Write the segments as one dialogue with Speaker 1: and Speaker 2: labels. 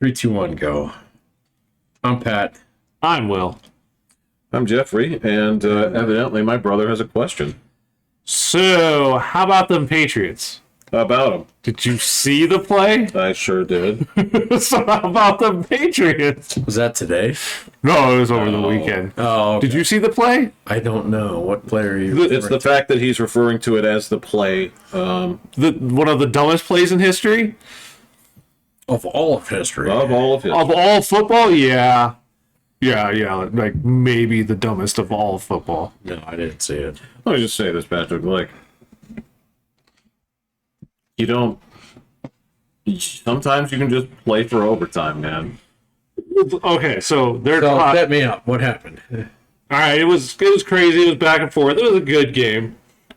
Speaker 1: 3, 2, 1, go. I'm Pat.
Speaker 2: I'm Will.
Speaker 3: I'm Jeffrey, and evidently my brother has a question
Speaker 2: So, how about them Patriots?
Speaker 3: about him.
Speaker 2: Did you see the play?
Speaker 3: I sure did.
Speaker 2: So, how about them Patriots?
Speaker 1: Was that today?
Speaker 2: No, it was over the weekend.
Speaker 1: Oh, okay.
Speaker 2: Did you see the play?
Speaker 1: I don't know. What play are you?
Speaker 3: It's the fact that he's referring to it as the play.
Speaker 2: One of the dumbest plays in history?
Speaker 1: Of all of history.
Speaker 3: Of all of his.
Speaker 2: Of all football? Yeah. Yeah. Like, maybe the dumbest of all football.
Speaker 1: No, I didn't see it.
Speaker 3: Let me just say this, Patrick. Like, you don't. Sometimes you can just play for overtime, man.
Speaker 2: Okay, so they're
Speaker 1: So,
Speaker 2: top.
Speaker 1: set me up. What happened?
Speaker 2: All right, it was crazy. It was back and forth. It was a good game.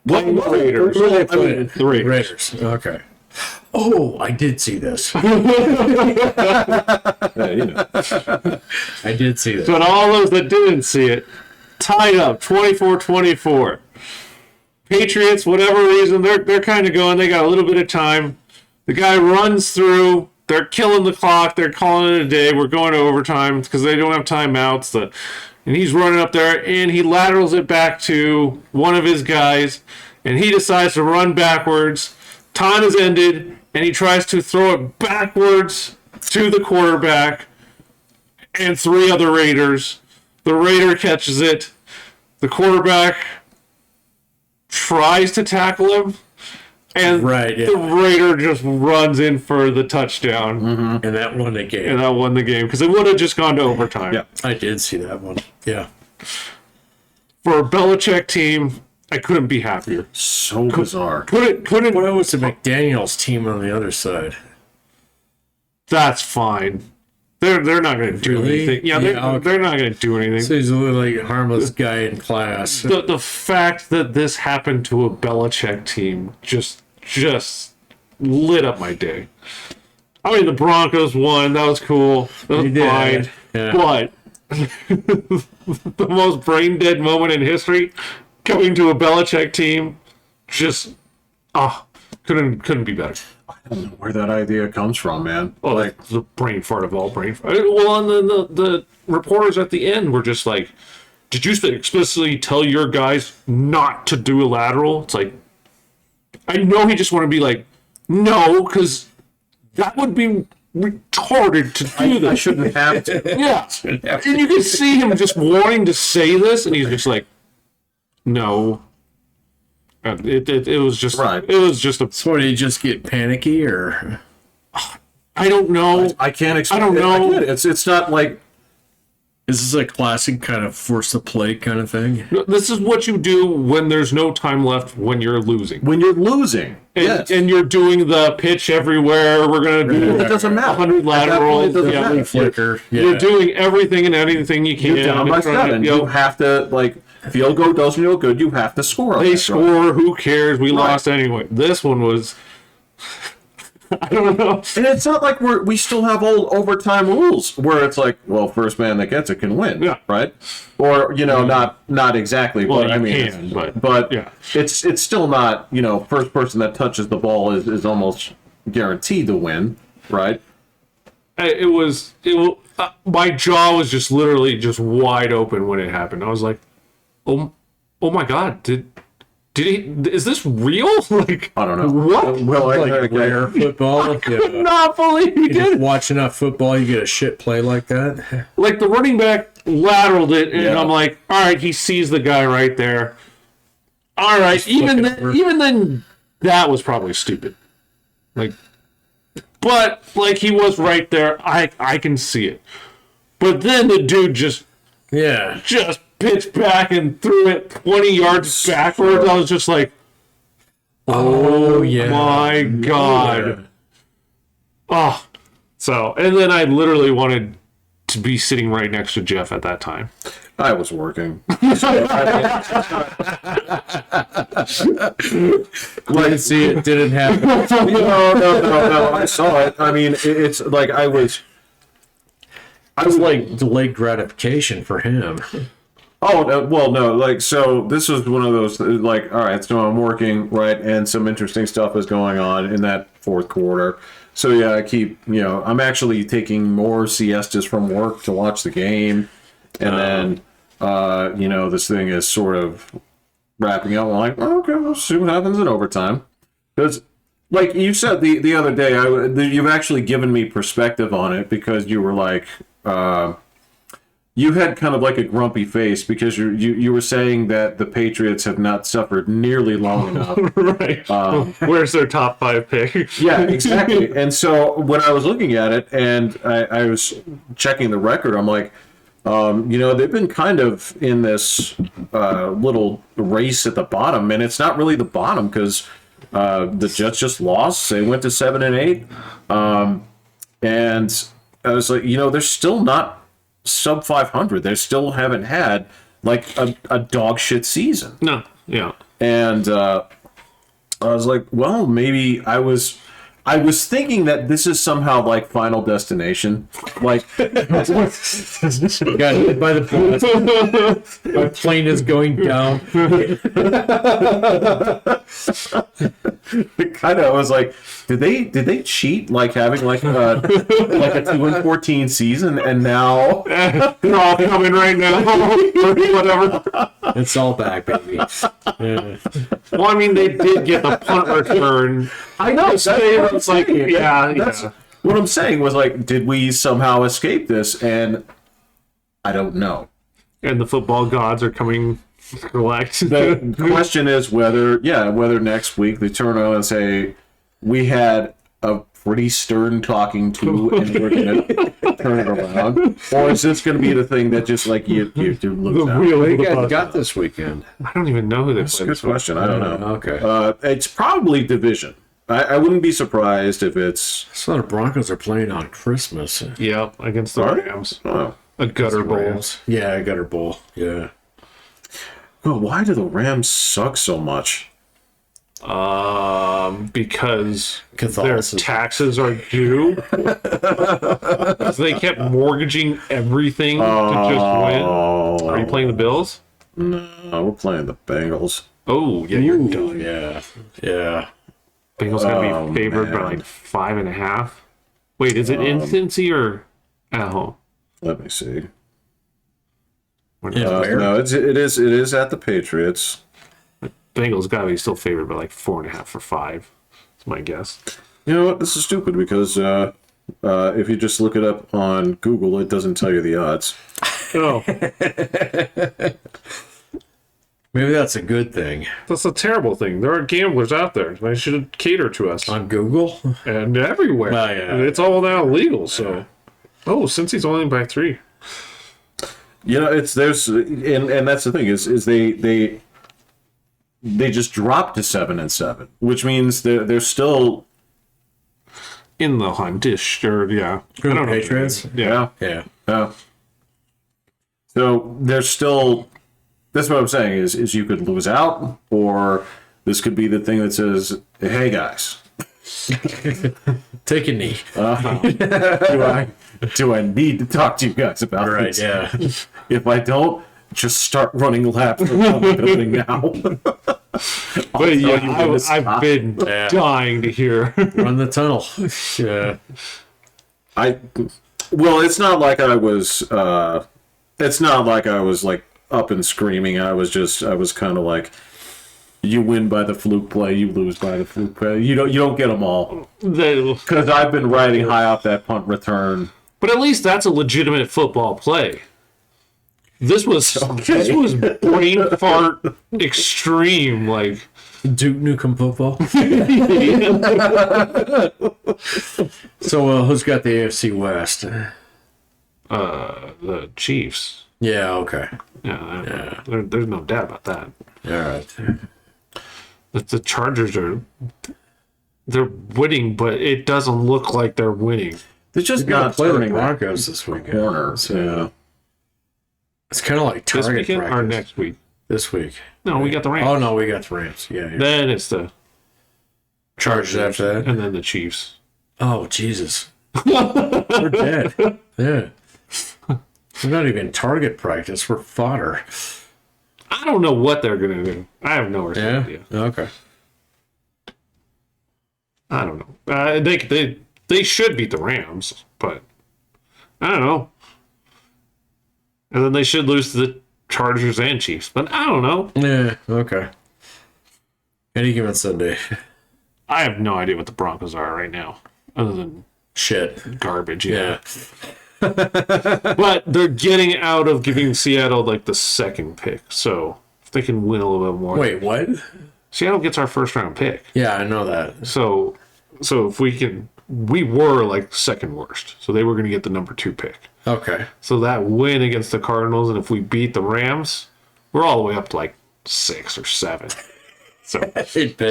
Speaker 2: Playing the Raiders.
Speaker 1: Who they playing?
Speaker 2: The Raiders.
Speaker 1: Raiders. Okay. Oh, I did see this.
Speaker 3: Yeah, you know.
Speaker 1: I did see this.
Speaker 2: But all those that didn't see it, tied up 24-24. Patriots, whatever reason, they're kind of going. They got a little bit of time. The guy runs through. They're killing the clock. They're calling it a day. We're going to overtime because they don't have timeouts. And he's running up there, and he laterals it back to one of his guys, and he decides to run backwards. Time is ended, and he tries to throw it backwards to the quarterback and 3 other Raiders. The Raider catches it. The quarterback tries to tackle him, and
Speaker 1: Right, yeah.
Speaker 2: the Raider just runs in for the touchdown.
Speaker 1: And that won the game.
Speaker 2: And that won the game because it would have just gone to overtime.
Speaker 3: Yeah.
Speaker 1: I did see that one. Yeah.
Speaker 2: For a Belichick team, I couldn't be happier.
Speaker 3: So bizarre.
Speaker 2: Couldn't.
Speaker 1: What was the McDaniels team on the other side?
Speaker 2: That's fine. They're not going to do
Speaker 1: Really?
Speaker 2: anything. Yeah,
Speaker 1: Yeah,
Speaker 2: they're not going to do anything.
Speaker 1: So he's a little like a harmless guy in class.
Speaker 2: The fact that this happened to a Belichick team just lit up my day. I mean, the Broncos won. That was cool. That was
Speaker 1: They did.
Speaker 2: fine.
Speaker 1: Yeah.
Speaker 2: But the most brain dead moment in history coming to a Belichick team, just couldn't be better.
Speaker 3: I don't know where that idea comes from, man.
Speaker 2: Oh, like the brain fart of all brain fart. Well, and then the reporters at the end were just like, "Did you explicitly tell your guys not to do a lateral?" It's like, I know he just want to be like, no, because that would be retarded to do this.
Speaker 3: I shouldn't have to.
Speaker 2: Yeah, and you can see him just wanting to say this, and he's just like, no. It was just
Speaker 3: Right.
Speaker 2: It was just a.
Speaker 1: So, did he just get panicky or?
Speaker 2: I don't know.
Speaker 3: I can't explain.
Speaker 2: I don't know.
Speaker 3: get it. It's not like.
Speaker 1: Is this a classic kind of force the play kind of thing?
Speaker 2: This is what you do when there's no time left when you're losing.
Speaker 3: When you're losing.
Speaker 2: And,
Speaker 3: Yes.
Speaker 2: and you're doing the pitch everywhere. We're going to do
Speaker 3: It doesn't matter.
Speaker 2: 100
Speaker 3: At that point,
Speaker 2: laterals.
Speaker 3: it doesn't
Speaker 2: Yeah.
Speaker 3: matter.
Speaker 1: Flicker. Yeah.
Speaker 2: You're doing everything and anything you can.
Speaker 3: You're down by
Speaker 2: to try to,
Speaker 3: 7.
Speaker 2: you know,
Speaker 3: You have to, like, field goal doesn't feel good. You have to score. on
Speaker 2: they
Speaker 3: that
Speaker 2: score. Who cares? We
Speaker 3: Right.
Speaker 2: lost anyway. This one was. I don't know.
Speaker 3: And it's not like we still have old overtime rules where it's like, well, first man that gets it can win,
Speaker 2: Yeah.
Speaker 3: right? Or not exactly,
Speaker 2: Well,
Speaker 3: but I
Speaker 2: you
Speaker 3: mean,
Speaker 2: can, but yeah.
Speaker 3: it's still not, first person that touches the ball is almost guaranteed to win, right?
Speaker 2: It was. My jaw was just literally just wide open when it happened. I was like, oh my God, did he? Is this real? Like,
Speaker 3: I don't know.
Speaker 2: What?
Speaker 3: Well,
Speaker 1: Like rare football.
Speaker 2: I could not believe he
Speaker 1: You just
Speaker 2: did.
Speaker 1: watch enough football, you get a shit play like that.
Speaker 2: Like the running back lateraled it, and
Speaker 3: Yeah.
Speaker 2: I'm like, all right, he sees the guy right there. All right, even then, that was probably stupid. Like, but like he was right there. I can see it. But then the dude just
Speaker 1: Yeah.
Speaker 2: pitched back and threw it 20 yards backwards. I was just like,
Speaker 1: Oh yeah.
Speaker 2: my God. Oh, so, and then I literally wanted to be sitting right next to Jeff at that time.
Speaker 3: I was working.
Speaker 1: Didn't see it. Didn't happen.
Speaker 3: No. I saw it. I mean, it's like I was
Speaker 1: like delayed gratification for him.
Speaker 3: Oh, well, no, like, so this was one of those, like, all right, so I'm working, right, and some interesting stuff is going on in that fourth quarter. So yeah, I keep, I'm actually taking more siestas from work to watch the game, and then this thing is sort of wrapping up. I'm like, oh, okay, we'll see what happens in overtime. Because, like you said the other day, you've actually given me perspective on it, because you were like, you had kind of like a grumpy face because you were saying that the Patriots have not suffered nearly long enough.
Speaker 2: Right. Where's their top 5 pick?
Speaker 3: Yeah, exactly. And so when I was looking at it and I was checking the record, I'm like, they've been kind of in this little race at the bottom, and it's not really the bottom because the Jets just lost. They went to 7-8, and I was like, they're still not sub 500. They still haven't had like a dog shit season.
Speaker 2: No, yeah.
Speaker 3: And I was like, well, maybe I was thinking that this is somehow like Final Destination, like
Speaker 1: Got hit by the bullet. My plane is going down.
Speaker 3: kind of. I was like, did they cheat, like having like a 2-14 season, and now
Speaker 2: They're all coming right now. Whatever.
Speaker 1: It's all back, baby. Yeah.
Speaker 2: Well, I mean, they did get the punt return.
Speaker 3: I know.
Speaker 2: It's like, yeah.
Speaker 3: What I'm saying was, like, did we somehow escape this? And I don't know.
Speaker 2: And the football gods are coming to collect.
Speaker 3: The question is whether next week they turn around and say, we had a pretty stern talking to, and we're going to turn it around, or is this going to be the thing that just like you lose out?
Speaker 1: What do you guys got this weekend?
Speaker 2: I don't even know who they
Speaker 3: That's a
Speaker 2: play.
Speaker 3: good question. I don't know.
Speaker 1: Okay.
Speaker 3: It's probably division. I wouldn't be surprised if it's.
Speaker 1: I saw the Broncos are playing on Christmas.
Speaker 2: Yeah, against the Rams.
Speaker 3: Oh.
Speaker 2: A gutter bowl.
Speaker 1: Rams. Yeah, I got her bowl. Yeah.
Speaker 3: Well, why do the Rams suck so much?
Speaker 2: Because their
Speaker 1: Catholicism.
Speaker 2: taxes are due. They kept mortgaging everything to just win. Are you playing the Bills?
Speaker 3: No, we're playing the Bengals.
Speaker 2: Oh, yeah, you're done.
Speaker 1: Yeah. Yeah.
Speaker 2: Bengals gonna be favored by like 5.5. Wait, is it in Cincy or at home?
Speaker 3: Let me see.
Speaker 1: Yeah, where?
Speaker 3: No, it is at the Patriots.
Speaker 2: Bengals gotta be still favored by like 4.5 or 5. That's my guess.
Speaker 3: You know what? This is stupid because if you just look it up on Google, it doesn't tell you the odds.
Speaker 2: Oh,
Speaker 1: Maybe that's a good thing.
Speaker 2: that's a terrible thing. There are gamblers out there. They should cater to us.
Speaker 1: On Google?
Speaker 2: And everywhere.
Speaker 1: Well, yeah.
Speaker 2: It's all now legal, so. Oh, since he's only by 3.
Speaker 3: There's and that's the thing is they just dropped to 7-7, which means they're still
Speaker 2: In the huntish, or yeah. I don't know.
Speaker 1: Patriots?
Speaker 2: Yeah.
Speaker 1: Yeah.
Speaker 3: So there's still. That's what I'm saying is you could lose out, or this could be the thing that says, "Hey guys,
Speaker 1: Take a knee.
Speaker 3: do I need to talk to you guys about
Speaker 1: Right,
Speaker 3: this?
Speaker 1: yeah.
Speaker 3: If I don't, just start running laps around the building now."
Speaker 2: But yeah,
Speaker 3: you when to
Speaker 2: I've
Speaker 3: stop.
Speaker 2: been
Speaker 1: Yeah.
Speaker 2: dying to hear.
Speaker 1: Run the tunnel. Yeah.
Speaker 3: Well, it's not like I was. It's not like I was like up and screaming. I was kind of like, you win by the fluke play, you lose by the fluke play. You don't get them all, because I've been riding high off that punt return.
Speaker 2: But at least that's a legitimate football play. This was brain fart extreme, like
Speaker 1: Duke Nukem football. So, who's got the AFC West?
Speaker 2: the Chiefs.
Speaker 1: Yeah, okay.
Speaker 2: Yeah. There's no doubt about that.
Speaker 1: All right.
Speaker 2: The Chargers they're winning, but it doesn't look like they're winning.
Speaker 3: They're just
Speaker 1: They're going
Speaker 3: not
Speaker 1: to play the
Speaker 3: turning that
Speaker 1: Broncos this weekend.
Speaker 3: corner.
Speaker 1: So, it's kind of like
Speaker 2: This
Speaker 1: target
Speaker 2: weekend or
Speaker 1: practice.
Speaker 2: next week?
Speaker 1: This week.
Speaker 2: No, we got the Rams.
Speaker 1: Oh, no, we got the Rams. Yeah.
Speaker 2: Then it's the
Speaker 1: Chargers after that.
Speaker 2: and then the Chiefs.
Speaker 1: Oh, Jesus. We're dead. Yeah. We're not even target practice. We're fodder.
Speaker 2: I don't know what they're gonna do. I have no idea.
Speaker 1: Okay.
Speaker 2: I don't know. They They should beat the Rams, but I don't know. And then they should lose to the Chargers and Chiefs, but I don't know.
Speaker 1: Yeah, okay. Any given Sunday.
Speaker 2: I have no idea what the Broncos are right now, other than
Speaker 1: Shit.
Speaker 2: garbage.
Speaker 1: Yeah.
Speaker 2: But they're getting out of giving Seattle like the second pick, so if they can win a little bit more.
Speaker 1: Wait, what?
Speaker 2: Seattle gets our first round pick.
Speaker 1: Yeah, I know that.
Speaker 2: So if we were like second worst, so they were going to get the number 2 pick.
Speaker 1: Okay.
Speaker 2: So that win against the Cardinals, and if we beat the Rams, we're all the way up to like 6 or 7. So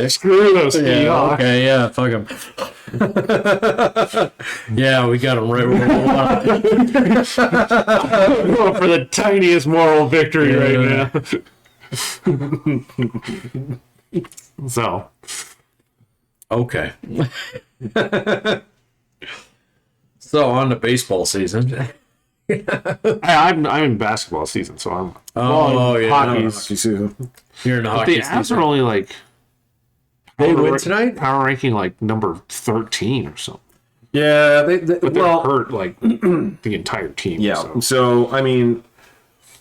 Speaker 2: screw those Seahawks.
Speaker 1: Okay, yeah, fuck them. Yeah, we got them right where we want.
Speaker 2: I'm going for the tiniest moral victory right now. So,
Speaker 1: Okay. So on to baseball season.
Speaker 2: I'm in basketball season, so I'm
Speaker 1: Yeah,
Speaker 2: hockey's.
Speaker 3: Hockey season.
Speaker 1: You're in the
Speaker 2: The
Speaker 1: hockey
Speaker 2: Avs
Speaker 1: season.
Speaker 2: are only like
Speaker 1: They
Speaker 2: power
Speaker 1: win tonight?
Speaker 2: Power ranking like number 13 or something.
Speaker 3: Yeah,
Speaker 2: But they're hurt like the entire team.
Speaker 3: yeah. So I mean,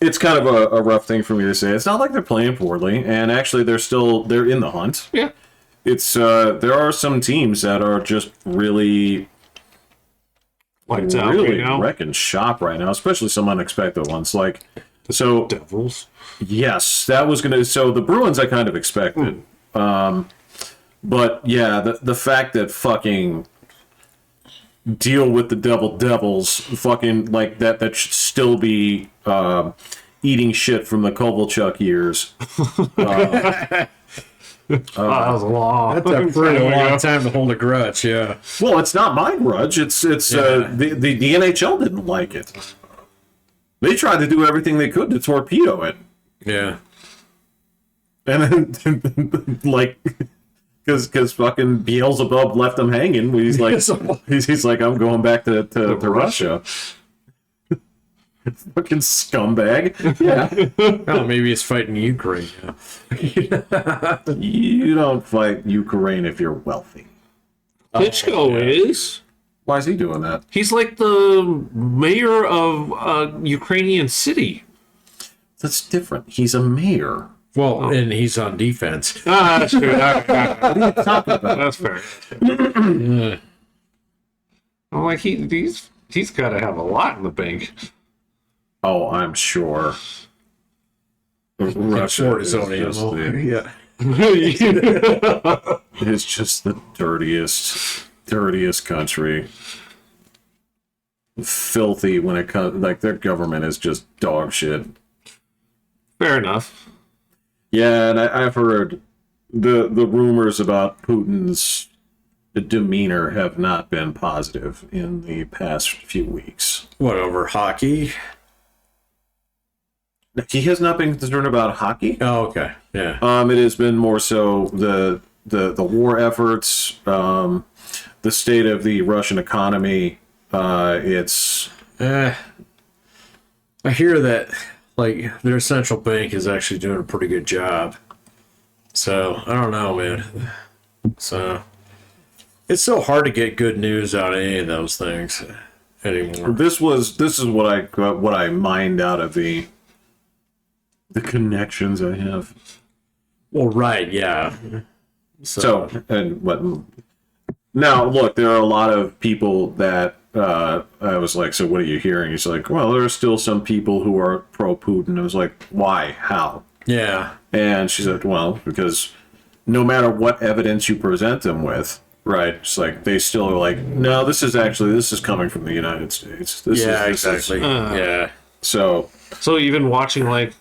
Speaker 3: it's kind of a rough thing for me to say. It's not like they're playing poorly, and actually they're in the hunt.
Speaker 2: Yeah.
Speaker 3: It's there are some teams that are just really
Speaker 2: Lights out
Speaker 3: really
Speaker 2: right now.
Speaker 3: wrecking shop right now, especially some unexpected ones. Like so,
Speaker 2: Devils.
Speaker 3: yes, that was gonna. So the Bruins, I kind of expected, but yeah, the fact that fucking deal with the Devils, fucking like that should still be eating shit from the Kovalchuk years.
Speaker 2: That was a long.
Speaker 1: That's a pretty long time to hold a grudge, yeah.
Speaker 3: Well, it's not my grudge. It's the NHL didn't like it. They tried to do everything they could to torpedo it,
Speaker 1: Yeah.
Speaker 3: and then like because fucking Beelzebub left them hanging. He's like he's like, I'm going back to Russia. Fucking scumbag. Yeah.
Speaker 1: Oh, maybe he's fighting Ukraine. Yeah.
Speaker 3: You don't fight Ukraine if you're wealthy.
Speaker 2: Klitschko is.
Speaker 3: Why is he doing that?
Speaker 2: He's like the mayor of a Ukrainian city.
Speaker 3: That's different. He's a mayor.
Speaker 1: Well, and he's on defense.
Speaker 2: Ah, that's true. That's fair.
Speaker 1: Yeah.
Speaker 2: I'm like, he's got to have a lot in the bank.
Speaker 3: Oh, I'm sure. Russia
Speaker 1: Fort
Speaker 3: is
Speaker 1: his own
Speaker 3: just
Speaker 1: ammo.
Speaker 3: the-
Speaker 1: Yeah.
Speaker 3: It's just the dirtiest country. Filthy when it comes, like their government is just dog shit.
Speaker 2: Fair enough.
Speaker 3: Yeah, and I've heard the rumors about Putin's demeanor have not been positive in the past few weeks.
Speaker 1: What, over hockey?
Speaker 3: He has not been concerned about hockey.
Speaker 1: Oh, okay. Yeah.
Speaker 3: It has been more so the war efforts, the state of the Russian economy. It's
Speaker 1: I hear that, like, their central bank is actually doing a pretty good job. So, I don't know, man. So, it's so hard to get good news out of any of those things anymore.
Speaker 3: this is what I mined out of the connections I have.
Speaker 1: Well, right, yeah.
Speaker 3: So and what now? Look, there are a lot of people that I was like, so what are you hearing? He's like, well, there are still some people who are pro Putin. I was like, why? How?
Speaker 1: Yeah.
Speaker 3: And she said, well, because no matter what evidence you present them with, right? It's like they still are like, no, this is coming from the United States. This is
Speaker 1: Exactly. Yeah.
Speaker 3: So
Speaker 2: even watching like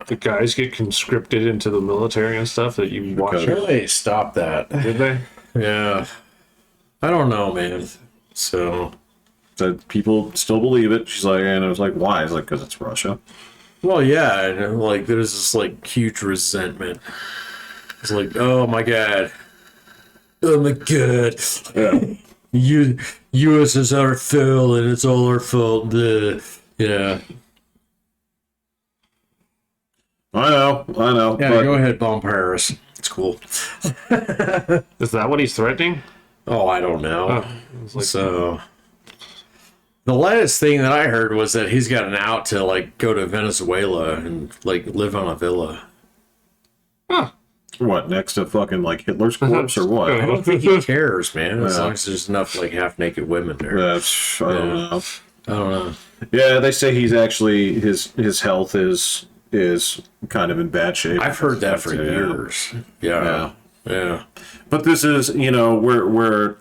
Speaker 2: the guys get conscripted into the military and stuff that you watch,
Speaker 3: Because-
Speaker 1: They stopped that.
Speaker 2: did they?
Speaker 1: Yeah. I don't know, man. So,
Speaker 3: that people still believe it. She's like, and I was like, why? It's like, because it's Russia.
Speaker 1: well, yeah, and like there's this like huge resentment. It's like, oh my god,
Speaker 3: Yeah.
Speaker 1: U.S. is our fault and it's all our fault. Yeah,
Speaker 3: I know.
Speaker 1: yeah.
Speaker 3: but
Speaker 1: Go ahead, bomb Paris. It's cool.
Speaker 2: Is that what he's threatening?
Speaker 1: Oh, I don't know.
Speaker 2: I was like,
Speaker 1: So the latest thing that I heard was that he's got an out to like go to Venezuela and like live on a villa.
Speaker 2: huh.
Speaker 3: What, next to fucking like Hitler's corpse or what?
Speaker 1: I don't think he cares, man. As
Speaker 3: Yeah.
Speaker 1: long as there's enough like half naked women there.
Speaker 3: That's, I don't know.
Speaker 1: I don't know.
Speaker 3: Yeah, they say he's actually his health is kind of in bad shape.
Speaker 1: I've heard that for
Speaker 3: Yeah.
Speaker 1: years. Yeah. Yeah.
Speaker 3: But this is, where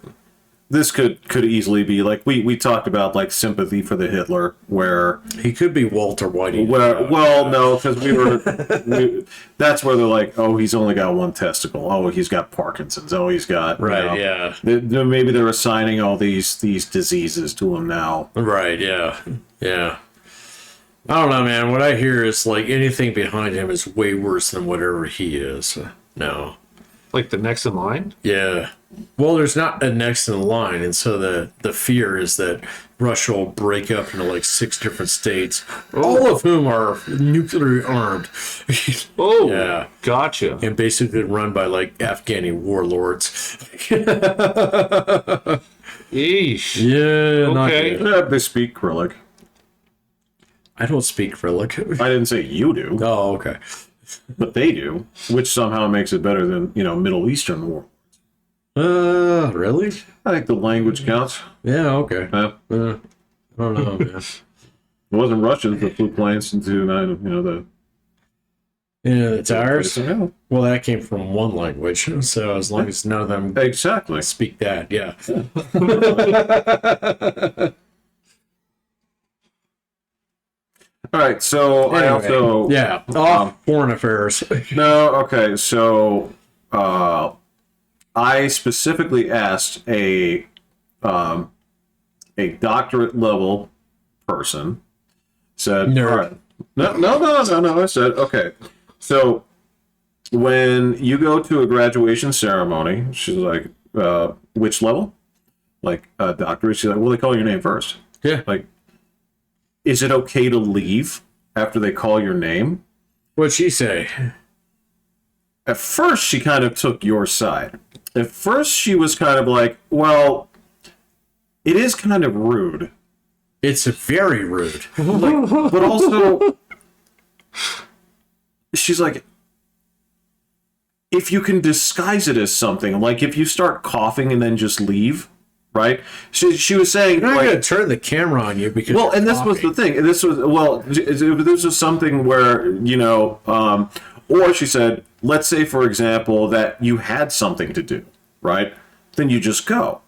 Speaker 3: this could easily be like we talked about, like sympathy for the Hitler, where
Speaker 1: He could be Walter Whiting.
Speaker 3: no, because that's where they're like, oh, he's only got one testicle, oh, he's got Parkinson's, oh, he's got
Speaker 1: Right, yeah.
Speaker 3: Maybe they're assigning all these diseases to him now.
Speaker 1: Right, yeah. Yeah. I don't know, man. What I hear is like anything behind him is way worse than whatever he is. No.
Speaker 2: Like the next in line?
Speaker 1: Yeah. Well, there's not a next in line, and so the fear is that Russia will break up into like 6 different states, all of whom are nuclear armed.
Speaker 2: Oh,
Speaker 1: Yeah.
Speaker 2: gotcha.
Speaker 1: And basically run by like Afghani warlords.
Speaker 2: Yeesh.
Speaker 1: Yeah, not
Speaker 2: Okay.
Speaker 1: good.
Speaker 3: Yeah, they speak Cyrillic.
Speaker 1: I don't speak Cyrillic.
Speaker 3: I didn't say you do,
Speaker 1: Oh, okay.
Speaker 3: but they do, which somehow makes it better than Middle Eastern war.
Speaker 1: Really?
Speaker 3: I think the language counts.
Speaker 1: Yeah, okay.
Speaker 3: Yeah.
Speaker 1: I don't know, man.
Speaker 3: It wasn't Russians that flew planes into the
Speaker 1: Yeah, the tires.
Speaker 3: Yeah.
Speaker 1: Well, that came from one language, so as long as none of them
Speaker 3: Exactly.
Speaker 1: speak that, yeah.
Speaker 3: All right, so I
Speaker 1: Anyway,
Speaker 3: also
Speaker 1: yeah, off foreign affairs.
Speaker 3: no, okay, so I specifically asked a doctorate level person, said,
Speaker 1: Nerd.
Speaker 3: all right, no, I said, okay, so when you go to a graduation ceremony, she's like, which level? Like doctorate? She's like, well, they call your name first.
Speaker 1: Yeah.
Speaker 3: Like, is it okay to leave after they call your name?
Speaker 1: What'd she say?
Speaker 3: At first, she kind of took your side. At first, she was kind of like, well, it is kind of rude.
Speaker 1: It's very rude.
Speaker 3: But also, she's like, if you can disguise it as something, like if you start coughing and then just leave, right? She was saying,
Speaker 1: I'm not
Speaker 3: like,
Speaker 1: going to turn the camera on you because
Speaker 3: well,
Speaker 1: you're
Speaker 3: and this was the
Speaker 1: coughing.
Speaker 3: thing. And this was, well, this was something where, or she said, let's say, for example, that you had something to do, right? Then you just go,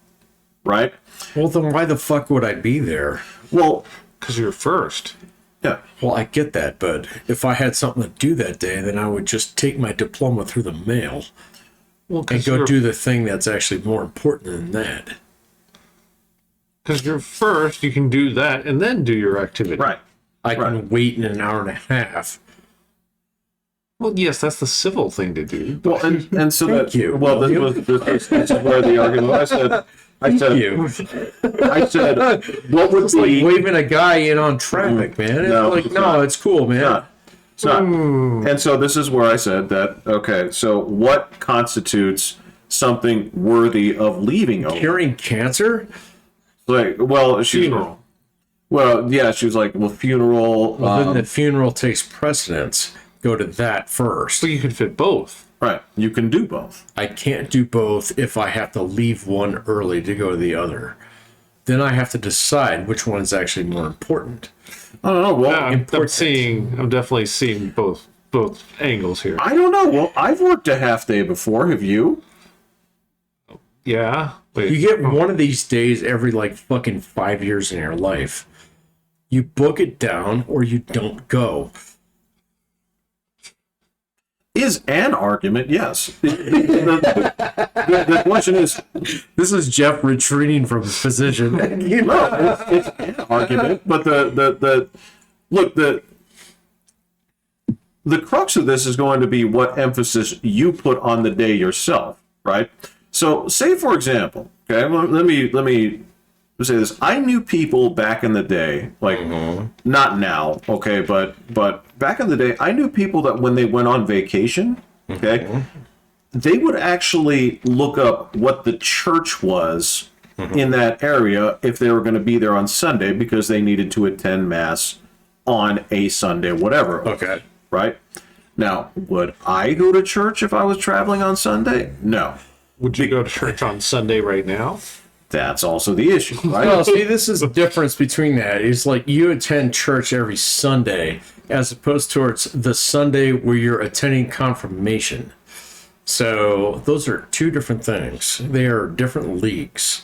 Speaker 3: right?
Speaker 1: Well, then why the fuck would I be there?
Speaker 3: Well,
Speaker 2: Because you're first.
Speaker 3: yeah.
Speaker 1: Well, I get that, but if I had something to do that day, then I would just take my diploma through the mail
Speaker 2: Well,
Speaker 1: and
Speaker 2: because
Speaker 1: go
Speaker 2: you're,
Speaker 1: do the thing that's actually more important than that.
Speaker 2: 'cause you're first, you can do that and then do your activity.
Speaker 3: Right.
Speaker 1: I can
Speaker 3: Right.
Speaker 1: wait in an hour and a half.
Speaker 2: Well, yes, that's the civil thing to do.
Speaker 3: Well, and so
Speaker 1: Thank
Speaker 3: that,
Speaker 1: you.
Speaker 3: well, this is where the argument, I said,
Speaker 1: You.
Speaker 3: what would
Speaker 1: It's like
Speaker 3: be,
Speaker 1: waving a guy in on traffic, man. It's
Speaker 3: No,
Speaker 1: like,
Speaker 3: it's
Speaker 1: no,
Speaker 3: not.
Speaker 1: it's cool, man.
Speaker 3: it's not. And so this is where I said that, okay, so what constitutes something worthy of leaving over?
Speaker 1: Curing cancer?
Speaker 3: Like, well, she's,
Speaker 2: Funeral.
Speaker 3: well, yeah, she was like, well, funeral,
Speaker 1: Then the funeral takes precedence. Go to that first.
Speaker 2: So you could fit both.
Speaker 3: right, you can do both.
Speaker 1: I can't do both if I have to leave one early to go to the other. Then I have to decide which one is actually more important.
Speaker 3: I don't know, well,
Speaker 2: I'm
Speaker 1: important.
Speaker 2: I'm definitely seeing both angles here.
Speaker 3: I don't know, well, I've worked a half day before, have you?
Speaker 2: Yeah. Wait.
Speaker 1: You get one of these days every like fucking 5 years in your life. You book it down or you don't go.
Speaker 3: Is an argument, yes. The question is,
Speaker 1: This is Jeff retreating from his position.
Speaker 3: no, it's an argument, but the crux of this is going to be what emphasis you put on the day yourself, right? So, say for example, okay, let me say this. I knew people back in the day, like not now, okay, but back in the day, I knew people that when they went on vacation, okay, they would actually look up what the church was in that area if they were going to be there on Sunday because they needed to attend Mass on a Sunday, whatever.
Speaker 1: Okay.
Speaker 3: Right? Now, would I go to church if I was traveling on Sunday? No.
Speaker 2: Would you go to church on Sunday right now?
Speaker 3: That's also the issue, right?
Speaker 1: Well, see, this is the difference between that. It's like you attend church every Sunday as opposed towards the Sunday where you're attending confirmation. So those are two different things. They are different leagues.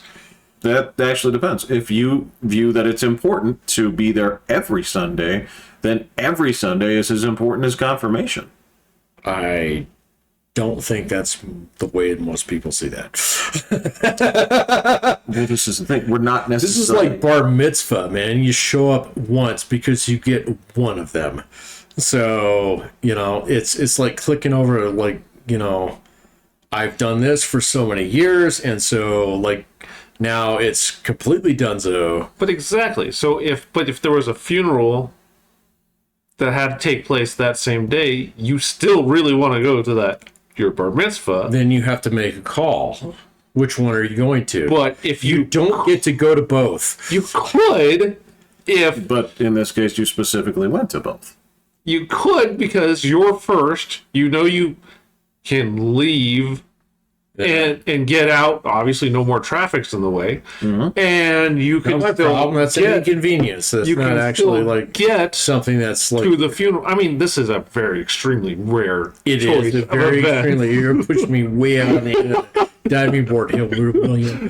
Speaker 3: That actually depends. If you view that it's important to be there every Sunday, then every Sunday is as important as confirmation.
Speaker 1: I don't think that's the way most people see that.
Speaker 3: Well, this is the thing. We're not
Speaker 1: This is
Speaker 3: necessarily...
Speaker 1: like bar mitzvah, man. You show up once because you get one of them. So, it's like clicking over, like, I've done this for so many years, and so, like, now it's completely donezo.
Speaker 2: But exactly. So if there was a funeral that had to take place that same day, you still really want to go to your bar mitzvah.
Speaker 1: Then you have to make a call. Which one are you going to?
Speaker 2: But if
Speaker 1: you don't get to go to both.
Speaker 2: You could if...
Speaker 3: But in this case, you specifically went to both.
Speaker 2: You could because you're first. You can leave and get out. Obviously, no more traffic's in the way.
Speaker 3: Mm-hmm.
Speaker 2: And you can
Speaker 1: No
Speaker 2: still
Speaker 1: problem. That's an inconvenience. That's
Speaker 2: you
Speaker 1: not
Speaker 2: can
Speaker 1: actually
Speaker 2: still
Speaker 1: like
Speaker 2: get
Speaker 1: something that's like
Speaker 2: to the funeral. I mean, this is a very extremely rare
Speaker 1: it
Speaker 2: choice
Speaker 1: is
Speaker 2: of
Speaker 1: very
Speaker 2: event.
Speaker 1: extremely. You're gonna push me way out on the diving board hill, William.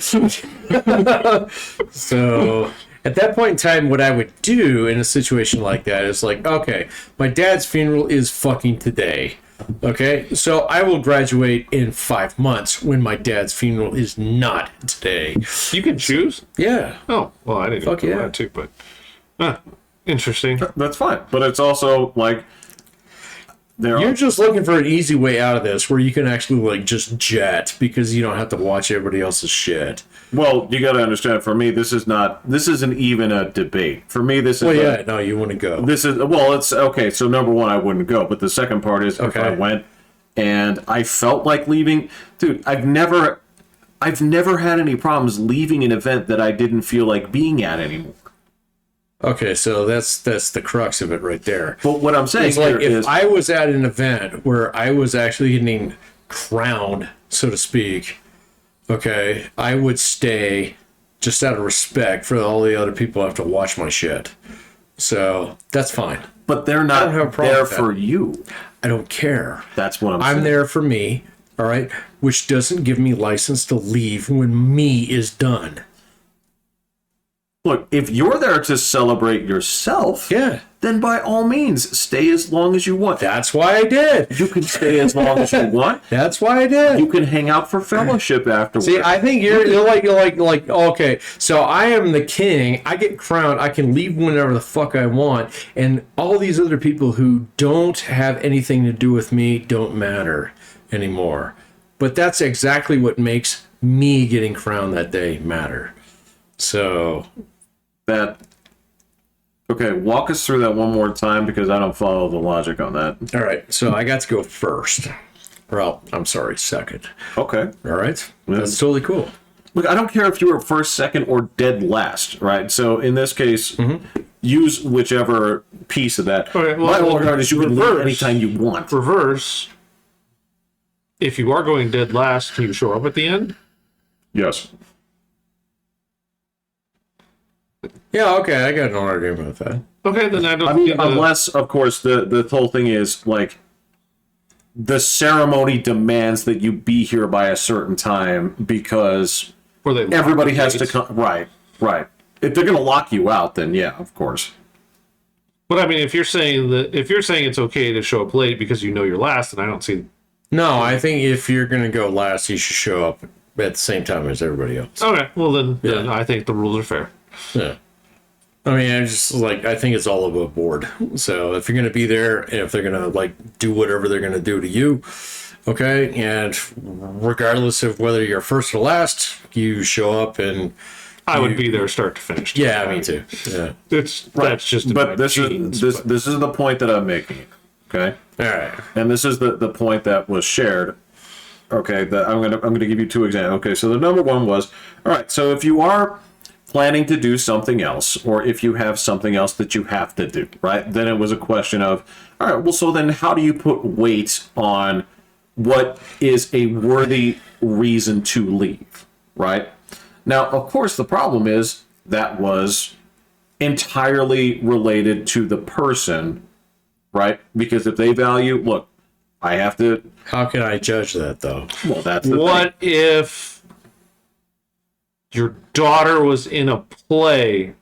Speaker 1: So at that point in time, what I would do in a situation like that is like, okay, my dad's funeral is fucking today. Okay, so I will graduate in 5 months when my dad's funeral is not today.
Speaker 2: You can choose.
Speaker 1: Yeah.
Speaker 2: Oh, well, I didn't
Speaker 1: Fuck
Speaker 2: know
Speaker 1: yeah.
Speaker 2: that too, but interesting.
Speaker 3: That's fine. But it's also like...
Speaker 1: You're just looking for an easy way out of this where you can actually like just jet because you don't have to watch everybody else's shit.
Speaker 3: Well, you got to understand, for me, this isn't even a debate. For me, this is...
Speaker 1: Well, yeah, no, you want to go.
Speaker 3: It's okay. So number one, I wouldn't go. But the second part is if I went and I felt like leaving, dude, I've never had any problems leaving an event that I didn't feel like being at anymore.
Speaker 1: Okay, so that's the crux of it right there.
Speaker 3: But what I'm saying
Speaker 1: It's like
Speaker 3: here
Speaker 1: if I was at an event where I was actually getting crowned, so to speak, okay, I would stay just out of respect for all the other people who have to watch my shit. So that's fine.
Speaker 3: But they're
Speaker 1: I
Speaker 3: not
Speaker 1: don't have a problem
Speaker 3: there
Speaker 1: with that.
Speaker 3: for you.
Speaker 1: I don't care.
Speaker 3: That's what I'm saying.
Speaker 1: I'm there for me, all right, which doesn't give me license to leave when me is done.
Speaker 3: Look, if you're there to celebrate yourself,
Speaker 1: Yeah.
Speaker 3: then by all means, stay as long as you want.
Speaker 1: That's why I did.
Speaker 3: You can stay as long as you want.
Speaker 1: That's why I did.
Speaker 3: You can hang out for fellowship afterwards.
Speaker 1: See, I think you're like okay. So I am the king. I get crowned. I can leave whenever the fuck I want, and all these other people who don't have anything to do with me don't matter anymore. But that's exactly what makes me getting crowned that day matter. So
Speaker 3: Okay, walk us through that one more time because I don't follow the logic on that.
Speaker 1: all right. So I got to go first. Well, I'm sorry, second.
Speaker 3: Okay.
Speaker 1: All right. That's totally cool.
Speaker 3: Look, I don't care if you were first, second, or dead last, right? So in this case, use whichever piece of that.
Speaker 2: Okay, well,
Speaker 3: My order is you can leave
Speaker 2: reverse.
Speaker 3: anytime you want.
Speaker 2: Reverse. If you are going dead last, can you show up at the end?
Speaker 3: Yes.
Speaker 1: Yeah. Okay. I got no argument with that.
Speaker 2: Okay, then I don't.
Speaker 3: I mean,
Speaker 2: see the-
Speaker 3: unless, of course, the whole thing is like the ceremony demands that you be here by a certain time because
Speaker 2: where they lock
Speaker 3: everybody
Speaker 2: the
Speaker 3: has to
Speaker 2: gates.
Speaker 3: come. Right. If they're going to lock you out, then yeah, of course.
Speaker 2: But I mean, if you're saying it's okay to show up late because you know you're last, then I don't see.
Speaker 1: No, I think if you're going to go last, you should show up at the same time as everybody else.
Speaker 2: Okay, well then I think the rules are fair.
Speaker 1: Yeah. I mean, I think it's all above board. So if you're going to be there and if they're going to like do whatever they're going to do to you, okay, and regardless of whether you're first or last, you show up and
Speaker 2: I would be there start to finish.
Speaker 1: yeah, me too. Yeah.
Speaker 2: That's just in my
Speaker 3: But this
Speaker 2: genes,
Speaker 3: is
Speaker 2: but-
Speaker 3: this is the point that I'm making. Okay.
Speaker 1: All right.
Speaker 3: And this is the point that was shared Okay, I'm gonna give you two examples. Okay, so the number one was, all right, so if you are planning to do something else, or if you have something else that you have to do, right? Then it was a question of, all right, well, so then how do you put weight on what is a worthy reason to leave, right? Now, of course, the problem is that was entirely related to the person, right? Because if they value, look, I have to.
Speaker 1: How can I judge that, though?
Speaker 3: Well, that's the
Speaker 2: What
Speaker 3: thing.
Speaker 2: if your daughter was in a play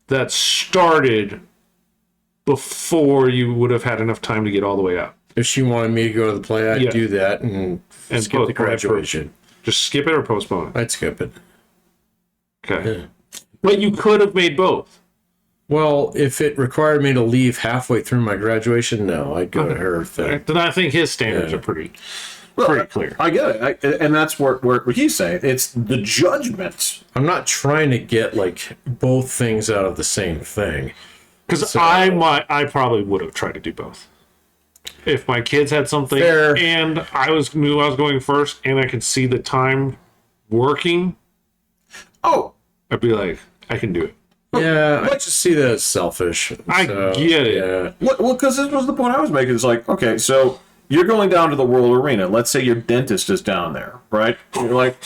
Speaker 2: that started before you would have had enough time to get all the way out?
Speaker 1: If she wanted me to go to the play, I'd
Speaker 2: Yeah.
Speaker 1: do that and skip the
Speaker 2: postpone it for-
Speaker 1: graduation.
Speaker 2: Just skip it or postpone it.
Speaker 1: I'd skip it.
Speaker 2: Okay.
Speaker 1: Yeah.
Speaker 2: But you could have made both.
Speaker 1: Well, if it required me to leave halfway through my graduation, no, I'd go to her thing.
Speaker 2: Then I think his standards
Speaker 1: Yeah.
Speaker 2: are pretty
Speaker 3: Well,
Speaker 2: clear.
Speaker 3: I get it, and that's where he's saying it's the judgments.
Speaker 1: I'm not trying to get like both things out of the same thing.
Speaker 2: Because I probably would have tried to do both. If my kids had something
Speaker 1: Fair.
Speaker 2: and knew I was going first and I could see the time working,
Speaker 3: Oh,
Speaker 2: I'd be like, I can do it.
Speaker 1: Yeah, I just see that as selfish.
Speaker 2: I get it.
Speaker 1: Yeah.
Speaker 3: well, because this was the point I was making. It's like, okay, so you're going down to the World Arena. Let's say your dentist is down there, right? You're like,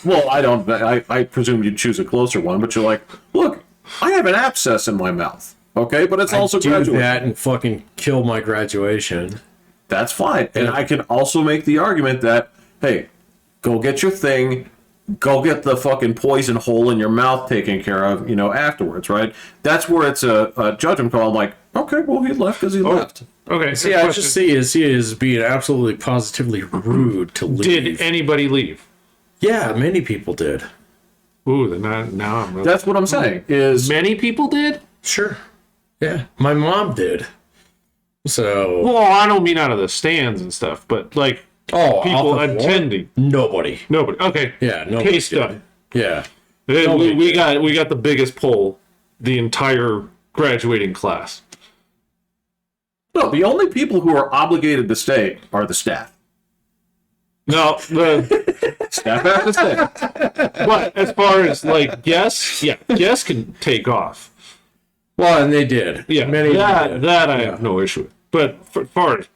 Speaker 3: well, I presume you'd choose a closer one, but you're like, look, I have an abscess in my mouth, okay? But it's also
Speaker 1: I'd do
Speaker 3: graduation.
Speaker 1: that and fucking kill my graduation.
Speaker 3: That's fine. And I can also make the argument that, hey, go get your thing, go get the fucking poison hole in your mouth taken care of, afterwards, right? That's where it's a judgment call. I'm like, okay, well, he left because he left.
Speaker 2: Okay.
Speaker 1: See, I just see he is being absolutely positively rude to leave.
Speaker 2: Did anybody leave?
Speaker 1: Yeah, many people did.
Speaker 2: Ooh, then now I'm really...
Speaker 3: That's what I'm saying, is
Speaker 2: Many people did?
Speaker 1: Sure. Yeah, my mom did. So,
Speaker 2: Well, I don't mean out of the stands and stuff, but like people
Speaker 1: off of
Speaker 2: attending.
Speaker 1: what? Nobody.
Speaker 2: Nobody. Okay.
Speaker 1: Yeah, nobody
Speaker 2: Case
Speaker 1: did.
Speaker 2: done.
Speaker 1: Yeah.
Speaker 2: We got the biggest poll, the entire graduating class.
Speaker 3: no, the only people who are obligated to stay are the staff.
Speaker 2: No, the
Speaker 3: Staff have to stay.
Speaker 2: but as far as like guests can take off.
Speaker 1: Well, and they did.
Speaker 2: Yeah,
Speaker 1: many did.
Speaker 2: that I have no issue with. But for as far as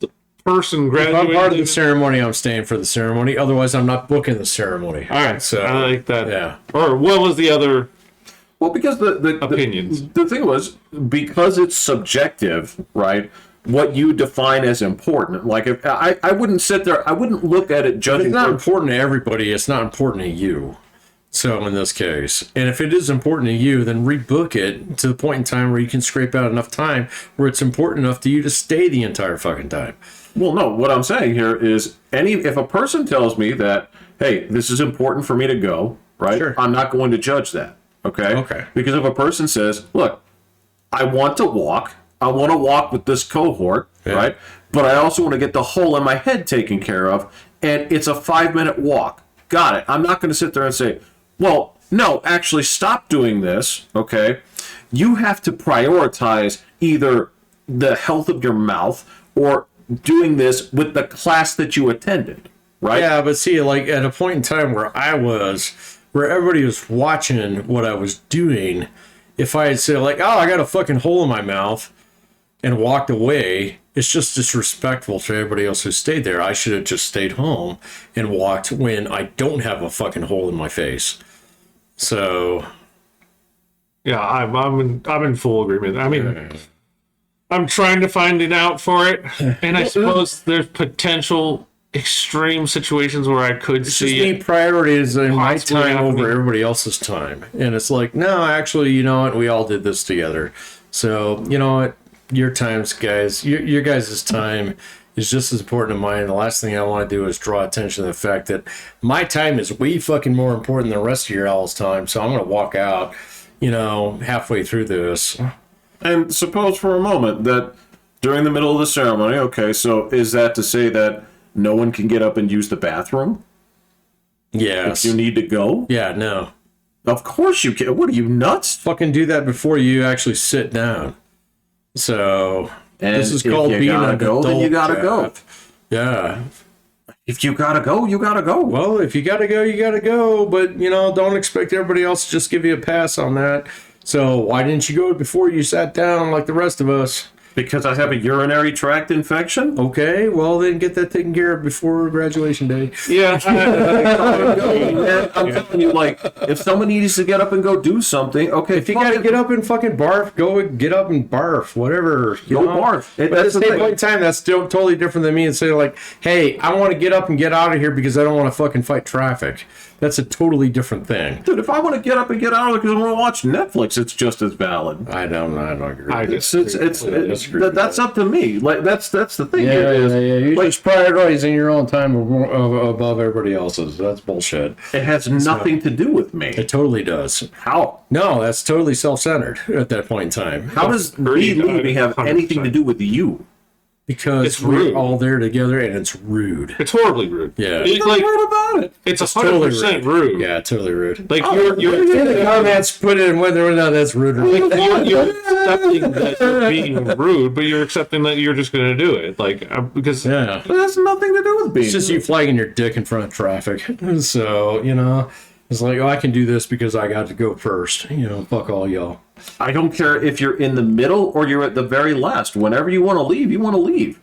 Speaker 2: the person
Speaker 1: If I'm
Speaker 2: graduating,
Speaker 1: part of the ceremony, I'm staying for the ceremony. Otherwise, I'm not booking the ceremony.
Speaker 2: all right,
Speaker 1: So,
Speaker 2: I like that.
Speaker 1: yeah.
Speaker 2: Or what was the other?
Speaker 3: Well, because the
Speaker 2: Opinions.
Speaker 3: The thing was, because it's subjective, right? What you define as important. Like, if I wouldn't sit there, I wouldn't look at it
Speaker 1: If
Speaker 3: judging.
Speaker 1: it's not
Speaker 3: for-
Speaker 1: important to everybody, it's not important to you. So in this case, and if it is important to you, then rebook it to the point in time where you can scrape out enough time where it's important enough to you to stay the entire fucking time.
Speaker 3: Well, no, what I'm saying here is if a person tells me that, hey, this is important for me to go, right?
Speaker 1: Sure.
Speaker 3: I'm not going to judge that. Okay.
Speaker 1: Okay.
Speaker 3: Because if a person says, look, I want to walk with this cohort, right? But I also want to get the hole in my head taken care of, and it's a 5-minute walk. Got it. I'm not going to sit there and say, well, no, actually stop doing this, okay? You have to prioritize either the health of your mouth or doing this with the class that you attended, right?
Speaker 1: Yeah, but see, like at a point in time where everybody was watching what I was doing, if I had said like, oh, I got a fucking hole in my mouth and walked away, it's just disrespectful to everybody else who stayed there. I should have just stayed home and walked when I don't have a fucking hole in my face. So
Speaker 2: Yeah, I'm in full agreement. I mean, I'm trying to find it out for it, and I suppose there's potential extreme situations where I could
Speaker 1: it's just
Speaker 2: see
Speaker 1: me
Speaker 2: it.
Speaker 1: prioritizing my
Speaker 2: possibly
Speaker 1: time
Speaker 2: happening.
Speaker 1: over everybody else's time. And it's like, no, actually, you know what? We all did this together. So, you know what? Your times, guys, your guys' time is just as important to mine. The last thing I want to do is draw attention to the fact that my time is way fucking more important than the rest of your all's time. So I'm going to walk out, halfway through this.
Speaker 3: And suppose for a moment that during the middle of the ceremony, okay, so is that to say that no one can get up and use the bathroom
Speaker 1: Yes.
Speaker 3: if you need to go?
Speaker 1: Yeah, no.
Speaker 3: Of course you can. What are you, nuts?
Speaker 1: Fucking do that before you actually sit down. So
Speaker 3: And
Speaker 1: this is
Speaker 3: if
Speaker 1: called
Speaker 3: you
Speaker 1: being
Speaker 3: gotta
Speaker 1: an
Speaker 3: go,
Speaker 1: adult.
Speaker 3: then you gotta go.
Speaker 1: Yeah.
Speaker 3: If you gotta go, you gotta go.
Speaker 1: Well, if you gotta go, you gotta go. But, don't expect everybody else to just give you a pass on that. So why didn't you go before you sat down like the rest of us?
Speaker 3: Because I have a urinary tract infection?
Speaker 1: Okay, well, then get that taken care of before graduation day.
Speaker 2: Yeah.
Speaker 3: Man, I'm telling you, like, if someone needs to get up and go do something, okay,
Speaker 1: If you gotta get up and fucking barf, go get up and barf, whatever.
Speaker 3: Go barf.
Speaker 1: But at the
Speaker 3: That's the
Speaker 1: same
Speaker 3: thing.
Speaker 1: point in time, that's still totally different than me and saying like, hey, I want to get up and get out of here because I don't want to fucking fight traffic. That's a totally different thing.
Speaker 3: Dude, if I want to get up and get out of it because I want to watch Netflix, it's just as valid.
Speaker 1: I don't agree.
Speaker 3: That's up to me. Like that's the thing.
Speaker 1: Yeah.
Speaker 3: It is,
Speaker 1: You're
Speaker 3: like,
Speaker 1: just prioritizing your own time above everybody else's. That's bullshit.
Speaker 3: it has nothing to do with me.
Speaker 1: It totally does.
Speaker 3: How?
Speaker 1: No, that's totally self-centered at that point in time.
Speaker 3: How does me leaving have
Speaker 2: 100%.
Speaker 3: anything to do with you?
Speaker 1: Because
Speaker 2: It's
Speaker 1: we're
Speaker 2: rude.
Speaker 1: all there together and it's rude.
Speaker 2: It's horribly rude.
Speaker 1: Yeah.
Speaker 2: It's like,
Speaker 3: What about it?
Speaker 2: it's
Speaker 1: Totally
Speaker 2: 100% rude.
Speaker 1: Yeah, totally rude.
Speaker 2: Like,
Speaker 1: In the comments, put in whether or not that's rude or not.
Speaker 2: you're accepting that you're being rude, but you're accepting that you're just going to do it. Like, because
Speaker 1: Yeah.
Speaker 3: It has nothing to do with me.
Speaker 1: It's just you flagging your dick in front of traffic. So, it's like, I can do this because I got to go first. Fuck all y'all.
Speaker 3: I don't care if you're in the middle or you're at the very last. Whenever you want to leave, you want to leave.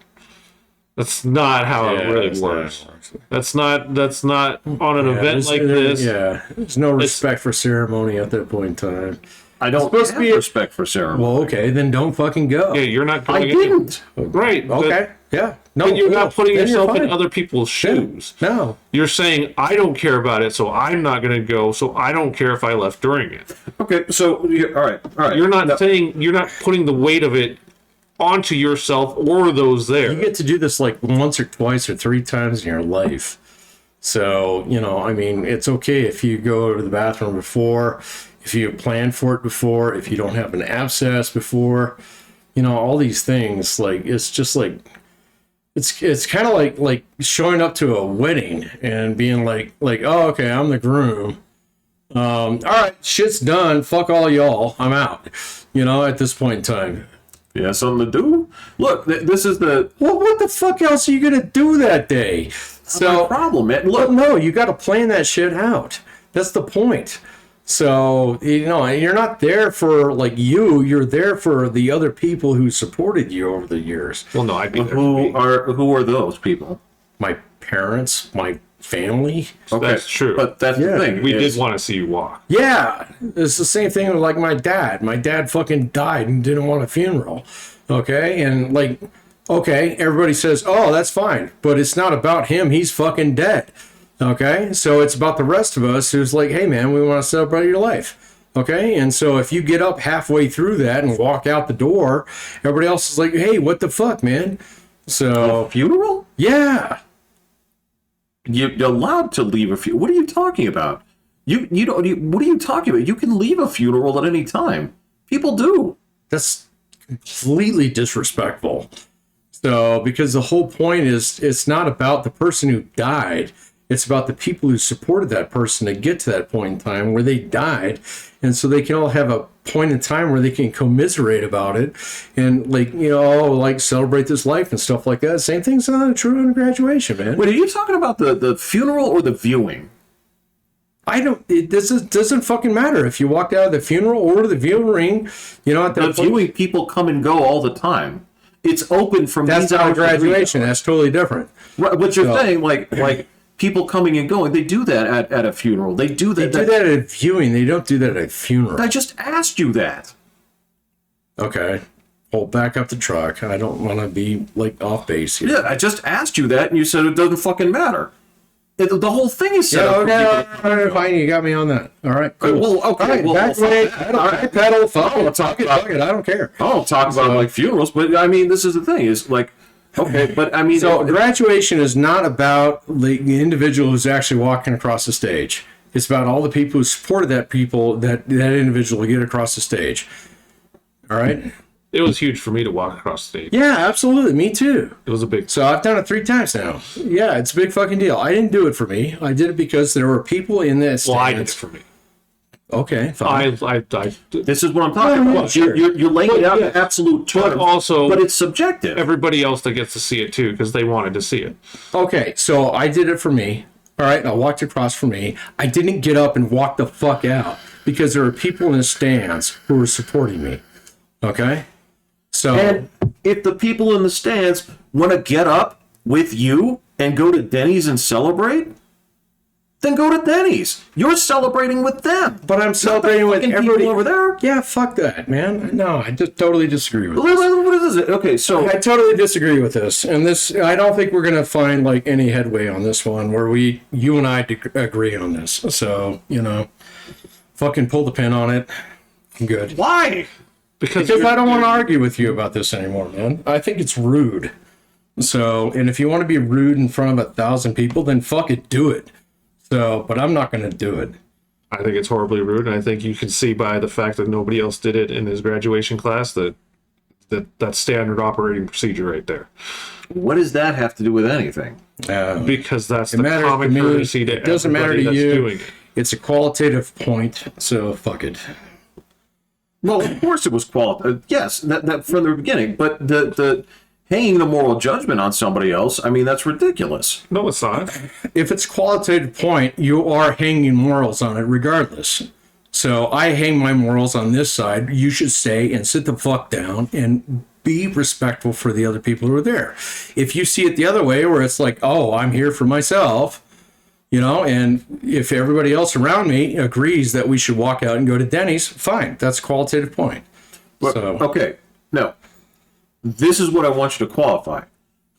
Speaker 2: that's not how it really works. That's not on an event like this.
Speaker 1: Yeah. There's no respect for ceremony at that point in time.
Speaker 3: I don't
Speaker 1: supposed to
Speaker 3: have
Speaker 1: be-
Speaker 3: respect for ceremony.
Speaker 1: Well, okay, then don't fucking go.
Speaker 2: Yeah, you're not
Speaker 3: I
Speaker 2: going
Speaker 3: didn't.
Speaker 2: Right.
Speaker 1: Okay. Yeah. No,
Speaker 2: But you're
Speaker 1: cool.
Speaker 2: not putting
Speaker 1: Then you're
Speaker 2: yourself in
Speaker 1: fine.
Speaker 2: other people's shoes.
Speaker 1: No.
Speaker 2: You're saying, I don't care about it, so I'm not going to go, so I don't care if I left during it.
Speaker 3: Okay, so all right.
Speaker 2: You're not
Speaker 3: No.
Speaker 2: saying, you're not putting the weight of it onto yourself or those there.
Speaker 1: You get to do this like once or twice or three times in your life. So, it's okay if you go to the bathroom before, if you plan for it before, if you don't have an abscess before, all these things. Like, it's just like, it's kind of like showing up to a wedding and being like, oh, okay, I'm the groom. All right, shit's done. Fuck all y'all. I'm out. At this point in time.
Speaker 3: You have something to do? Look, this is the
Speaker 1: Well, what the fuck else are you gonna do that day? So
Speaker 3: problem, man.
Speaker 1: Look,
Speaker 3: Look,
Speaker 1: no, you got to plan that shit out. That's the point. So, you're not there for like you're there for the other people who supported you over the years.
Speaker 2: Well, no, I'd be there. for me.
Speaker 3: who are those people?
Speaker 1: My parents, my family.
Speaker 3: Okay,
Speaker 2: That's true.
Speaker 3: But that's
Speaker 1: Yeah,
Speaker 3: the thing.
Speaker 2: We
Speaker 3: is-
Speaker 2: did want to see you walk.
Speaker 1: Yeah, it's the same thing with like my dad. My dad fucking died and didn't want a funeral. Okay, and like, okay, everybody says, oh, that's fine, but it's not about him. He's fucking dead. Okay, so it's about the rest of us who's like, hey man, we want to celebrate your life. Okay, and so if you get up halfway through that and walk out the door, everybody else is like, hey, what the fuck, man? So
Speaker 3: funeral?
Speaker 1: yeah.
Speaker 3: You're allowed to leave a funeral. What are you talking about? You don't. What are you talking about? You can leave a funeral at any time. People do.
Speaker 1: That's completely disrespectful. So, because the whole point is, it's not about the person who died. It's about the people who supported that person to get to that point in time where they died. And so they can all have a point in time where they can commiserate about it and like celebrate this life and stuff like that. Same thing's true on graduation, man.
Speaker 3: Wait, are you talking about the funeral or the viewing?
Speaker 1: It doesn't fucking matter if you walked out of the funeral or the viewing, at
Speaker 3: The
Speaker 1: that point.
Speaker 3: viewing people come and go all the time. It's open from
Speaker 1: That's
Speaker 3: these
Speaker 1: not a
Speaker 3: hours to these
Speaker 1: graduation.
Speaker 3: hours.
Speaker 1: That's totally different.
Speaker 3: Right, but you're
Speaker 1: So-
Speaker 3: saying like people coming and going. They do that at a funeral. They do
Speaker 1: They
Speaker 3: that.
Speaker 1: do that at a viewing. They don't do that at a funeral.
Speaker 3: I just asked you that.
Speaker 1: Okay. Hold back up the truck. I don't want to be like off base here.
Speaker 3: Yeah, I just asked you that, and you said it doesn't fucking matter. The whole thing is set up. for people.
Speaker 1: Fine. You got me on that. All right. Cool.
Speaker 3: Well, okay.
Speaker 1: All right,
Speaker 3: well,
Speaker 1: back
Speaker 3: fuck
Speaker 1: way.
Speaker 3: that. All right.
Speaker 1: Pedal. Fuck
Speaker 3: I'll
Speaker 1: it.
Speaker 3: talk
Speaker 1: Fuck it.
Speaker 3: about-
Speaker 1: Fuck it. I don't care.
Speaker 3: I don't talk about like funerals, but I mean, this is the thing. Is like, okay, but I mean,
Speaker 1: So graduation is not about the individual who's actually walking across the stage. It's about all the people who supported that individual to get across the stage. All right.
Speaker 2: It was huge for me to walk across the stage.
Speaker 1: Yeah, absolutely. Me too.
Speaker 2: It was a big.
Speaker 1: So I've done it 3 times now. Yeah, it's a big fucking deal. I didn't do it for me. I did it because there were people in that
Speaker 2: Well, I did it
Speaker 1: stands.
Speaker 2: for me.
Speaker 1: Okay, fine.
Speaker 3: This is what I'm talking about.
Speaker 1: sure.
Speaker 3: You're laying it out in
Speaker 2: yes.
Speaker 3: absolute terms,
Speaker 2: But also,
Speaker 3: but it's subjective.
Speaker 2: everybody else that gets to see it too, because they wanted to see it.
Speaker 1: Okay, so I did it for me. All right, I walked across for me. I didn't get up and walk the fuck out because there were people in the stands who were supporting me. Okay? So,
Speaker 3: And if the people in the stands want to get up with you and go to Denny's and celebrate, then go to Denny's. You're celebrating with them.
Speaker 1: but I'm celebrating with
Speaker 3: fucking
Speaker 1: everybody
Speaker 3: people over there.
Speaker 1: Yeah, fuck that, man. No, I just totally disagree with this.
Speaker 3: What is it? Okay, so
Speaker 1: I totally disagree with this. And this, I don't think we're going to find like any headway on this one where you and I agree on this. So, fucking pull the pin on it. I'm good.
Speaker 3: why?
Speaker 2: Because
Speaker 1: I don't want to argue with you about this anymore, man. I think it's rude. So, and if you want to be rude in front of 1,000 people, then fuck it, do it. So, but I'm not going to do it.
Speaker 2: I think it's horribly rude, and I think you can see by the fact that nobody else did it in his graduation class that's standard operating procedure right there.
Speaker 3: What does that have to do with anything?
Speaker 2: Because that's the
Speaker 1: matters
Speaker 2: common
Speaker 1: to me.
Speaker 2: courtesy to
Speaker 1: It doesn't matter
Speaker 2: everybody
Speaker 1: to
Speaker 2: that's
Speaker 1: you.
Speaker 2: doing it.
Speaker 1: It's a qualitative point, so fuck it.
Speaker 3: Well, of course it was quality. Yes, that from the beginning. But the hanging the moral judgment on somebody else, I mean, that's ridiculous.
Speaker 2: No, it's not.
Speaker 1: If it's qualitative point, you are hanging morals on it regardless. So I hang my morals on this side. You should stay and sit the fuck down and be respectful for the other people who are there. If you see it the other way, where it's like, oh, I'm here for myself, and if everybody else around me agrees that we should walk out and go to Denny's, fine. That's a qualitative point. So,
Speaker 3: Okay, no. This is what I want you to qualify.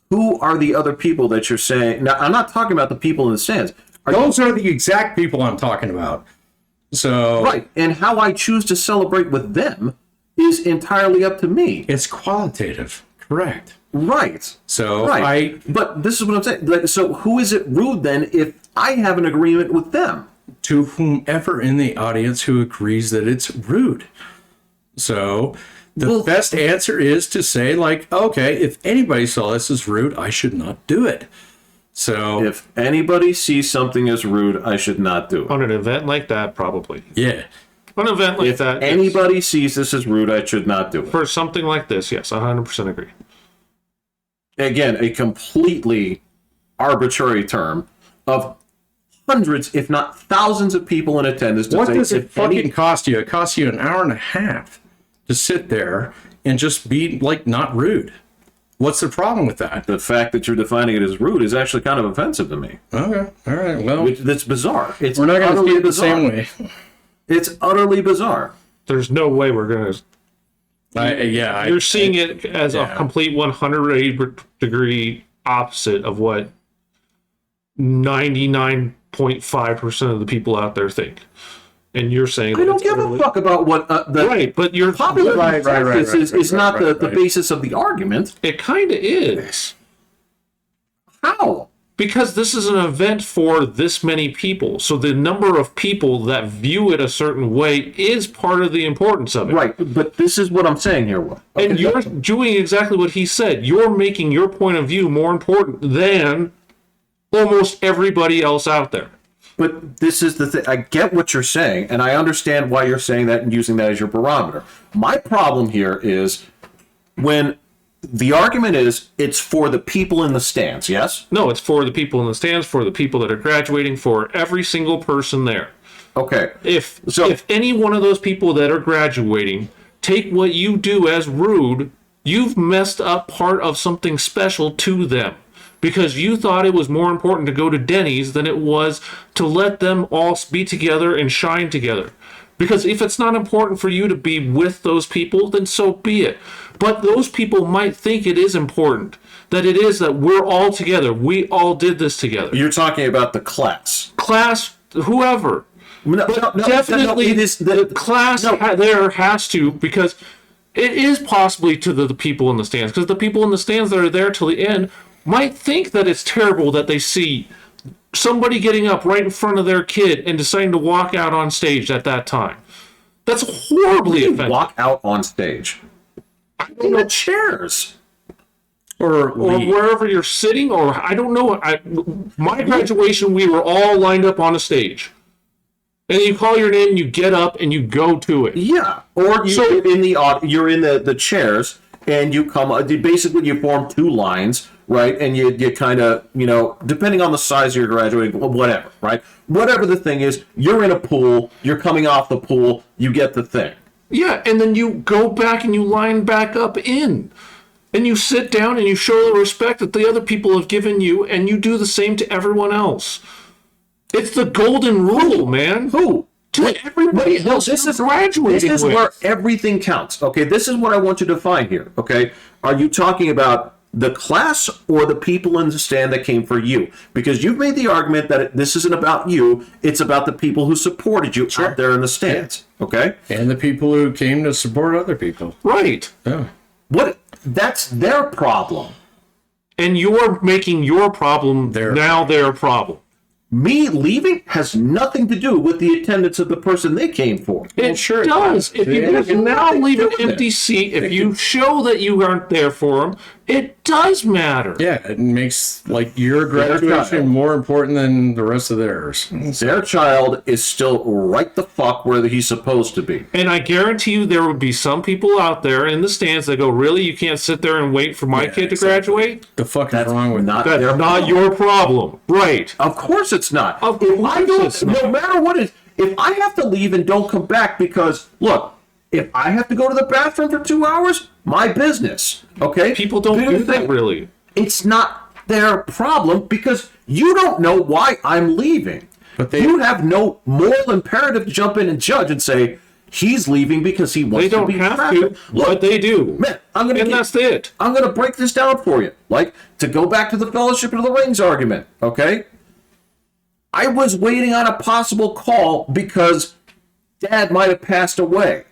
Speaker 3: Who are the other people that you're saying? Now, I'm not talking about the people in the stands.
Speaker 1: those are the exact people I'm talking about. So
Speaker 3: Right, and how I choose to celebrate with them is entirely up to me.
Speaker 1: it's qualitative, correct?
Speaker 3: Right.
Speaker 1: So
Speaker 3: Right. But this is what I'm saying. Like, so who is it rude then if I have an agreement with them?
Speaker 1: to whomever in the audience who agrees that it's rude. So the best answer is to say, like, okay, if anybody saw this as rude, I should not do it. So
Speaker 3: If anybody sees something as rude, I should not do it.
Speaker 2: On an event like that, probably.
Speaker 1: yeah.
Speaker 2: On an event like
Speaker 3: If
Speaker 2: that,
Speaker 3: anybody sees this as rude, I should not do it.
Speaker 2: for something like this, yes, 100% agree.
Speaker 3: Again, a completely arbitrary term of hundreds, if not thousands of people in attendance. To
Speaker 1: What
Speaker 3: say,
Speaker 1: does it
Speaker 3: if any-
Speaker 1: fucking cost you? It costs you an hour and a half to sit there and just be like not rude. What's the problem with that?
Speaker 3: The fact that you're defining it as rude is actually kind of offensive to me.
Speaker 1: Okay, all right. Well,
Speaker 3: That's bizarre. It's
Speaker 1: we're not going to
Speaker 3: utterly
Speaker 1: see it the
Speaker 3: bizarre.
Speaker 1: same way.
Speaker 3: It's utterly bizarre.
Speaker 2: There's no way we're going to... You're seeing it as a complete 180-degree opposite of what 99.5% of the people out there think. And you're saying...
Speaker 3: I don't give a fuck about what the
Speaker 2: Right, but you're...
Speaker 3: popular
Speaker 1: Right,
Speaker 3: consensus is not
Speaker 1: right.
Speaker 3: the basis of the argument.
Speaker 2: It kind of is.
Speaker 3: How?
Speaker 2: Because this is an event for this many people. So the number of people that view it a certain way is part of the importance of it.
Speaker 3: Right, but this is what I'm saying here. Will.
Speaker 2: And you're doing exactly what he said. You're making your point of view more important than almost everybody else out there.
Speaker 3: But this is the thing. I get what you're saying, and I understand why you're saying that and using that as your barometer. My problem here is when the argument is it's for the people in the stands, yes?
Speaker 2: No, it's for the people in the stands, for the people that are graduating, for every single person there.
Speaker 3: Okay.
Speaker 2: If any one of those people that are graduating take what you do as rude, you've messed up part of something special to them. Because you thought it was more important to go to Denny's than it was to let them all be together and shine together. Because if it's not important for you to be with those people, then so be it. But those people might think it is important. That it is that we're all together. We all did this together.
Speaker 3: You're talking about the class.
Speaker 2: Class, whoever. Definitely,
Speaker 3: it is
Speaker 2: the class there has to, because it is possibly to the people in the stands. Because the people in the stands that are there till the end might think that it's terrible that they see somebody getting up right in front of their kid and deciding to walk out on stage at that time. That's horribly offensive.
Speaker 3: Walk out on stage. In the chairs.
Speaker 2: Or wherever you're sitting, or I don't know. My graduation, we were all lined up on a stage. And you call your name, you get up, and you go to it.
Speaker 3: Yeah, or you're in the chairs, and you come. Basically, you form two lines, right? And you kind of, depending on the size of your graduating, whatever, right? Whatever the thing is, you're in a pool. You're coming off the pool. You get the thing.
Speaker 2: Yeah, and then you go back and you line back up in. And you sit down and you show the respect that the other people have given you, and you do the same to everyone else. It's the golden rule, man.
Speaker 3: Who?
Speaker 2: To everybody else
Speaker 3: this is
Speaker 2: graduating
Speaker 3: This is
Speaker 2: with.
Speaker 3: where everything counts. Okay, this is what I want you to find here. Okay, are you talking about the class or the people in the stand that came for you? Because you've made the argument that this isn't about you; it's about the people who supported you out there in the stands. Okay,
Speaker 1: And the people who came to support other people.
Speaker 2: Right.
Speaker 1: Yeah.
Speaker 3: That's their problem.
Speaker 2: And you're making your problem now their problem.
Speaker 3: Me leaving has nothing to do with the attendance of the person they came for.
Speaker 2: It sure does. If you just now leave an empty seat, if you show that you aren't there for them, it does matter.
Speaker 1: Yeah, it makes your graduation more important than the rest of theirs.
Speaker 3: Their child is still right the fuck where he's supposed to be.
Speaker 2: And I guarantee you there would be some people out there in the stands that go, really? You can't sit there and wait for my kid to graduate?
Speaker 1: The fuck is wrong with that?
Speaker 2: That's not your problem. Right.
Speaker 3: Of course it's not.
Speaker 2: Of course it's not.
Speaker 3: No matter what it is, if I have to leave and don't come back because, look, if I have to go to the bathroom for 2 hours, my business, okay?
Speaker 2: People don't do that, really.
Speaker 3: It's not their problem because you don't know why I'm leaving.
Speaker 1: But
Speaker 3: you have no moral imperative to jump in and judge and say, he's leaving because he wants to be
Speaker 2: They don't have
Speaker 3: trafficked.
Speaker 2: to, but they do.
Speaker 3: Man,
Speaker 2: that's it.
Speaker 3: I'm going to break this down for you. To go back to the Fellowship of the Rings argument, okay? I was waiting on a possible call because Dad might have passed away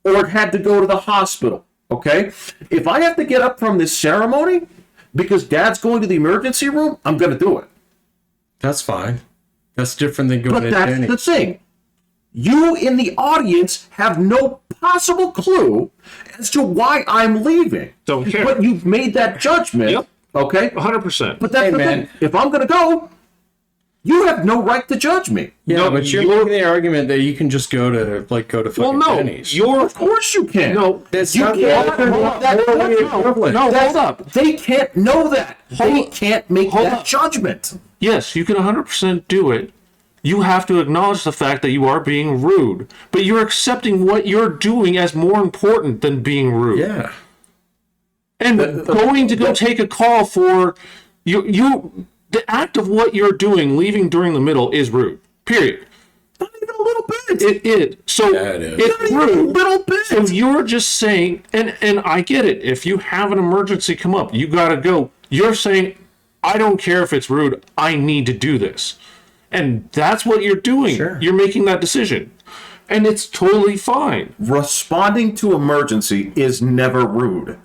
Speaker 3: or had to go to the hospital, okay? If I have to get up from this ceremony because Dad's going to the emergency room, I'm going to do it.
Speaker 1: That's fine. That's different than going to
Speaker 3: But that's the thing. You in the audience have no possible clue as to why I'm leaving.
Speaker 2: Don't care.
Speaker 3: But you've made that judgment,
Speaker 2: Yep.
Speaker 3: okay?
Speaker 2: 100%.
Speaker 3: But that's the thing. If I'm going to go, you have no right to judge me.
Speaker 1: Yeah,
Speaker 2: No,
Speaker 1: but you're making the argument that you can just go to fucking Denny's.
Speaker 3: Of course you can.
Speaker 2: No,
Speaker 1: That's
Speaker 3: you
Speaker 1: not
Speaker 3: can't.
Speaker 2: No, hold up.
Speaker 3: They can't know that. They can't make that judgment.
Speaker 2: Yes, you can 100% do it. You have to acknowledge the fact that you are being rude, but you're accepting what you're doing as more important than being rude.
Speaker 1: Yeah.
Speaker 2: And going to go take a call for you, the act of what you're doing, leaving during the middle, is rude. Period.
Speaker 3: Not even a little bit.
Speaker 2: It is. So
Speaker 1: Yeah, it is.
Speaker 2: it's
Speaker 3: Not even a
Speaker 2: rude.
Speaker 3: little bit.
Speaker 2: So you're just saying, and I get it. If you have an emergency come up, you got to go. You're saying, I don't care if it's rude. I need to do this. And that's what you're doing.
Speaker 1: Sure.
Speaker 2: You're making that decision. And it's totally fine.
Speaker 3: Responding to emergency is never rude.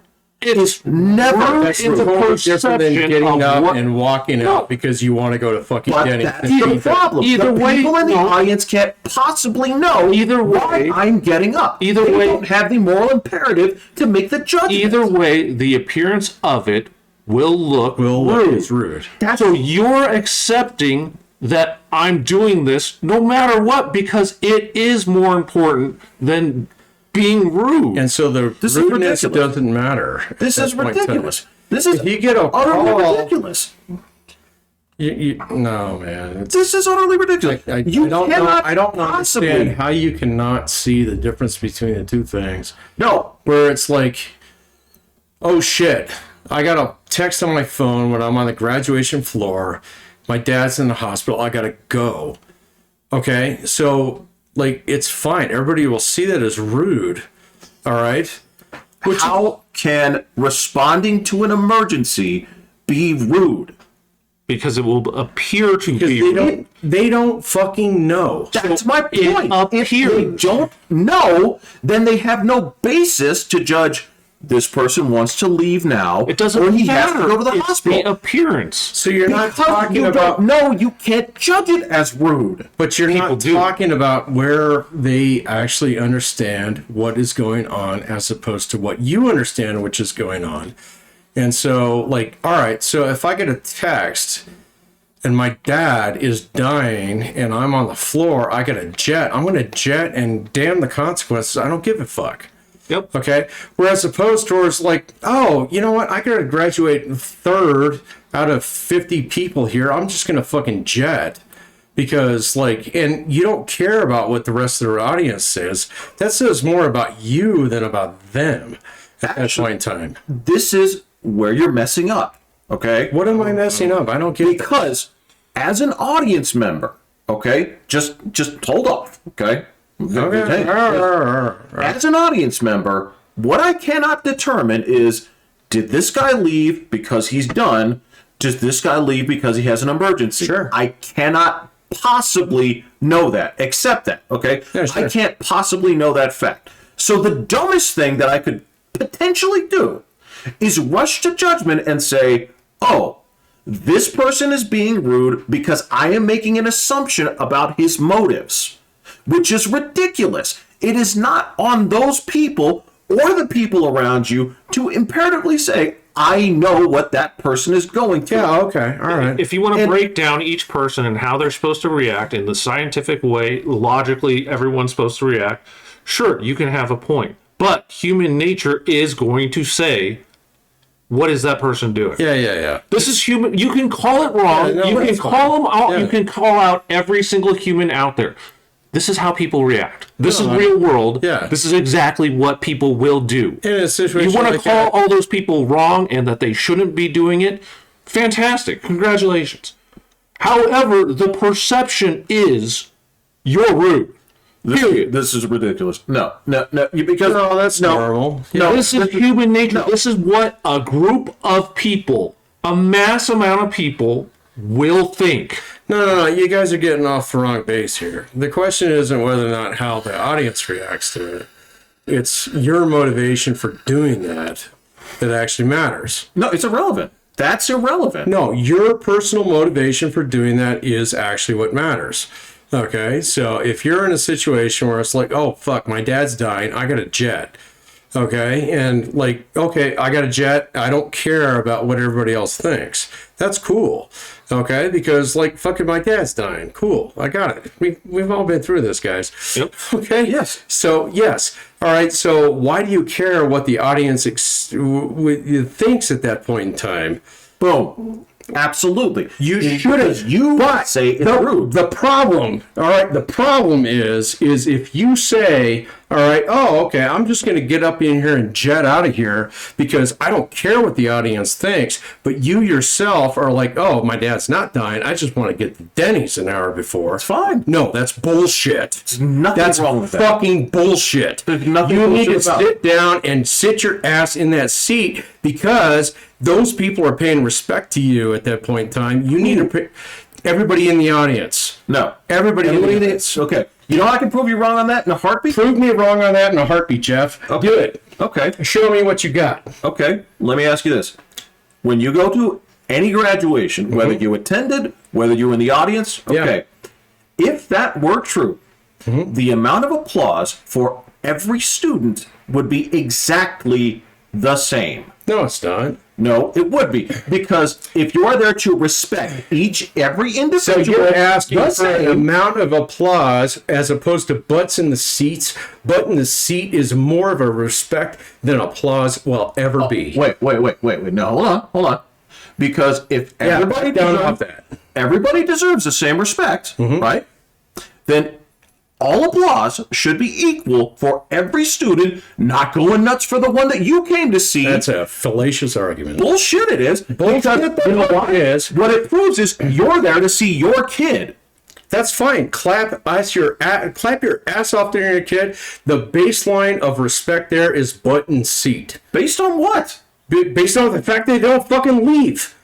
Speaker 2: It's
Speaker 3: Never.
Speaker 2: rude
Speaker 1: That's
Speaker 2: in the
Speaker 1: totally different than
Speaker 2: perception
Speaker 1: getting
Speaker 2: of
Speaker 1: up
Speaker 2: what,
Speaker 1: and walking out because you want to go to fucking
Speaker 3: But
Speaker 1: Denny's.
Speaker 3: that's the problem.
Speaker 2: Either
Speaker 3: the
Speaker 2: way,
Speaker 3: people in the
Speaker 2: no.
Speaker 3: audience can't possibly know
Speaker 2: Either
Speaker 3: why
Speaker 2: way-
Speaker 3: I'm getting up.
Speaker 2: Either
Speaker 3: they
Speaker 2: way-
Speaker 3: don't have the moral imperative to make the judgment.
Speaker 2: either way, the appearance of it will look rude.
Speaker 1: It's rude.
Speaker 2: So you're accepting that I'm doing this no matter what because it is more important than being rude.
Speaker 1: And so the
Speaker 3: This is
Speaker 1: rudeness
Speaker 3: ridiculous.
Speaker 1: doesn't matter.
Speaker 3: This
Speaker 1: at
Speaker 3: is
Speaker 1: that point in time.
Speaker 3: ridiculous. This is
Speaker 1: If you get a
Speaker 3: utterly
Speaker 1: call,
Speaker 3: ridiculous.
Speaker 1: no, man. It's,
Speaker 3: This is utterly ridiculous.
Speaker 1: I
Speaker 3: You
Speaker 1: don't know.
Speaker 3: cannot
Speaker 1: I don't
Speaker 3: possibly-
Speaker 1: understand how you cannot see the difference between the two things.
Speaker 3: No,
Speaker 1: Where it's like, oh shit, I got a text on my phone when I'm on the graduation floor. My dad's in the hospital. I gotta go. Okay, so it's fine. Everybody will see that as rude. All right.
Speaker 3: how can responding to an emergency be rude?
Speaker 2: because it will appear to
Speaker 1: Because
Speaker 2: be
Speaker 1: they don't fucking know.
Speaker 3: That's my
Speaker 2: it
Speaker 3: point. If they
Speaker 2: appears.
Speaker 3: don't know, then they have no basis to judge this person wants to leave now.
Speaker 2: It doesn't
Speaker 3: or he
Speaker 2: matter.
Speaker 3: has to go to the
Speaker 2: It's
Speaker 3: hospital.
Speaker 2: the appearance.
Speaker 1: So you're not
Speaker 3: Because
Speaker 1: talking
Speaker 3: you
Speaker 1: about,
Speaker 3: don't know, you can't judge it as rude.
Speaker 1: but you're
Speaker 2: People
Speaker 1: not
Speaker 2: do.
Speaker 1: talking about where they actually understand what is going on as opposed to what you understand which is going on. And so, all right, so if I get a text and my dad is dying and I'm on the floor, I got a jet. I'm going to jet and damn the consequences. I don't give a fuck.
Speaker 2: Yep.
Speaker 1: Okay. Whereas opposed towards like, oh, you know what? I got to graduate third out of 50 people here. I'm just going to fucking jet. Because, like, and you don't care about what the rest of the audience says. That says more about you than about them at that point in time.
Speaker 3: This is where you're messing up, okay?
Speaker 1: What am I messing up? I don't get
Speaker 3: Because as an audience member, okay, just hold off, okay?
Speaker 1: Okay.
Speaker 3: As an audience member, what I cannot determine is, did this guy leave because he's done? Does this guy leave because he has an emergency?
Speaker 1: Sure.
Speaker 3: I cannot possibly know that, accept that, okay?
Speaker 1: Yeah, sure.
Speaker 3: I can't possibly know that fact. So the dumbest thing that I could potentially do is rush to judgment and say, oh, this person is being rude because I am making an assumption about his motives, which is ridiculous. It is not on those people or the people around you to imperatively say, I know what that person is going through.
Speaker 1: Yeah, okay. All right.
Speaker 2: If you want to break down each person and how they're supposed to react in the scientific way, logically, everyone's supposed to react, sure, you can have a point. But human nature is going to say, what is that person doing?
Speaker 1: Yeah.
Speaker 2: This is human. You can call it wrong.
Speaker 1: Yeah, no,
Speaker 2: you can
Speaker 1: that's
Speaker 2: call
Speaker 1: fine.
Speaker 2: them out.
Speaker 1: Yeah.
Speaker 2: You can call out every single human out there. This is how people react. This
Speaker 1: No,
Speaker 2: is real world.
Speaker 1: yeah.
Speaker 2: This is exactly what people will do.
Speaker 1: In a situation
Speaker 2: You want to
Speaker 1: like
Speaker 2: call
Speaker 1: that,
Speaker 2: all those people wrong and that they shouldn't be doing it? Fantastic. Congratulations. However, the perception is you're rude. Period.
Speaker 3: This is ridiculous. No, because
Speaker 1: no, that's normal.
Speaker 3: No,
Speaker 2: This is human nature. This is what a group of people, a mass amount of people, will think.
Speaker 1: No. You guys are getting off the wrong base here. The question isn't whether or not how the audience reacts to it. It's your motivation for doing that actually matters.
Speaker 3: no, it's irrelevant. That's irrelevant.
Speaker 1: No, your personal motivation for doing that is actually what matters. Okay, so if you're in a situation where it's like, oh, fuck, my dad's dying, I got a jet. Okay, and like, okay, I got a jet, I don't care about what everybody else thinks. That's cool. Okay, because like, fucking my dad's dying. Cool, I got it. We've all been through this, guys.
Speaker 2: Yep.
Speaker 1: Okay,
Speaker 3: Yes.
Speaker 1: So, yes. All right, so why do you care what the audience thinks at that point in time?
Speaker 3: Boom. Absolutely. You
Speaker 1: shouldn't.
Speaker 3: You
Speaker 1: But
Speaker 3: say it's
Speaker 1: the,
Speaker 3: rude.
Speaker 1: the problem, all right, the problem is if you say, all right, oh, okay, I'm just going to get up in here and jet out of here because I don't care what the audience thinks, but you yourself are like, oh, my dad's not dying. I just want to get to Denny's an hour before.
Speaker 3: It's fine.
Speaker 1: No, that's bullshit.
Speaker 3: There's nothing
Speaker 1: That's
Speaker 3: wrong with that.
Speaker 1: fucking bullshit.
Speaker 3: There's nothing
Speaker 1: You need to
Speaker 3: bullshit about it.
Speaker 1: sit down and sit your ass in that seat because those people are paying respect to you at that point in time. You need to pay everybody in the audience.
Speaker 3: No.
Speaker 1: Everybody in the
Speaker 3: Everybody
Speaker 1: audience.
Speaker 3: Okay. You know I can prove you wrong on that in a heartbeat?
Speaker 1: Prove me wrong on that in a heartbeat, Jeff.
Speaker 3: Okay.
Speaker 1: Do it.
Speaker 3: Okay.
Speaker 1: Show me what you got.
Speaker 3: Okay. Let me ask you this. When you go to any graduation, whether you attended, whether you're in the audience, okay. If that were true, the amount of applause for every student would be exactly the same.
Speaker 1: No, it's not.
Speaker 3: No, it would be. Because if you are there to respect every
Speaker 1: So
Speaker 3: individual,
Speaker 1: you're asking
Speaker 3: the
Speaker 1: for an
Speaker 3: same,
Speaker 1: amount of applause as opposed to butts in the seats. Butt in the seat is more of a respect than applause will ever be.
Speaker 3: Wait. No, hold on. Because if everybody
Speaker 1: down
Speaker 3: deserves,
Speaker 1: off that.
Speaker 3: everybody deserves the same respect, right? Then all applause should be equal for every student, not going nuts for the one that you came to see.
Speaker 1: That's a fallacious argument.
Speaker 3: Bullshit it is.
Speaker 1: Bullshit,
Speaker 3: Because you know
Speaker 1: but
Speaker 3: what
Speaker 1: it is.
Speaker 3: What it proves is you're there to see your kid.
Speaker 1: That's fine. Clap your ass off during your kid. The baseline of respect there is butt and seat.
Speaker 3: Based on what?
Speaker 1: Based on the fact they don't fucking leave.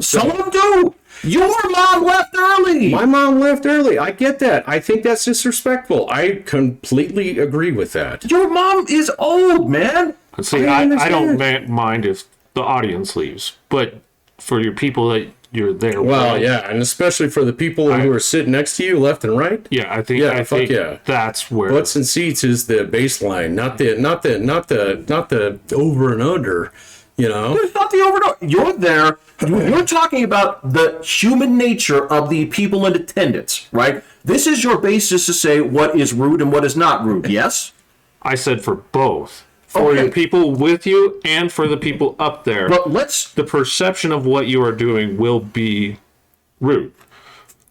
Speaker 3: Some of them do. Your mom left early.
Speaker 1: My mom left early. I get that. I think that's disrespectful. I completely agree with that.
Speaker 3: Your mom is old, man.
Speaker 2: See,
Speaker 1: I
Speaker 2: I don't
Speaker 1: understand.
Speaker 2: mind if the audience leaves, but for your people that you're there
Speaker 1: Well,
Speaker 2: with,
Speaker 1: yeah, and especially for the people who are sitting next to you, left and right.
Speaker 2: yeah, I think
Speaker 1: Yeah,
Speaker 2: I
Speaker 1: fuck
Speaker 2: think
Speaker 1: yeah.
Speaker 2: that's where
Speaker 1: Butts and seats is the baseline, not the over and under. You know,
Speaker 3: It's not the overdose. You're there. You're talking about the human nature of the people in attendance, right? This is your basis to say what is rude and what is not rude. Yes.
Speaker 2: I said for both. For
Speaker 3: Okay.
Speaker 2: the people with you and for the people up there.
Speaker 3: But let's.
Speaker 2: The perception of what you are doing will be rude.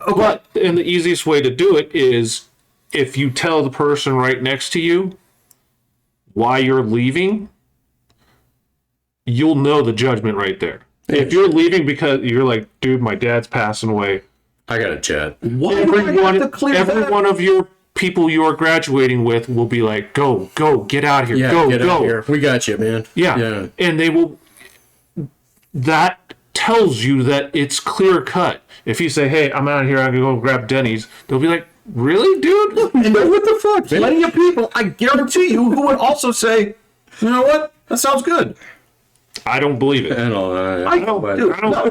Speaker 3: Okay.
Speaker 2: And the easiest way to do it is if you tell the person right next to you why you're leaving, you'll know the judgment right there. If you're leaving because you're like, dude, my dad's passing away,
Speaker 1: I got a chat.
Speaker 3: Why do I have to clear
Speaker 2: every
Speaker 3: that?
Speaker 2: one of your people you are graduating with will be like, go, get out of here,
Speaker 1: Yeah,
Speaker 2: go,
Speaker 1: get
Speaker 2: go.
Speaker 1: out here. We got you, man.
Speaker 2: Yeah. And they will, that tells you that it's clear cut. If you say, hey, I'm out of here, I'm going to go grab Denny's, they'll be like, really, dude?
Speaker 3: And then what the fuck? Plenty of people, I guarantee you, who would also say, you know what? That sounds good.
Speaker 2: I don't believe it.
Speaker 1: I don't know.
Speaker 3: I don't,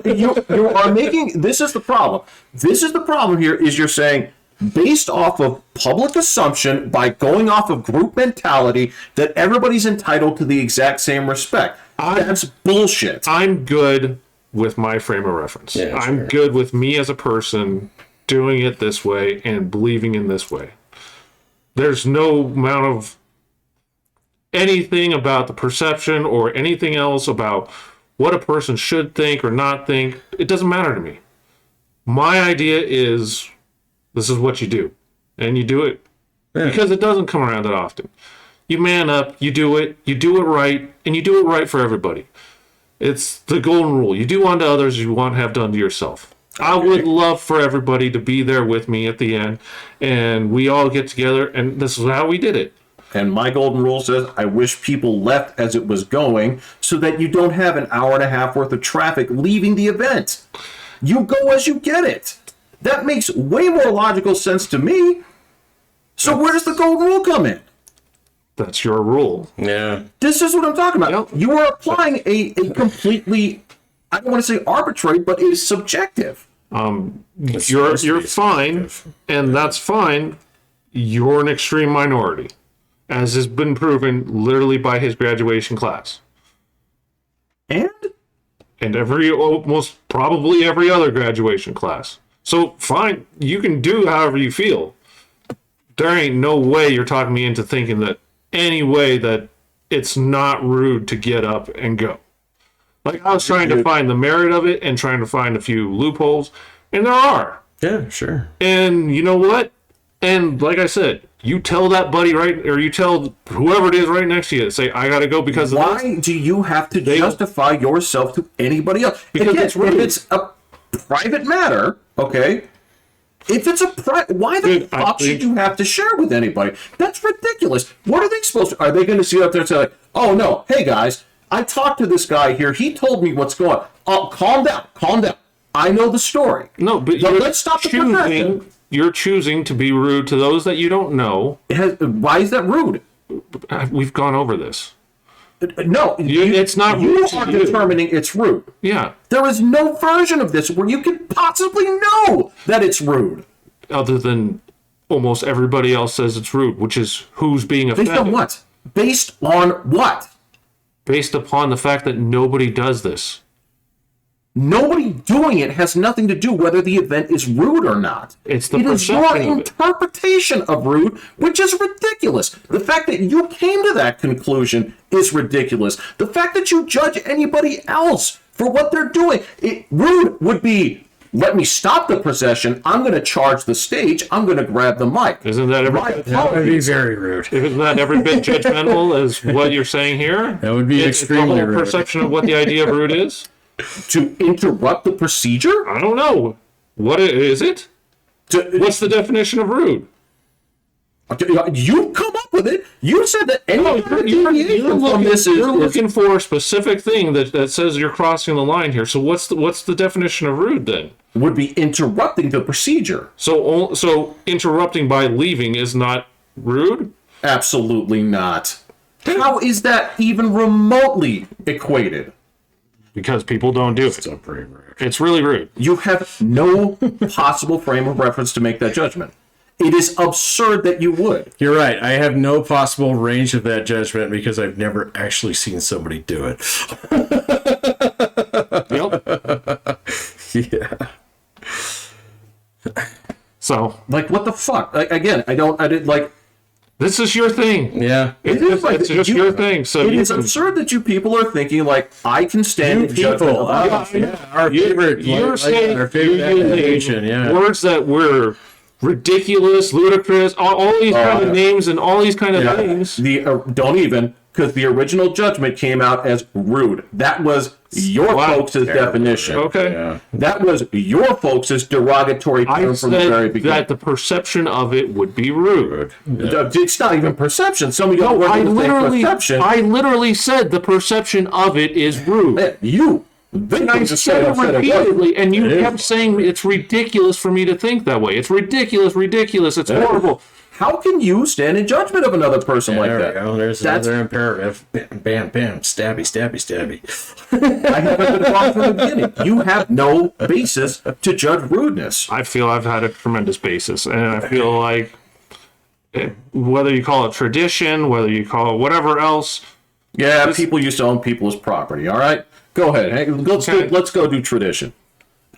Speaker 3: dude, no, you are making, this is the problem. This is the problem here, is you're saying, based off of public assumption, by going off of group mentality, that everybody's entitled to the exact same respect. That's bullshit.
Speaker 2: I'm good with my frame of reference.
Speaker 1: Yeah,
Speaker 2: I'm
Speaker 1: sure.
Speaker 2: good with me as a person doing it this way and believing in this way. There's no amount of anything about the perception or anything else about what a person should think or not think. It doesn't matter to me. My idea is this is what you do. And you do it because it doesn't come around that often. You man up, you do it right, and you do it right for everybody. It's the golden rule. You do unto others as you want to have done to yourself. I would love for everybody to be there with me at the end, and we all get together, and this is how we did it.
Speaker 3: And my golden rule says, I wish people left as it was going so that you don't have an hour and a half worth of traffic leaving the event. You go as you get it. That makes way more logical sense to me. So where does the golden rule come in?
Speaker 2: That's your rule.
Speaker 1: Yeah.
Speaker 3: This is what I'm talking about.
Speaker 2: Yep.
Speaker 3: You are applying a completely, I don't want to say arbitrary, but a subjective.
Speaker 2: You're fine, and that's fine. You're an extreme minority, as has been proven literally by his graduation class.
Speaker 3: And
Speaker 2: And almost probably every other graduation class. So fine, you can do however you feel. There ain't no way you're talking me into thinking that any way that it's not rude to get up and go. Like I was trying to find the merit of it and trying to find a few loopholes, and there are.
Speaker 1: Yeah, sure.
Speaker 2: And you know what? And like I said, you tell that buddy or you tell whoever it is right next to you, say, I gotta go because of this.
Speaker 3: why do you have to justify yourself to anybody else?
Speaker 2: Because
Speaker 3: Again,
Speaker 2: it's rude.
Speaker 3: if it's a private matter, okay? If it's why the
Speaker 2: Dude,
Speaker 3: fuck should you have to share with anybody? That's ridiculous. What are they supposed to? Are they going to sit up there and say, like, oh no, hey guys, I talked to this guy here. He told me what's going on. Oh, calm down. I know the story.
Speaker 2: No, but
Speaker 3: let's stop the progression.
Speaker 2: you're choosing to be rude to those that you don't know.
Speaker 3: Why is that rude?
Speaker 2: We've gone over this.
Speaker 3: No,
Speaker 2: it's not
Speaker 3: you
Speaker 2: rude to
Speaker 3: are
Speaker 2: you.
Speaker 3: determining it's rude.
Speaker 2: Yeah.
Speaker 3: There is no version of this where you could possibly know that it's rude.
Speaker 2: Other than almost everybody else says it's rude, which is who's being
Speaker 3: Based
Speaker 2: offended.
Speaker 3: on what? Based on what?
Speaker 2: Based upon the fact that nobody does this.
Speaker 3: Nobody doing it has nothing to do whether the event is rude or not.
Speaker 2: It's the
Speaker 3: It is your
Speaker 2: perception of it.
Speaker 3: interpretation of rude, which is ridiculous. The fact that you came to that conclusion is ridiculous. The fact that you judge anybody else for what they're doing, rude would be, let me stop the procession, I'm going to charge the stage, I'm going to grab the mic.
Speaker 2: Isn't that every
Speaker 3: My
Speaker 1: That would be
Speaker 3: apologies.
Speaker 1: very rude.
Speaker 2: Isn't that every bit judgmental as what you're saying here?
Speaker 1: That would be
Speaker 2: It's
Speaker 1: extremely
Speaker 2: the whole
Speaker 1: rude.
Speaker 2: perception of what the idea of rude is?
Speaker 3: To interrupt the procedure?
Speaker 2: I don't know. What is it? What's the definition of rude?
Speaker 3: You come up with it. You said that any deviation from this
Speaker 2: You're
Speaker 3: is
Speaker 2: looking for a specific thing that says you're crossing the line here. So what's the definition of rude then?
Speaker 3: would be interrupting the procedure.
Speaker 2: So interrupting by leaving is not rude?
Speaker 3: Absolutely not. How is that even remotely equated?
Speaker 2: Because people don't do it.
Speaker 1: So pretty rude.
Speaker 2: It's really rude.
Speaker 3: You have no possible frame of reference to make that judgment. It is absurd that you would.
Speaker 1: You're right. I have no possible range of that judgment because I've never actually seen somebody do it.
Speaker 2: Yep.
Speaker 1: Yeah.
Speaker 2: So,
Speaker 3: Like, what the fuck? Like, again, I didn't like.
Speaker 2: this is your thing.
Speaker 1: Yeah.
Speaker 2: It's just your thing. So
Speaker 3: It is absurd that you people are thinking like I can stand in judgment of others.
Speaker 1: Our favorite.
Speaker 2: You're saying
Speaker 1: our favorite
Speaker 2: you're
Speaker 1: application.
Speaker 2: using
Speaker 1: Yeah.
Speaker 2: words that were ridiculous, ludicrous, all these kind of names and all these kind of things.
Speaker 3: Don't even, because the original judgment came out as rude. That was your folks' definition.
Speaker 2: Okay.
Speaker 1: Yeah.
Speaker 3: That was your folks' derogatory
Speaker 2: I
Speaker 3: term from the very
Speaker 2: said
Speaker 3: beginning.
Speaker 2: that the perception of it would be rude.
Speaker 3: It's not even perception. Some of you
Speaker 2: No,
Speaker 3: were
Speaker 2: I
Speaker 3: going to say
Speaker 2: literally,
Speaker 3: perception.
Speaker 2: I literally said the perception of it is rude.
Speaker 3: You.
Speaker 2: And I said it repeatedly, and you kept saying it's ridiculous for me to think that way. It's ridiculous, it's horrible.
Speaker 3: How can you stand in judgment of another person like
Speaker 1: There we
Speaker 3: that?
Speaker 1: go. There's
Speaker 3: That's-
Speaker 1: another imperative. Bam, bam, bam. Stabby, stabby, stabby.
Speaker 3: I haven't been wrong from the beginning. You have no basis to judge rudeness.
Speaker 2: I feel I've had a tremendous basis, and I feel like whether you call it tradition, whether you call it whatever else,
Speaker 3: Yeah, people used to own people's property. All right, go ahead. Hey, let's go do tradition.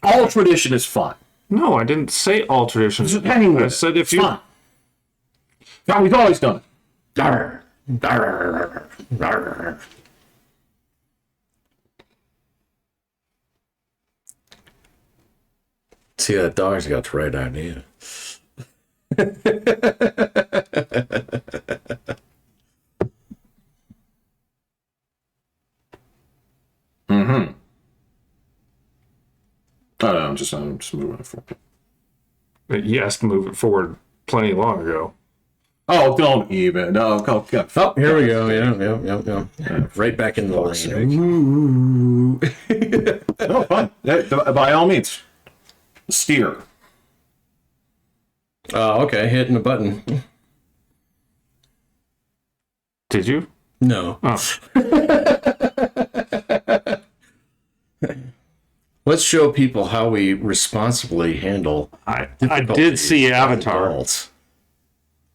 Speaker 3: All tradition is fine.
Speaker 2: no, I didn't say all traditions.
Speaker 3: Just hang with
Speaker 2: I
Speaker 3: it.
Speaker 2: said if
Speaker 3: It's
Speaker 2: you.
Speaker 3: fine. Now we've always done it.
Speaker 1: Darr, darr, darr. See, that dog's got the right idea.
Speaker 3: Oh, no, I'm just moving it forward.
Speaker 2: He asked to move it forward plenty long ago.
Speaker 3: Oh, don't even. No, go.
Speaker 1: Oh, here we go. Yeah. Right back in the lane.
Speaker 3: No, fine. By all means, steer.
Speaker 1: Okay, hitting the button.
Speaker 2: Did you?
Speaker 1: No.
Speaker 2: Oh.
Speaker 1: Let's show people how we responsibly handle.
Speaker 2: I did see Avatar.
Speaker 1: Adults.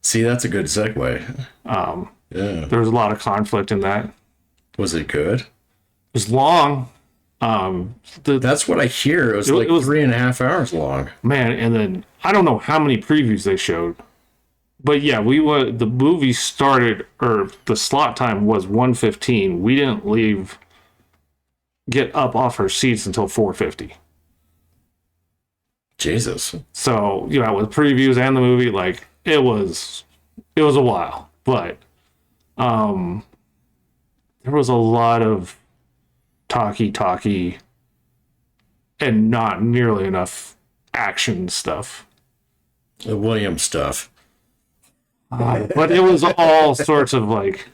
Speaker 1: See, that's a good segue. Yeah.
Speaker 2: There was a lot of conflict in that. It
Speaker 1: Was it good?
Speaker 2: was long.
Speaker 1: That's what I hear. It was like 3.5 hours long.
Speaker 2: Man, and then I don't know how many previews they showed, but yeah, the movie started, or the slot time was 1:15. We didn't get up off our seats until 4:50.
Speaker 1: Jesus.
Speaker 2: So with previews and the movie, like it was a while, but there was a lot of talky and not nearly enough action stuff.
Speaker 1: The William stuff.
Speaker 2: But it was all sorts of like,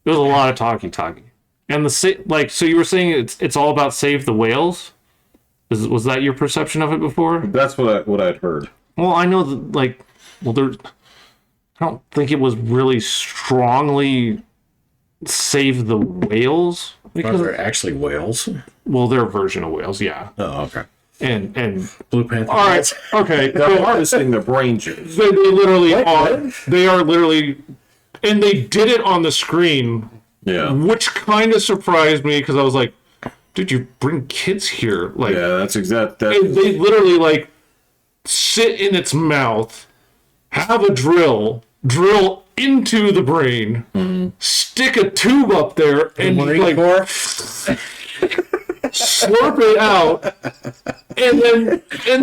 Speaker 2: there was a lot of talky. And so you were saying it's all about save the whales? Was that your perception of it before?
Speaker 3: That's what I'd heard.
Speaker 2: Well, I know that I don't think it was really strongly save the whales.
Speaker 1: Are there actually whales?
Speaker 2: Well, their version of whales, yeah.
Speaker 1: Oh, okay.
Speaker 2: And
Speaker 1: Blue Panther.
Speaker 2: all right, okay.
Speaker 3: They're harvesting the brain juice.
Speaker 2: They literally are. They are literally, and they did it on the screen,
Speaker 3: Yeah.
Speaker 2: which kind of surprised me because I was like, "Dude, you bring kids here?" Like,
Speaker 3: Yeah, that's exact.
Speaker 2: and they literally like sit in its mouth, have a drill into the brain, stick a tube up there, and like slurp it out, and then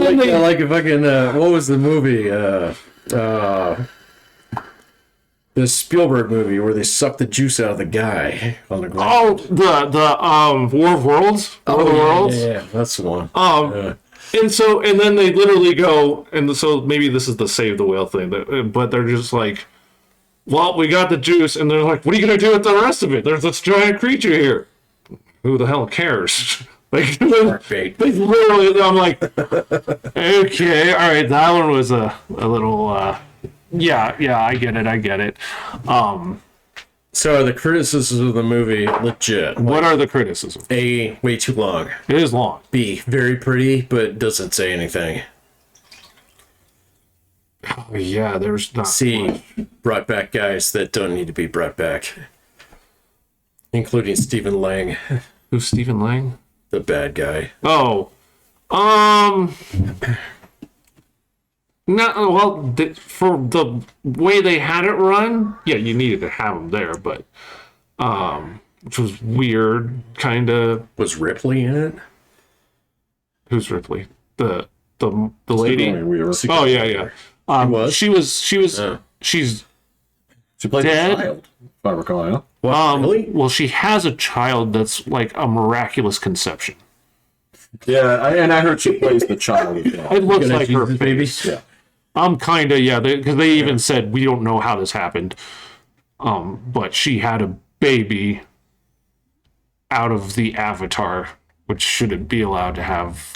Speaker 2: they
Speaker 1: like a fucking what was the movie? The Spielberg movie where they suck the juice out of the guy on the ground.
Speaker 2: the War of Worlds, War of the Worlds.
Speaker 1: Yeah, that's the one.
Speaker 2: And then they literally go, and so maybe this is the save the whale thing, but they're just like, well, we got the juice, and they're like, what are you gonna do with the rest of it? There's this giant creature here. Who the hell cares? Like, they literally, I'm like, okay, all right, that one was a little, yeah, I get it.
Speaker 1: So are the criticisms of the movie legit?
Speaker 2: What are the criticisms?
Speaker 1: A, way too long.
Speaker 2: It is long.
Speaker 1: B, very pretty, but doesn't say anything.
Speaker 2: Oh, yeah, there's not
Speaker 1: See, brought back guys that don't need to be brought back, including Stephen Lang,
Speaker 2: Who's Stephen Lang?
Speaker 1: the bad guy.
Speaker 2: Oh, no. Well, for the way they had it run, yeah, you needed to have him there, but which was weird, kind of.
Speaker 1: Was Ripley in it?
Speaker 2: Who's Ripley? The lady.
Speaker 3: Weird.
Speaker 2: Oh yeah, yeah. She was. She's
Speaker 3: She played
Speaker 2: dead?
Speaker 3: a child, if I recall. Yeah.
Speaker 1: What, really?
Speaker 2: well, she has a child that's like a miraculous conception.
Speaker 3: Yeah, and I heard she plays the child as well.
Speaker 2: It looks
Speaker 1: Good
Speaker 2: like her
Speaker 1: Jesus,
Speaker 2: baby.
Speaker 1: baby.
Speaker 3: Yeah.
Speaker 2: I'm kind of, yeah, because they even said we don't know how this happened. But she had a baby out of the Avatar, which shouldn't be allowed to have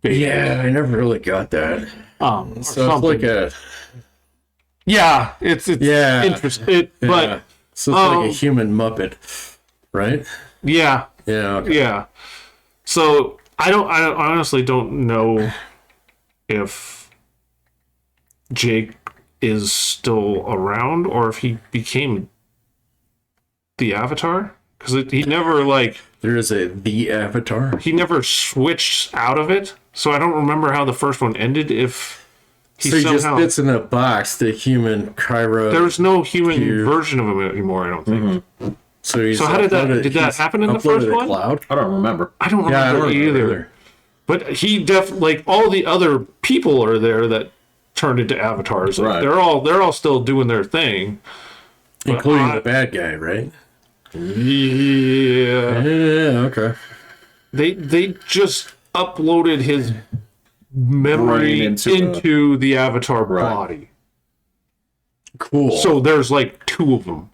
Speaker 2: babies.
Speaker 1: Yeah, I never really got that.
Speaker 2: Or
Speaker 1: So it's
Speaker 2: something.
Speaker 1: like a
Speaker 2: Yeah, it's
Speaker 1: Yeah.
Speaker 2: interesting.
Speaker 1: yeah.
Speaker 2: But
Speaker 1: So it's like a human Muppet, right?
Speaker 2: yeah,
Speaker 1: Yeah. Okay.
Speaker 2: yeah. So I honestly don't know if Jake is still around or if he became the Avatar, because he never
Speaker 1: There is the Avatar.
Speaker 2: he never switched out of it. So I don't remember how the first one ended. If he
Speaker 1: So he just
Speaker 2: somehow
Speaker 1: fits in a box, the human Cairo.
Speaker 2: there's no human
Speaker 1: Here.
Speaker 2: version of him anymore. I don't think.
Speaker 1: So he's
Speaker 2: So how did that-
Speaker 1: uploaded-
Speaker 2: did that
Speaker 1: he's
Speaker 2: happen in the
Speaker 1: uploaded
Speaker 2: first
Speaker 1: to
Speaker 2: one?
Speaker 1: Cloud?
Speaker 3: I don't remember.
Speaker 2: I don't remember,
Speaker 1: Yeah, I don't remember
Speaker 2: either. But he like all the other people are there that turned into avatars. Like,
Speaker 3: Right.
Speaker 2: they're all still doing their thing.
Speaker 1: Including
Speaker 2: I-
Speaker 1: the bad guy, right?
Speaker 2: Yeah.
Speaker 1: Yeah, okay.
Speaker 2: They just uploaded his memory
Speaker 3: Brain
Speaker 2: into the avatar
Speaker 3: Right.
Speaker 2: body.
Speaker 1: Cool.
Speaker 2: So there's like two of them.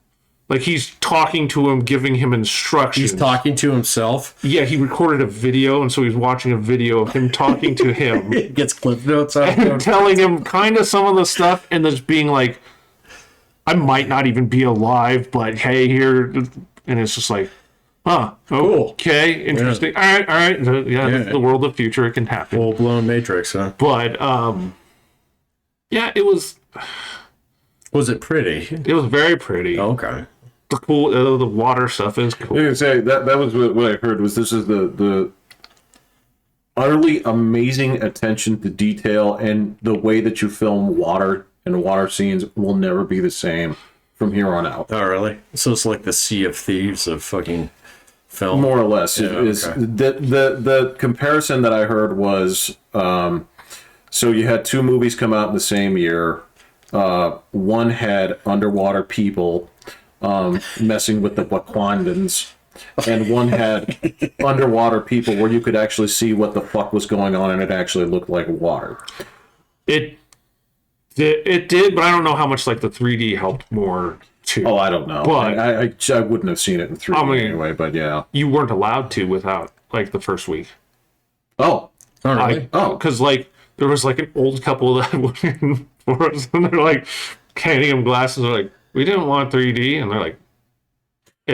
Speaker 2: Like he's talking to him, giving him instructions.
Speaker 1: he's talking to himself.
Speaker 2: Yeah, he recorded a video, and so he's watching a video of him talking to him.
Speaker 1: He gets clip notes out.
Speaker 2: And telling him kind of some of the stuff, and just being like, I might not even be alive, but hey, here, and it's just like, huh,
Speaker 1: Cool.
Speaker 2: okay, interesting. All right, yeah,
Speaker 1: Yeah.
Speaker 2: the world of future, it can happen.
Speaker 1: Full blown Matrix, huh?
Speaker 2: But yeah, it was
Speaker 1: Was it pretty?
Speaker 2: very pretty.
Speaker 1: Okay.
Speaker 2: The cool, the water stuff is cool.
Speaker 3: I was gonna say that was what I heard was this is the utterly amazing attention to detail, and the way that you film water and water scenes will never be the same from here on out.
Speaker 1: Oh, really? So it's like the Sea of Thieves of fucking film.
Speaker 3: More or less,
Speaker 1: Yeah,
Speaker 3: it is
Speaker 1: okay.
Speaker 3: the comparison that I heard was so you had two movies come out in the same year. One had underwater people messing with the Wakandans, and one had underwater people where you could actually see what the fuck was going on, and it actually looked like water.
Speaker 2: It did, but I don't know how much like the 3D helped more too.
Speaker 3: Oh, I don't know.
Speaker 2: But-
Speaker 3: I wouldn't have seen it in 3D
Speaker 2: I mean-
Speaker 3: anyway, but yeah.
Speaker 2: You weren't allowed to without like the first week.
Speaker 3: Oh,
Speaker 1: Oh, really?
Speaker 2: Because like there was like an old couple that went in for us, and they're like handing him glasses. They're like, "We didn't want 3D," and they're like,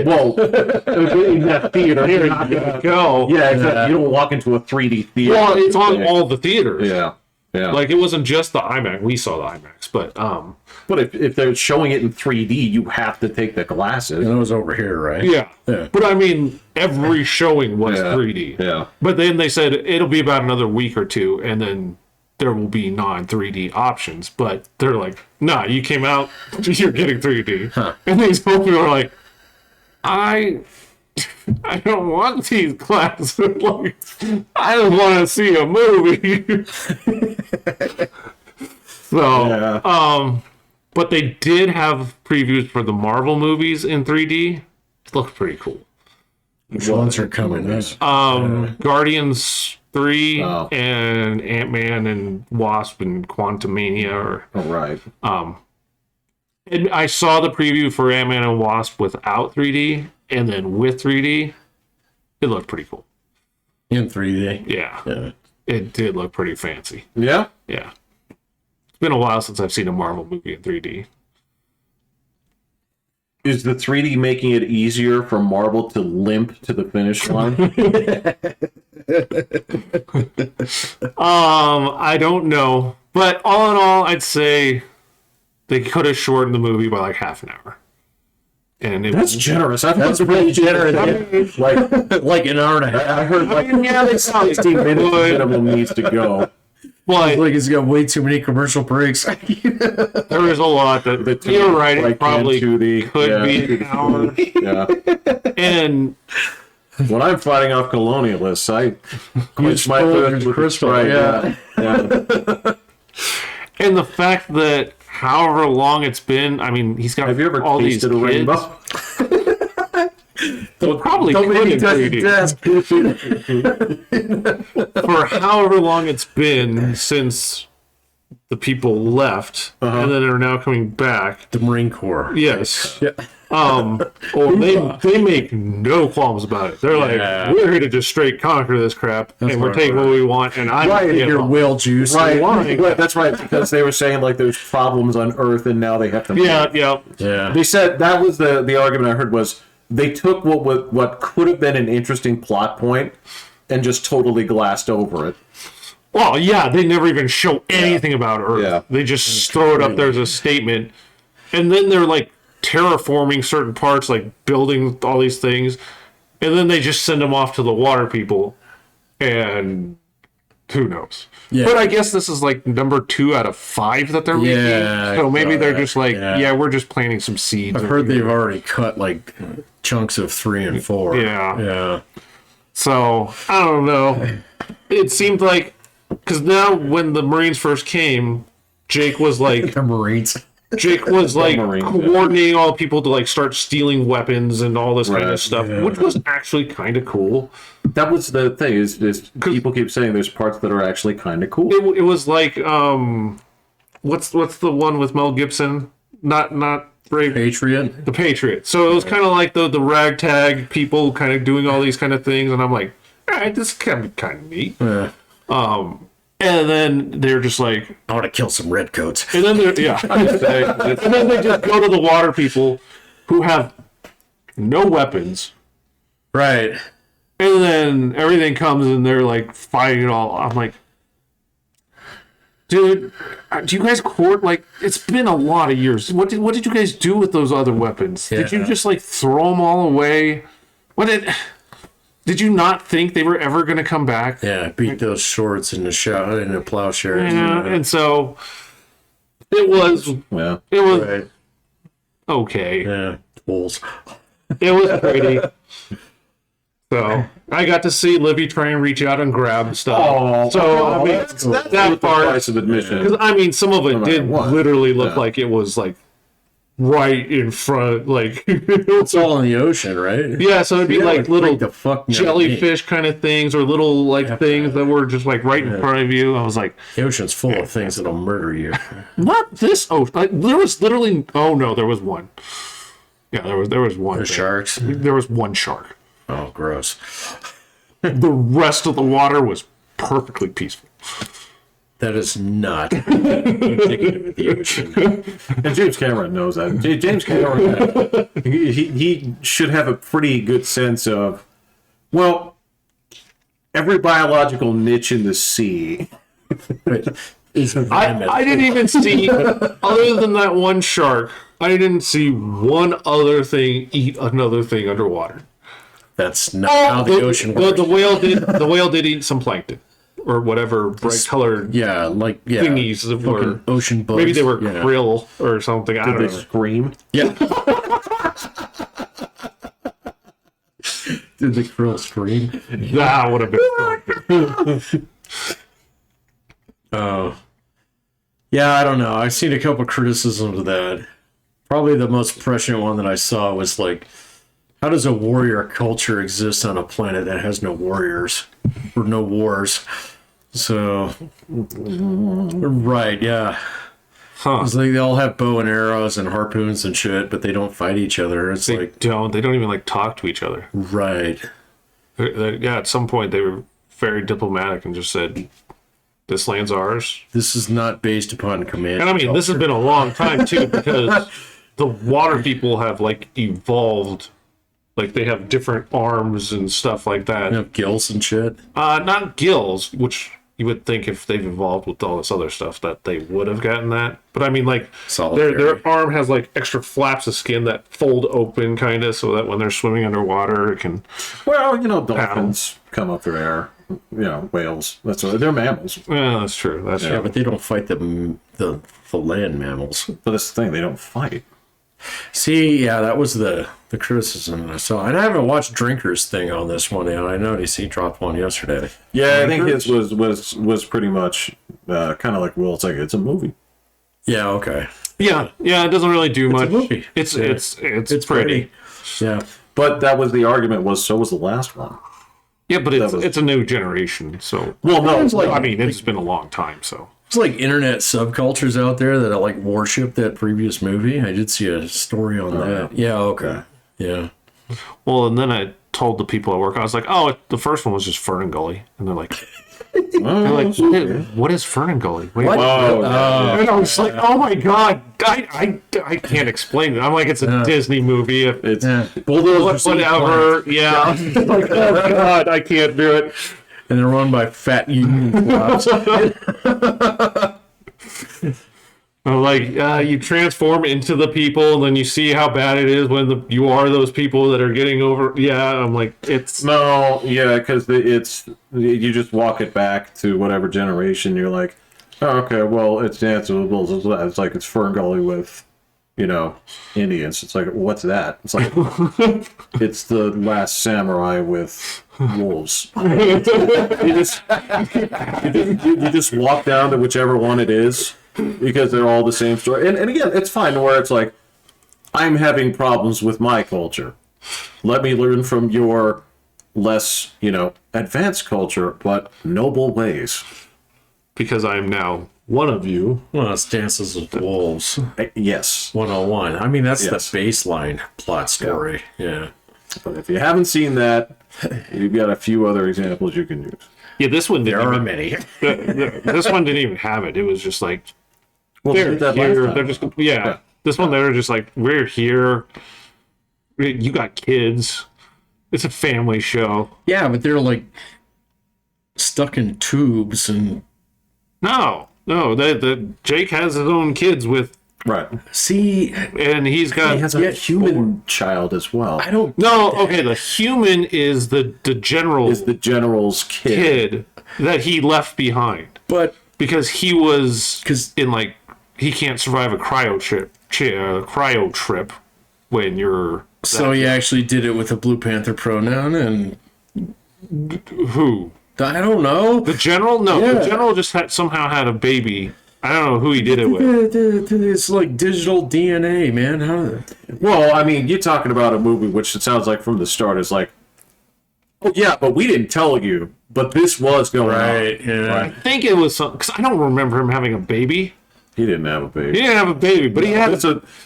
Speaker 3: well, in that theater,
Speaker 2: "You're not gonna go."
Speaker 3: yeah, exactly. You don't walk into a 3D theater.
Speaker 2: Well, it's on all the theaters.
Speaker 3: Yeah, yeah.
Speaker 2: Like it wasn't just the IMAX. We saw the IMAX, but
Speaker 3: But if they're showing it in 3D, you have to take the glasses.
Speaker 1: And it was over here, right?
Speaker 2: yeah.
Speaker 1: Yeah.
Speaker 2: But I mean, every showing was
Speaker 3: Yeah.
Speaker 2: 3D.
Speaker 3: Yeah.
Speaker 2: But then they said it'll be about another week or two, and then there will be non-3D options. But they're like, nah, you came out, you're getting 3D. And these people are like, I don't want these glasses. Like, I just want to see a movie. So,
Speaker 3: Yeah.
Speaker 2: but they did have previews for the Marvel movies in 3D. Looked pretty cool.
Speaker 1: Which ones are coming up?
Speaker 2: Guardians 3
Speaker 3: Oh.
Speaker 2: and Ant-Man and Wasp and Quantumania.
Speaker 3: All right.
Speaker 2: And I saw the preview for Ant-Man and Wasp without 3D, and then with 3D, it looked pretty cool.
Speaker 1: In 3D.
Speaker 2: Yeah,
Speaker 1: Yeah.
Speaker 2: it did look pretty fancy.
Speaker 3: Yeah.
Speaker 2: Yeah. It's been a while since I've seen a Marvel movie in 3D.
Speaker 3: Is the 3D making it easier for Marvel to limp to the finish line?
Speaker 2: I don't know. But all in all, I'd say they could have shortened the movie by like half an hour. And
Speaker 3: That's generous. That's
Speaker 1: pretty generous.
Speaker 3: Like
Speaker 1: an hour and a half.
Speaker 3: I heard like 16 minutes minimum needs to go.
Speaker 2: But
Speaker 1: Like it's got way too many commercial breaks.
Speaker 2: there is a lot that you're right. It probably could be an hour.
Speaker 3: Yeah.
Speaker 2: And
Speaker 3: When I'm fighting off colonialists, I quench my
Speaker 1: spoil
Speaker 3: thirst with
Speaker 1: Chris
Speaker 3: Sprite.
Speaker 1: Sprite,
Speaker 3: Yeah.
Speaker 2: and the fact that however long it's been, I mean, he's got
Speaker 3: Have you ever
Speaker 2: all these
Speaker 3: tasted a
Speaker 2: kids.
Speaker 3: rainbow?
Speaker 2: Well, probably
Speaker 1: Don't make me
Speaker 2: could
Speaker 1: touch
Speaker 2: be
Speaker 1: the desk.
Speaker 2: for however long it's been since the people left, and then are now coming back.
Speaker 1: The Marine Corps.
Speaker 2: Yes.
Speaker 1: Yeah.
Speaker 2: Or they make no qualms about it. They're
Speaker 1: Yeah.
Speaker 2: like, we're here to just straight conquer this crap, and we're
Speaker 1: right,
Speaker 2: taking what we want. And I'm
Speaker 3: Right,
Speaker 2: you
Speaker 1: Your
Speaker 2: know,
Speaker 1: whale juice.
Speaker 3: Right, that's right, because they were saying like there's problems on Earth and now they have to.
Speaker 2: yeah.
Speaker 1: Yeah.
Speaker 3: They said that was the argument I heard was they took what could have been an interesting plot point and just totally glassed over it.
Speaker 2: Well, yeah, they never even show anything about Earth.
Speaker 3: Yeah.
Speaker 2: They just throw it up there as a statement, and then they're like terraforming certain parts, like building all these things, and then they just send them off to the water people, and who knows?
Speaker 1: Yeah.
Speaker 2: But I guess this is like number 2 out of 5 that they're making,
Speaker 1: Yeah,
Speaker 2: so maybe they're
Speaker 1: yeah,
Speaker 2: just like,
Speaker 1: yeah.
Speaker 2: yeah, we're just planting some seeds.
Speaker 1: I've heard they've already cut like chunks of 3 and 4.
Speaker 2: Yeah.
Speaker 1: Yeah.
Speaker 2: So I don't know. It seemed like, because now when the Marines first came, Jake was like.
Speaker 1: The Marines.
Speaker 2: Jake was like
Speaker 3: Marines,
Speaker 2: coordinating all people to like start stealing weapons and all this kind of
Speaker 3: Right,
Speaker 2: stuff, which was actually kind of cool.
Speaker 3: That was the thing is people keep saying there's parts that are actually kind of cool.
Speaker 2: It was like what's the one with Mel Gibson? Not Brave,
Speaker 1: Patriot.
Speaker 2: The Patriot. So it was kind of like the ragtag people kind of doing all these kind of things, and I'm like, all right, this can be kind of neat.
Speaker 1: Yeah.
Speaker 2: And then they're just like,
Speaker 1: I want to kill some redcoats.
Speaker 2: and then they're and then they just go to the water people who have no weapons.
Speaker 1: Right.
Speaker 2: And then everything comes and they're like fighting it all. I'm like, dude, do you guys like, it's been a lot of years. What did you guys do with those other weapons? Did you
Speaker 1: Yeah.
Speaker 2: just like throw them all away? Did you not think they were ever going to come back?
Speaker 1: Yeah. Beat those swords in the plowshares.
Speaker 2: Yeah, and so it was
Speaker 3: Yeah.
Speaker 2: okay.
Speaker 1: Right. Yeah. Fools.
Speaker 2: It was pretty. So I got to see Livy try and reach out and grab stuff.
Speaker 3: Oh,
Speaker 2: so I mean,
Speaker 3: that's
Speaker 2: that part,
Speaker 3: price of admission.
Speaker 2: because I mean, some of it
Speaker 3: matter
Speaker 2: did
Speaker 3: what.
Speaker 2: literally look
Speaker 3: Yeah.
Speaker 2: like it was like right in front, like
Speaker 1: It's all in the ocean, right?
Speaker 2: yeah. So it'd be
Speaker 1: Yeah,
Speaker 2: like little
Speaker 1: freak the fuck me out.
Speaker 2: jellyfish kind of things, or little like things that were just like right in front of you. I was like,
Speaker 1: The ocean's full of things that'll murder you.
Speaker 2: not this. Oh, like, there was literally. Oh no, there was one. Yeah, there was one.
Speaker 1: The
Speaker 2: thing.
Speaker 1: sharks.
Speaker 2: There was one shark.
Speaker 1: Oh, gross.
Speaker 2: The rest of the water was perfectly peaceful.
Speaker 1: That is not indicative of the ocean.
Speaker 3: And James Cameron knows that. James Cameron, he should have a pretty good sense of, well, every biological niche in the sea.
Speaker 2: I didn't even see, other than that one shark, I didn't see one other thing eat another thing underwater.
Speaker 1: That's not how the ocean works.
Speaker 2: The whale did eat some plankton or whatever bright colored
Speaker 1: Yeah,
Speaker 2: thingies that were
Speaker 1: fucking ocean bugs.
Speaker 2: maybe they were
Speaker 1: yeah.
Speaker 2: krill or something. I
Speaker 3: Did
Speaker 2: don't
Speaker 3: they
Speaker 2: know.
Speaker 3: scream?
Speaker 1: Yeah. Did the krill scream?
Speaker 2: That would have been.
Speaker 1: Oh. Yeah, I don't know. I've seen a couple criticisms of that. Probably the most prescient one that I saw was like, how does a warrior culture exist on a planet that has no warriors or no wars? So, right, yeah.
Speaker 2: Huh.
Speaker 1: It's like they all have bow and arrows and harpoons and shit, but they don't fight each other. It's
Speaker 2: They
Speaker 1: like,
Speaker 2: don't even like talk to each other.
Speaker 1: right.
Speaker 2: Yeah, at some point they were very diplomatic and just said, "This land's ours."
Speaker 1: This is not based upon command.
Speaker 2: And I mean, this has been a long time too, because the water people have like evolved. Like they have different arms and stuff like that.
Speaker 1: They have gills and shit.
Speaker 2: Not gills, which you would think if they've evolved with all this other stuff that they would have gotten that. But I mean, like
Speaker 1: Solitary.
Speaker 2: their arm has like extra flaps of skin that fold open, kind of, so that when they're swimming underwater, it can.
Speaker 3: Well, dolphins come up through air. Whales. They're mammals.
Speaker 2: Yeah, that's true. That's
Speaker 1: Yeah,
Speaker 2: true.
Speaker 1: but they don't fight the land mammals.
Speaker 3: But that's the thing, they don't fight.
Speaker 1: See, yeah, that was the criticism I saw. And I haven't watched Drinker's thing on this one yet. I noticed he dropped one yesterday.
Speaker 3: Yeah, I think his was pretty much kind of like Will. It's like it's a movie.
Speaker 1: Yeah, okay.
Speaker 2: Yeah, it doesn't really do much.
Speaker 1: a movie.
Speaker 2: It's pretty.
Speaker 1: Yeah.
Speaker 3: But that was the argument. So was the last one.
Speaker 2: Yeah, but it's a new generation, so.
Speaker 3: Well, no,
Speaker 1: It's like-
Speaker 2: I mean, it's been a long time, so.
Speaker 1: There's like internet subcultures out there that like worship that previous movie. I did see a story on that. Yeah, okay. Yeah.
Speaker 2: Well, and then I told the people at work, I was like, "Oh, the first one was just Fern and Gully," and they're like, "What is Fern and Gully?" Wait, what? And I was like, "Oh my god, I can't explain it." I'm like, "It's a Disney movie.
Speaker 3: it's
Speaker 2: Whatever." Yeah. Like, oh god, I can't do it.
Speaker 1: And they're run by fat union cops.
Speaker 2: Like you transform into the people, and then you see how bad it is when you are those people that are getting over. Yeah, I'm like, it's
Speaker 3: no, yeah, because you just walk it back to whatever generation. You're like, oh, okay, well, it's Dance with Wolves. It's like it's Fern Gully with, Indians. It's like, what's that? It's like it's the Last Samurai with wolves. You just walk down to whichever one it is. Because they're all the same story. And again, it's fine where it's like, I'm having problems with my culture. Let me learn from your less, advanced culture, but noble ways.
Speaker 2: because I am now one of you.
Speaker 1: Well, it's Dances with Wolves
Speaker 3: Yes.
Speaker 1: 101. I mean, that's
Speaker 3: Yes.
Speaker 1: the baseline plot story. Yeah.
Speaker 3: But if you haven't seen that, you've got a few other examples you can use.
Speaker 2: Yeah, this one didn't.
Speaker 1: There are
Speaker 2: Even,
Speaker 1: many.
Speaker 2: this one didn't even have it. It was just like
Speaker 3: Well,
Speaker 2: they're
Speaker 3: did that
Speaker 2: here.
Speaker 3: last time.
Speaker 2: They're just yeah. This one they're just like we're here. You got kids. It's a family show.
Speaker 1: Yeah, but they're like stuck in tubes and
Speaker 2: No. The Jake has his own kids with,
Speaker 3: Right.
Speaker 1: see.
Speaker 2: and he's got.
Speaker 3: He has a human child as well.
Speaker 1: I don't.
Speaker 2: No, okay. The human is the general
Speaker 3: Is the general's kid.
Speaker 2: that he left behind
Speaker 1: But
Speaker 2: because he was
Speaker 1: 'Cause-
Speaker 2: in like he can't survive a cryo trip when you're
Speaker 1: so he actually did it with a Blue Panther pronoun, and
Speaker 2: who
Speaker 1: I don't know.
Speaker 2: the general. No,
Speaker 1: Yeah.
Speaker 2: the general just somehow had a baby. I don't know who he did it with.
Speaker 1: It's like digital DNA, man. How?
Speaker 3: Well, I mean, you're talking about a movie which it sounds like from the start is like, oh yeah, but we didn't tell you, but this was going on.
Speaker 1: Yeah.
Speaker 2: I think it was something because I don't remember him having a baby.
Speaker 3: He didn't have a
Speaker 2: He
Speaker 3: baby.
Speaker 2: didn't have a baby, but he had.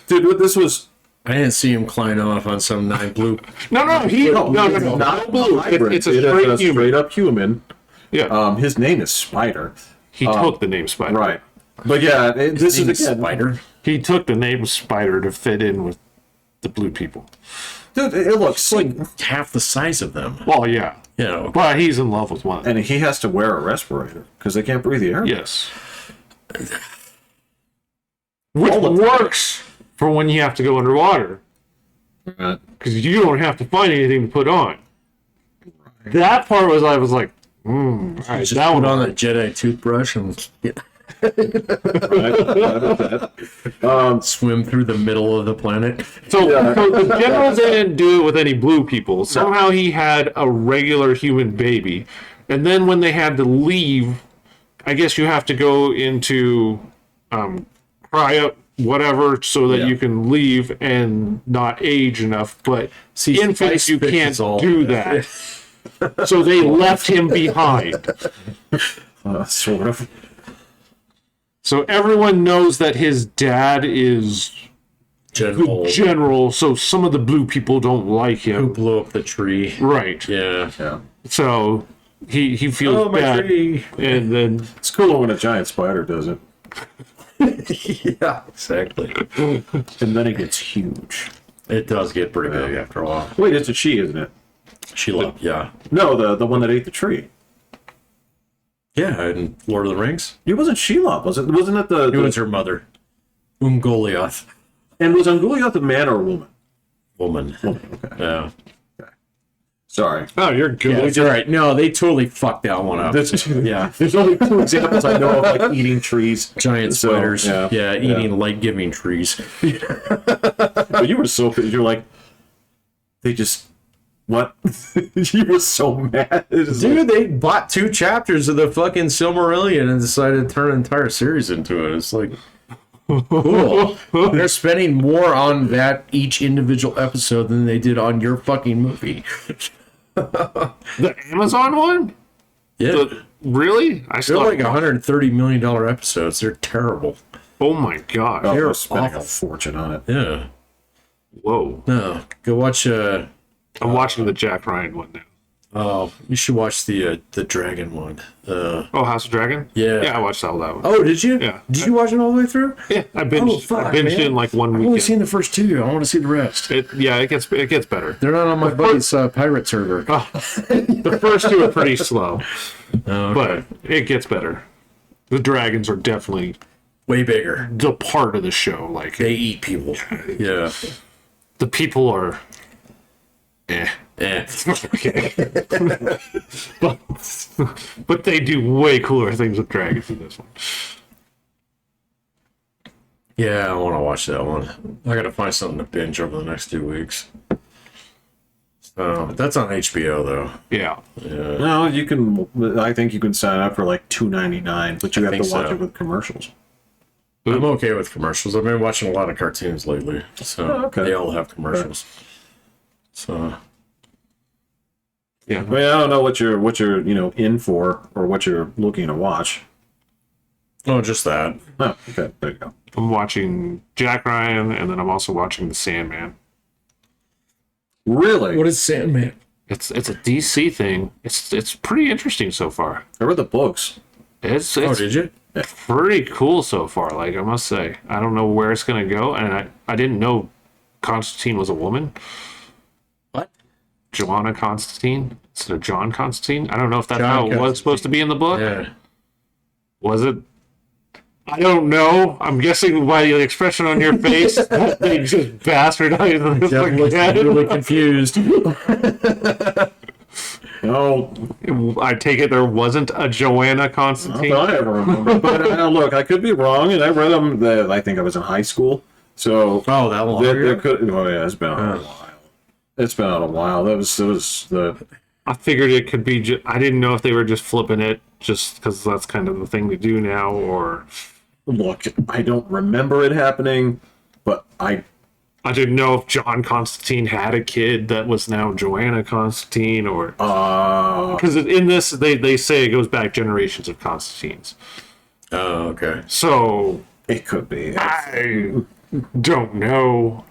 Speaker 3: Dude, this was
Speaker 1: I didn't see him climb off on some nine blue.
Speaker 2: No.
Speaker 3: not
Speaker 2: blue.
Speaker 3: hybrid.
Speaker 2: It's a
Speaker 3: It is
Speaker 2: straight human.
Speaker 3: straight up human.
Speaker 2: Yeah,
Speaker 3: His name is Spider.
Speaker 2: he took the name Spider.
Speaker 3: Right. But yeah, this is again,
Speaker 1: Spider.
Speaker 2: He took the name Spider to fit in with the blue people.
Speaker 3: dude, it looks like,
Speaker 1: Half the size of them.
Speaker 2: Well, yeah,
Speaker 1: You know.
Speaker 2: but he's in love with one.
Speaker 3: and he has to wear a respirator because they can't breathe the air.
Speaker 2: Yes. Which works for when you have to go underwater.
Speaker 3: Right.
Speaker 2: Because you don't have to find anything to put on. That part was, I was like, all right,
Speaker 1: Just
Speaker 2: that
Speaker 1: put
Speaker 2: one
Speaker 1: on a Jedi toothbrush and swim through the middle of the planet.
Speaker 2: So the generals didn't do it with any blue people. Somehow he had a regular human baby. And then when they had to leave, I guess you have to go into cryo whatever so that you can leave and not age enough. But
Speaker 1: See,
Speaker 2: infants,
Speaker 1: Spice
Speaker 2: you
Speaker 1: Pick
Speaker 2: can't
Speaker 1: is all-
Speaker 2: do that. So they left him behind.
Speaker 3: Sort of.
Speaker 2: So everyone knows that his dad is
Speaker 1: General
Speaker 2: general, so some of the blue people don't like
Speaker 1: who
Speaker 2: him.
Speaker 1: blew up the tree.
Speaker 2: Right.
Speaker 1: Yeah.
Speaker 3: Yeah.
Speaker 2: So he feels
Speaker 1: Oh, my
Speaker 2: bad.
Speaker 1: tree.
Speaker 2: And then
Speaker 3: It's cooler when a giant spider does it.
Speaker 1: Yeah, exactly.
Speaker 3: And then it gets huge.
Speaker 1: It does get pretty big after a while.
Speaker 3: Wait, it's a she, isn't it?
Speaker 1: She loved, yeah.
Speaker 3: No, the one that ate the tree.
Speaker 1: Yeah, in Lord of the Rings.
Speaker 3: It wasn't Shelob, was it? Wasn't it the?
Speaker 1: It was her mother, Ungoliath.
Speaker 3: And was Ungoliath a man or a woman?
Speaker 1: Woman.
Speaker 3: Okay.
Speaker 1: Yeah.
Speaker 3: Sorry.
Speaker 2: Oh, you're good.
Speaker 1: Yeah, it's all right. No, they totally fucked that one up. Yeah.
Speaker 3: There's only 2 examples I know of, like eating trees.
Speaker 1: Giant
Speaker 3: So,
Speaker 1: spiders.
Speaker 3: yeah.
Speaker 1: Eating light-giving trees.
Speaker 3: But you were so you're like, they just what? You were so mad.
Speaker 1: Dude, they bought 2 chapters of the fucking Silmarillion and decided to turn an entire series into it. It's like, cool. They're spending more on that each individual episode than they did on your fucking movie.
Speaker 2: The Amazon one?
Speaker 1: Yeah.
Speaker 2: Really?
Speaker 1: They're like $130 million episodes. They're terrible.
Speaker 2: Oh my god.
Speaker 3: Oh,
Speaker 1: They're
Speaker 3: they're spending
Speaker 1: awful.
Speaker 3: a fortune on it.
Speaker 1: Yeah.
Speaker 2: Whoa.
Speaker 1: No. Go watch
Speaker 2: I'm watching the Jack Ryan one now.
Speaker 1: oh, you should watch the dragon one.
Speaker 2: Oh, House of Dragon?
Speaker 1: Yeah.
Speaker 2: Yeah, I watched all that one.
Speaker 1: Oh, did you?
Speaker 2: Yeah.
Speaker 1: Did you watch it all the way through?
Speaker 2: Yeah, I binged it in like one
Speaker 1: I've only
Speaker 2: weekend.
Speaker 1: seen the first 2. I want to see the rest.
Speaker 2: It gets better.
Speaker 1: They're not on my buddy's pirate server.
Speaker 2: The first 2 are pretty slow,
Speaker 1: Oh,
Speaker 2: but it gets better. The dragons are definitely
Speaker 1: way bigger.
Speaker 2: the part of the show. Like
Speaker 1: They eat people. Yeah.
Speaker 2: the people are,
Speaker 1: Eh.
Speaker 2: okay, but they do way cooler things with dragons in this one.
Speaker 1: Yeah, I want to watch that one. I got to find something to binge over the next 2 weeks. So that's on HBO though.
Speaker 2: Yeah,
Speaker 3: No, you can. I think you can sign up for like $2.99, but you have to
Speaker 1: think
Speaker 3: watch
Speaker 1: so.
Speaker 3: it with commercials.
Speaker 1: I'm okay with commercials. I've been watching a lot of cartoons lately, so
Speaker 3: okay.
Speaker 1: they all have commercials. So
Speaker 2: yeah.
Speaker 3: I mean, I don't know what you're in for or what you're looking to watch.
Speaker 1: oh, just that.
Speaker 3: Oh, okay, there you go.
Speaker 2: I'm watching Jack Ryan, and then I'm also watching The Sandman.
Speaker 3: Really?
Speaker 1: What is Sandman?
Speaker 2: It's a DC thing. It's pretty interesting so far.
Speaker 3: I read the books.
Speaker 2: It's
Speaker 1: Oh, did you?
Speaker 2: pretty cool so far. Like I must say, I don't know where it's gonna go, and I didn't know Constantine was a woman.
Speaker 1: What?
Speaker 2: Joanna Constantine instead of John Constantine. I don't know if that's
Speaker 1: John
Speaker 2: how it
Speaker 1: Constantine.
Speaker 2: was supposed to be in the book.
Speaker 1: Yeah.
Speaker 2: Was it? I don't know. I'm guessing by the expression on your face, they just bastardized this
Speaker 1: Jeff looks
Speaker 2: again.
Speaker 1: really confused.
Speaker 3: No,
Speaker 2: I take it there wasn't a Joanna
Speaker 3: not
Speaker 2: Constantine.
Speaker 3: that I ever remember. But look, I could be wrong, and I read them. I think I was in high school, so
Speaker 1: Oh, that long
Speaker 3: there
Speaker 1: ago?
Speaker 3: could. Oh yeah, it's been out a while. It's been out a while. That was the.
Speaker 2: I figured it could be. I didn't know if they were just flipping it just because that's kind of the thing to do now, or
Speaker 3: Look, I don't remember it happening, but I
Speaker 2: didn't know if John Constantine had a kid that was now Joanna Constantine, or because in this they say it goes back generations of Constantines.
Speaker 1: Oh, okay.
Speaker 2: So
Speaker 3: it could be.
Speaker 2: I don't know.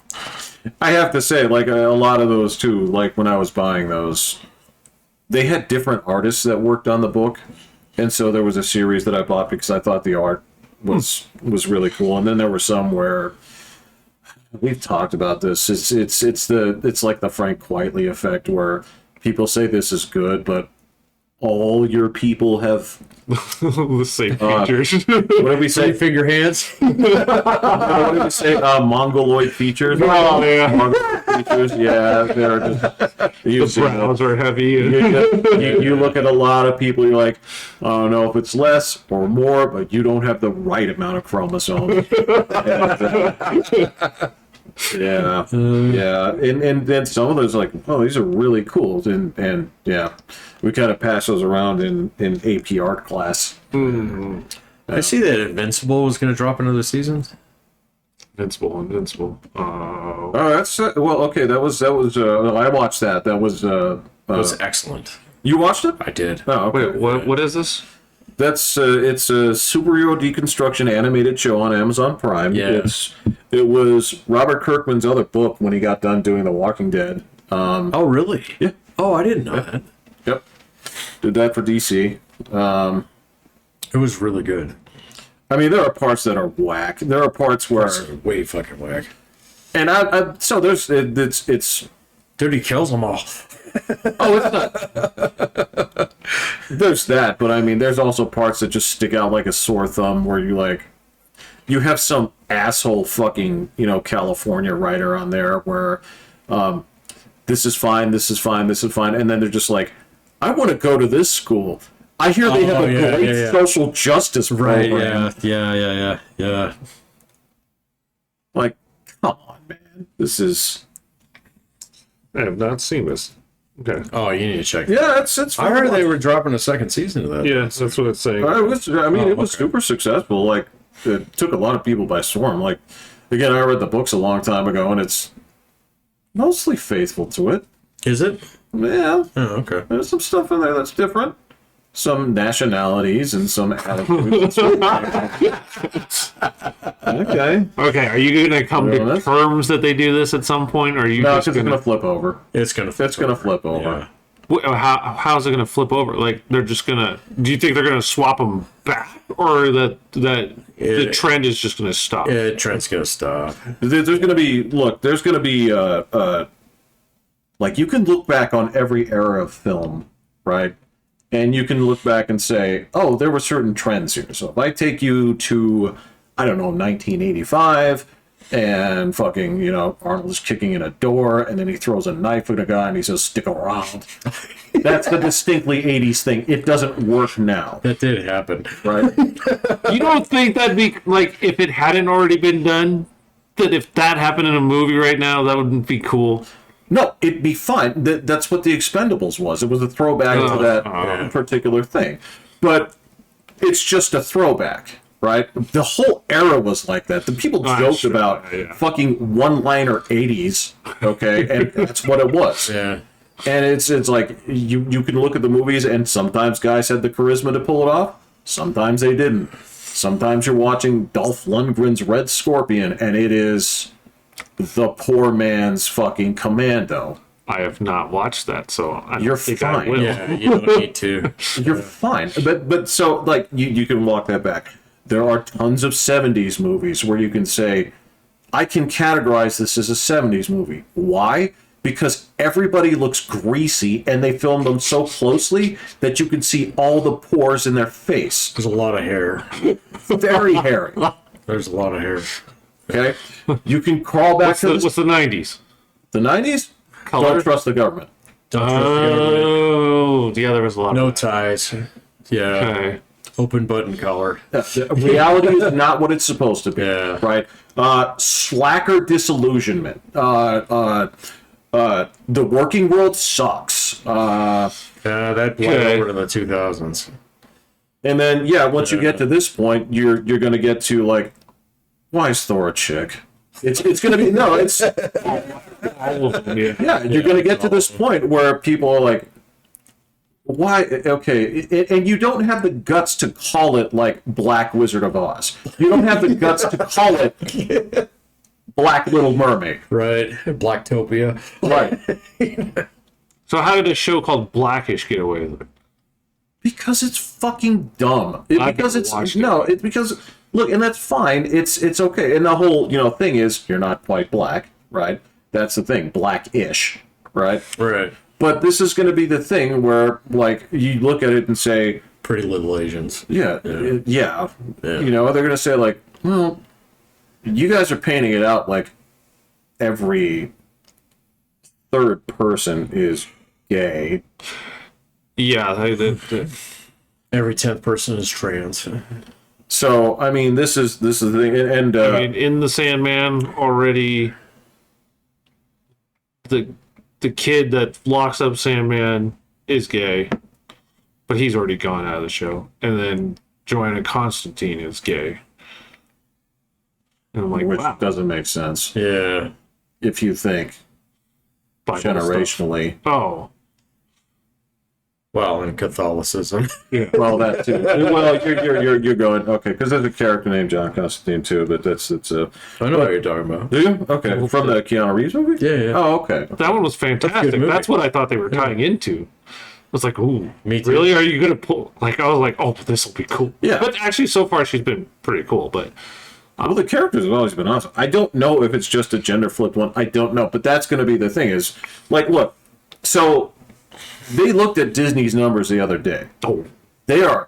Speaker 3: I have to say, like a lot of those too. Like when I was buying those, they had different artists that worked on the book, and so there was a series that I bought because I thought the art was really cool. And then there were some where we've talked about this. It's like the Frank Quitely effect, where people say this is good, but all your people have
Speaker 2: The same features.
Speaker 3: what did we say?
Speaker 1: Finger hands.
Speaker 3: What did we say? Mongoloid features.
Speaker 2: Oh, yeah.
Speaker 3: Mongoloid features. Yeah, they're just
Speaker 2: The brows are heavy. And
Speaker 3: you look at a lot of people, you're like, I don't know if it's less or more, but you don't have the right amount of chromosomes. Yeah, yeah, and then some of those like, oh, these are really cool, and yeah, we kind of pass those around in AP art class.
Speaker 1: I see that Invincible was going to drop another season.
Speaker 2: Invincible.
Speaker 3: Oh, that's well, okay. That was. I watched that. That was.
Speaker 1: It was excellent.
Speaker 3: You watched it?
Speaker 1: I did.
Speaker 3: Oh, okay.
Speaker 2: Wait, what is this?
Speaker 3: That's it's a superhero deconstruction animated show on Amazon Prime.
Speaker 1: Yeah.
Speaker 3: It was Robert Kirkman's other book when he got done doing The Walking Dead.
Speaker 1: Oh, really?
Speaker 3: Yeah.
Speaker 1: Oh, I didn't know that.
Speaker 3: Yep. Did that for DC.
Speaker 1: It was really good.
Speaker 3: I mean, there are parts that are whack. There are parts where,
Speaker 1: It's way fucking whack.
Speaker 3: and so there's it's
Speaker 1: Dude, he kills them all.
Speaker 3: oh, it's not. there's that, but I mean, there's also parts that just stick out like a sore thumb where you have some asshole fucking, California writer on there where this is fine, this is fine, this is fine, and then they're just like, I want to go to this school. I hear they have a great social justice program.
Speaker 1: Yeah.
Speaker 3: Like, come on, man. This is...
Speaker 2: I have not seen this. Okay.
Speaker 1: Oh, you need to check.
Speaker 3: Yeah, it's
Speaker 1: I heard they were dropping a second season of that.
Speaker 2: Yeah, that's what it's saying.
Speaker 3: It was super successful. Like, it took a lot of people by storm. Like, again, I read the books a long time ago, and it's mostly faithful to it.
Speaker 1: Is it?
Speaker 3: Yeah.
Speaker 1: Oh, okay.
Speaker 3: There's some stuff in there that's different. Some nationalities and some attitudes. Okay.
Speaker 2: Okay, are you going to come to terms that they do this at some point, or are you
Speaker 3: No,
Speaker 2: just
Speaker 3: it's going to flip over.
Speaker 1: It's gonna
Speaker 3: flip over.
Speaker 2: How's it going to flip over? Like, they're just going to... Do you think they're going to swap them back, or that the trend is just going to stop?
Speaker 1: Yeah, trend's gonna stop.
Speaker 3: There's going to be... Look, there's going to be... like, you can look back on every era of film, right? And you can look back and say, oh, there were certain trends here. So if I take you to, I don't know, 1985, and fucking, Arnold is kicking in a door, and then he throws a knife at a guy, and he says, stick around. That's a distinctly 80s thing. It doesn't work now.
Speaker 1: That did happen.
Speaker 3: Right?
Speaker 2: You don't think that'd be, like, if it hadn't already been done, that if that happened in a movie right now, that wouldn't be cool?
Speaker 3: No, it'd be fine. That's what The Expendables was. It was a throwback to that particular thing. But it's just a throwback, right? The whole era was like that. The people joked about fucking one-liner 80s, okay? And that's what it was.
Speaker 1: Yeah.
Speaker 3: And it's like, you can look at the movies, and sometimes guys had the charisma to pull it off. Sometimes they didn't. Sometimes you're watching Dolph Lundgren's Red Scorpion, and it is... the poor man's fucking Commando.
Speaker 2: I have not watched that, so I
Speaker 3: You're
Speaker 2: don't think
Speaker 3: fine.
Speaker 2: I will.
Speaker 1: Yeah, you don't need to.
Speaker 3: You're fine. But so, like, you can walk that back. There are tons of 70s movies where you can say, I can categorize this as a 70s movie. Why? Because everybody looks greasy, and they filmed them so closely that you can see all the pores in their face.
Speaker 1: There's a lot of hair.
Speaker 3: Very hairy.
Speaker 1: There's a lot of hair.
Speaker 3: Okay? You can crawl back to
Speaker 2: What's the 90s?
Speaker 3: the 90s?
Speaker 2: Color?
Speaker 3: Don't trust the government.
Speaker 1: Don't trust the government.
Speaker 2: Oh, yeah, there was a lot
Speaker 1: No
Speaker 2: of that.
Speaker 1: ties. Yeah.
Speaker 2: Okay.
Speaker 1: Open button collar.
Speaker 3: Reality is not what it's supposed to be.
Speaker 1: Yeah.
Speaker 3: Right? Slacker disillusionment. The working world sucks.
Speaker 1: That bled over to the 2000s.
Speaker 3: And then, once you get to this point, you're going to get to, like, why is Thor a chick? It's going to be, no, it's,
Speaker 2: All of them, yeah.
Speaker 3: you're going to get to this point where people are like, why? Okay, and you don't have the guts to call it, like, Black Wizard of Oz. You don't have the guts to call it Black Little Mermaid.
Speaker 1: Right. Blacktopia.
Speaker 3: Right.
Speaker 2: So how did a show called Blackish get away with it?
Speaker 3: Because it's fucking dumb. It's because look, and that's fine. It's okay. And the whole thing is you're not quite black, right? That's the thing, blackish, right?
Speaker 1: Right.
Speaker 3: But this is going to be the thing where, like, you look at it and say,
Speaker 1: Pretty Little Asians.
Speaker 3: yeah. They're going to say, like, well, you guys are painting it out like every third person is gay.
Speaker 2: Yeah,
Speaker 1: Every 10th person is trans.
Speaker 3: So I mean, this is the thing, and
Speaker 2: I mean, in the Sandman already, the kid that locks up Sandman is gay, but he's already gone out of the show. And then Joanna Constantine is gay. And I'm like,
Speaker 3: which
Speaker 2: wow.
Speaker 3: doesn't make sense
Speaker 1: Yeah.
Speaker 3: if you think
Speaker 2: Bible stuff.
Speaker 3: generationally.
Speaker 2: Oh,
Speaker 1: Well, in Catholicism.
Speaker 2: yeah.
Speaker 3: Well, that too. Well, you're going okay because there's a character named John Constantine too, but it's a.
Speaker 1: I know what you're talking about.
Speaker 3: Do you? Okay, from the Keanu Reeves movie.
Speaker 1: Yeah.
Speaker 3: Oh, okay.
Speaker 2: That one was fantastic.
Speaker 1: movie.
Speaker 2: That's what I thought they were tying into. I was like, ooh,
Speaker 1: Me too.
Speaker 2: really? Are you going to pull? Like, I was like, oh, this will be cool.
Speaker 3: Yeah.
Speaker 2: But actually, so far, she's been pretty cool. But
Speaker 3: Well, the characters have always been awesome. I don't know if it's just a gender flipped one. I don't know, but that's going to be the thing. Is like, look, so they looked at Disney's numbers the other day.
Speaker 2: Oh.
Speaker 3: They are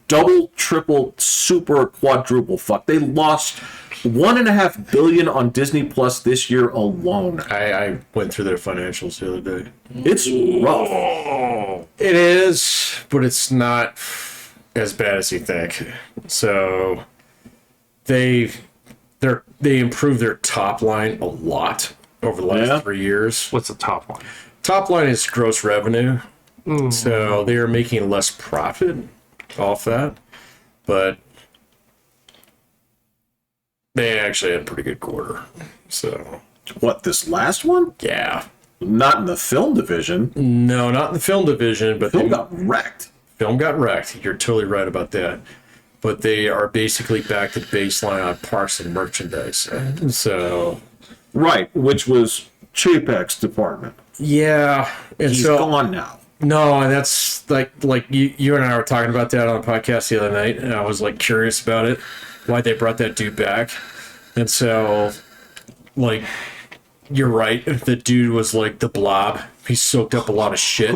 Speaker 3: double, triple, super, quadruple fuck. They lost $1.5 billion on Disney Plus this year alone.
Speaker 1: I went through their financials the other day.
Speaker 3: It's rough.
Speaker 1: It is, but it's not as bad as you think. So they improved their top line a lot over the last 3 years.
Speaker 2: What's the top one?
Speaker 1: Top line is gross revenue. So they are making less profit off that, but they actually had a pretty good quarter. So
Speaker 3: What, this last one?
Speaker 1: yeah,
Speaker 3: Not in the film division.
Speaker 1: no, not in the film division, but
Speaker 3: Film got wrecked.
Speaker 1: film got wrecked. You're totally right about that. But they are basically back to baseline on parks and merchandise. So
Speaker 3: Right, which was Chapek's department.
Speaker 1: yeah, and
Speaker 3: He's
Speaker 1: so
Speaker 3: gone now.
Speaker 1: no, and that's like you and I were talking about that on a podcast the other night, and I was like curious about it, why they brought that dude back, and so like you're right, the dude was like the Blob. He soaked up a lot of shit.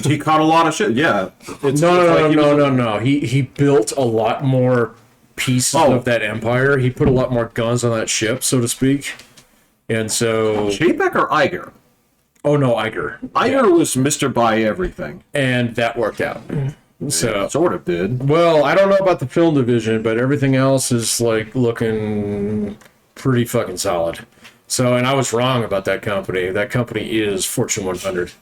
Speaker 3: He caught a lot of shit. Yeah.
Speaker 1: No. He built a lot more pieces of that empire. He put a lot more guns on that ship, so to speak. And so,
Speaker 3: Chapek or Iger?
Speaker 1: oh no, Iger.
Speaker 3: Iger was Mr. Buy Everything.
Speaker 1: And that worked out. So,
Speaker 3: Sort of did.
Speaker 1: well, I don't know about the film division, but everything else is like looking pretty fucking solid. So, and I was wrong about that company. That company is Fortune 100.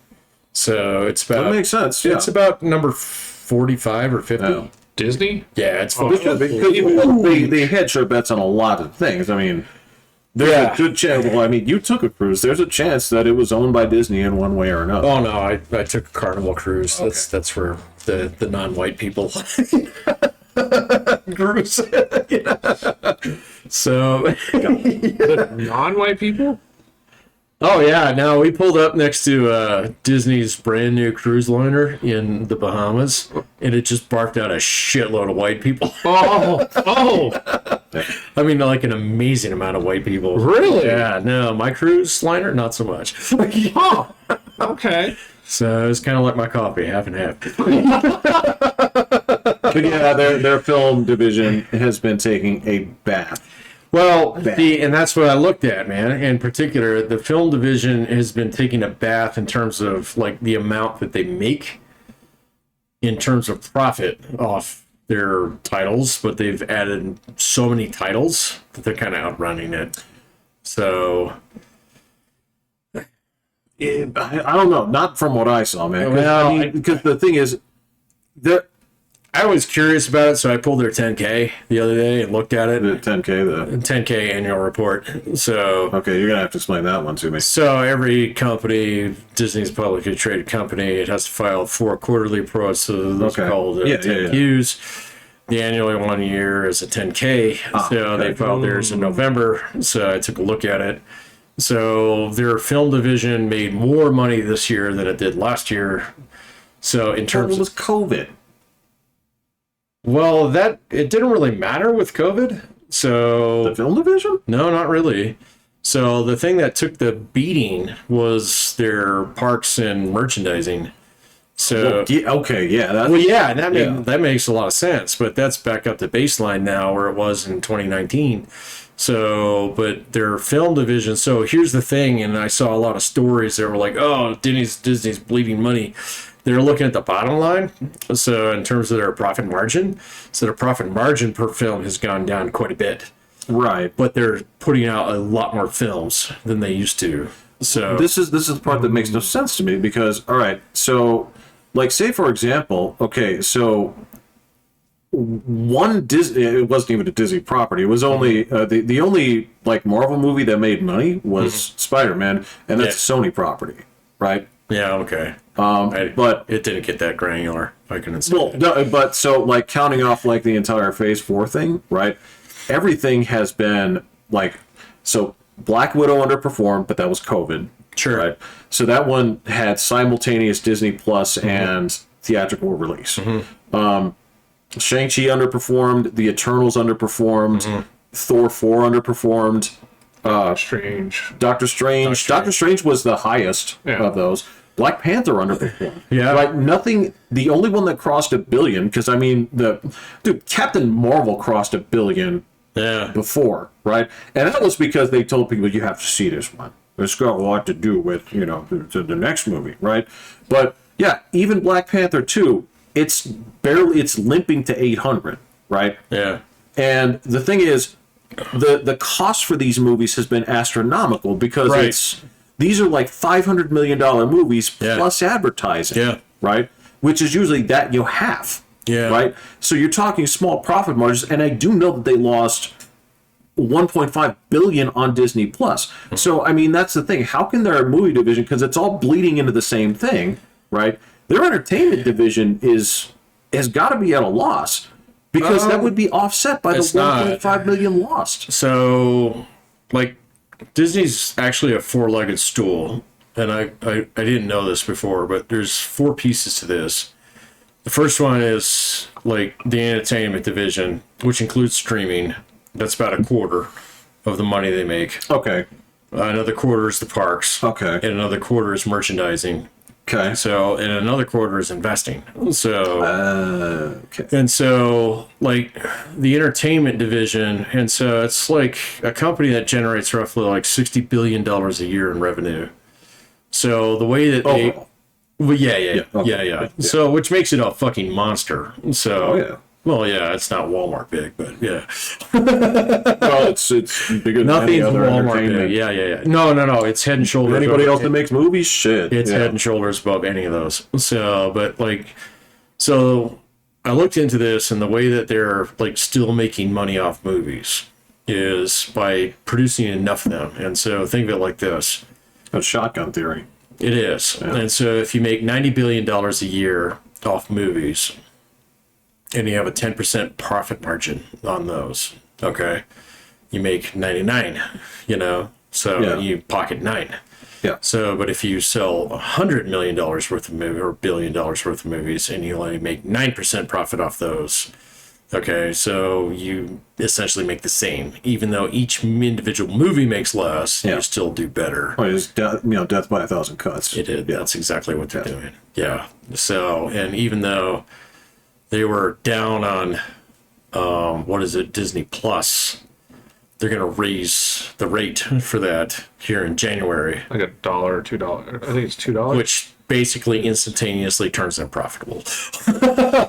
Speaker 1: So it's about
Speaker 3: That makes sense. Yeah.
Speaker 1: it's about number 45 or 50.
Speaker 3: Yeah.
Speaker 2: Disney?
Speaker 1: Yeah, it's
Speaker 3: Because they hedge their bets on a lot of things. I mean, there's a good chance. Well, I mean, you took a cruise. There's a chance that it was owned by Disney in one way or another.
Speaker 1: Oh no, I took a Carnival cruise. That's where the non-white people cruise. So
Speaker 2: Non-white people?
Speaker 1: oh yeah, no, we pulled up next to Disney's brand new cruise liner in the Bahamas, and it just barked out a shitload of white people.
Speaker 2: Oh.
Speaker 1: I mean, like an amazing amount of white people.
Speaker 2: Really?
Speaker 1: Yeah, no, my cruise liner, not so much.
Speaker 2: Oh. Okay.
Speaker 1: So it's kind of like my coffee, half and half.
Speaker 3: But yeah, their film division has been taking a bath.
Speaker 1: Well, and that's what I looked at, man. In particular, the film division has been taking a bath in terms of like the amount that they make in terms of profit off their titles, but they've added so many titles that they're kind of outrunning it. So
Speaker 3: I don't know. Not from what I saw, man.
Speaker 1: Well,
Speaker 3: Because the thing is,
Speaker 1: I was curious about it, so I pulled their 10K the other day and looked at it.
Speaker 3: the 10K,
Speaker 1: 10K annual report. So
Speaker 3: okay, you're gonna have to explain that one to me.
Speaker 1: So every company, Disney's a publicly traded company, it has to file 4 quarterly reports. So those are called 10Qs. The annually 1 year is a 10K. So they filed theirs in November. So I took a look at it. So their film division made more money this year than it did last year. So in terms
Speaker 3: It was COVID.
Speaker 1: well, that it didn't really matter with COVID. So
Speaker 3: The film division?
Speaker 1: no, not really. So the thing that took the beating was their parks and merchandising. So
Speaker 3: Okay, yeah. That,
Speaker 1: well, yeah, and that makes a lot of sense. But that's back up to baseline now, where it was in 2019. So, but their film division. So here's the thing, and I saw a lot of stories that were like, "Oh, Disney's bleeding money." They're looking at the bottom line. So in terms of their profit margin, so their profit margin per film has gone down quite a bit.
Speaker 3: right.
Speaker 1: But they're putting out a lot more films than they used to. So
Speaker 3: This is the part that makes no sense to me because, all right, so like say for example, okay, so one Disney, it wasn't even a Disney property. It was only the only like Marvel movie that made money was Spider-Man, and that's a Sony property, right?
Speaker 1: yeah, okay.
Speaker 3: But
Speaker 1: It didn't get that granular. I couldn't say.
Speaker 3: well, no, but so like counting off like the entire Phase 4 thing, right? Everything has been like so. Black Widow underperformed, but that was COVID.
Speaker 1: Sure.
Speaker 3: Right. So that one had simultaneous Disney Plus and theatrical release. Shang-Chi underperformed. The Eternals underperformed. Thor 4 underperformed.
Speaker 2: Strange.
Speaker 3: Doctor Strange. Doctor Strange was the highest of those. Black Panther underperformed.
Speaker 1: Yeah.
Speaker 3: Like nothing. The only one that crossed $1 billion, because I mean, Captain Marvel crossed $1 billion
Speaker 1: Yeah.
Speaker 3: before, right? And that was because they told people you have to see this one. It's got a lot to do with the next movie, right? But yeah, even Black Panther 2, it's limping to 800, right?
Speaker 1: Yeah.
Speaker 3: And the thing is, the cost for these movies has been astronomical because
Speaker 1: Right.
Speaker 3: these are like $500 million movies plus advertising,
Speaker 1: Yeah.
Speaker 3: right? Which is usually that half,
Speaker 1: Yeah.
Speaker 3: right? So you're talking small profit margins, and I do know that they lost 1.5 billion on Disney Plus. So I mean, that's the thing. How can their movie division, because it's all bleeding into the same thing, right? Their entertainment division has got to be at a loss because that would be offset by the
Speaker 1: it's not.
Speaker 3: 1.5 million lost.
Speaker 1: So, like, Disney's actually a four-legged stool, and I didn't know this before, but there's 4 pieces to this. The first one is like the entertainment division, which includes streaming. That's about a quarter of the money they make.
Speaker 3: Okay.
Speaker 1: Another quarter is the parks.
Speaker 3: Okay.
Speaker 1: And another quarter is merchandising.
Speaker 3: Okay.
Speaker 1: So, and another quarter is investing. So,
Speaker 3: Okay.
Speaker 1: and so, like, the entertainment division, and so it's like a company that generates roughly like $60 billion a year in revenue. So the way that they,
Speaker 3: Overall.
Speaker 1: well, yeah.
Speaker 3: Okay.
Speaker 1: So, which makes it a fucking monster. So,
Speaker 3: yeah.
Speaker 1: well, yeah, it's not Walmart big, but yeah,
Speaker 3: Well, it's bigger than any
Speaker 1: nothing's
Speaker 3: other
Speaker 1: Walmart
Speaker 3: entertainment.
Speaker 1: big. Yeah. No, it's head and shoulders.
Speaker 3: Anybody
Speaker 1: above-
Speaker 3: else that makes movies, shit.
Speaker 1: It's head and shoulders above any of those. So, but like, so I looked into this, and the way that they're like still making money off movies is by producing enough of them. And so think of it like this.
Speaker 3: That's shotgun theory.
Speaker 1: It is. And so if you make $90 billion a year off movies and you have a 10% profit margin on those, okay, you make 99, so
Speaker 3: Yeah.
Speaker 1: you pocket 9.
Speaker 3: Yeah.
Speaker 1: So, but if you sell $100 million worth of movie or $1 billion worth of movies and you only make 9% profit off those, okay, so you essentially make the same. Even though each individual movie makes less,
Speaker 3: Yeah.
Speaker 1: you still do better.
Speaker 3: Well, it's death by 1,000 cuts.
Speaker 1: It did. That's exactly what they're doing. Yeah. So, and even though they were down on, Disney Plus, they're going to raise the rate for that here in January,
Speaker 2: Like $1 or $2. I think it's $2.
Speaker 1: which basically instantaneously turns them profitable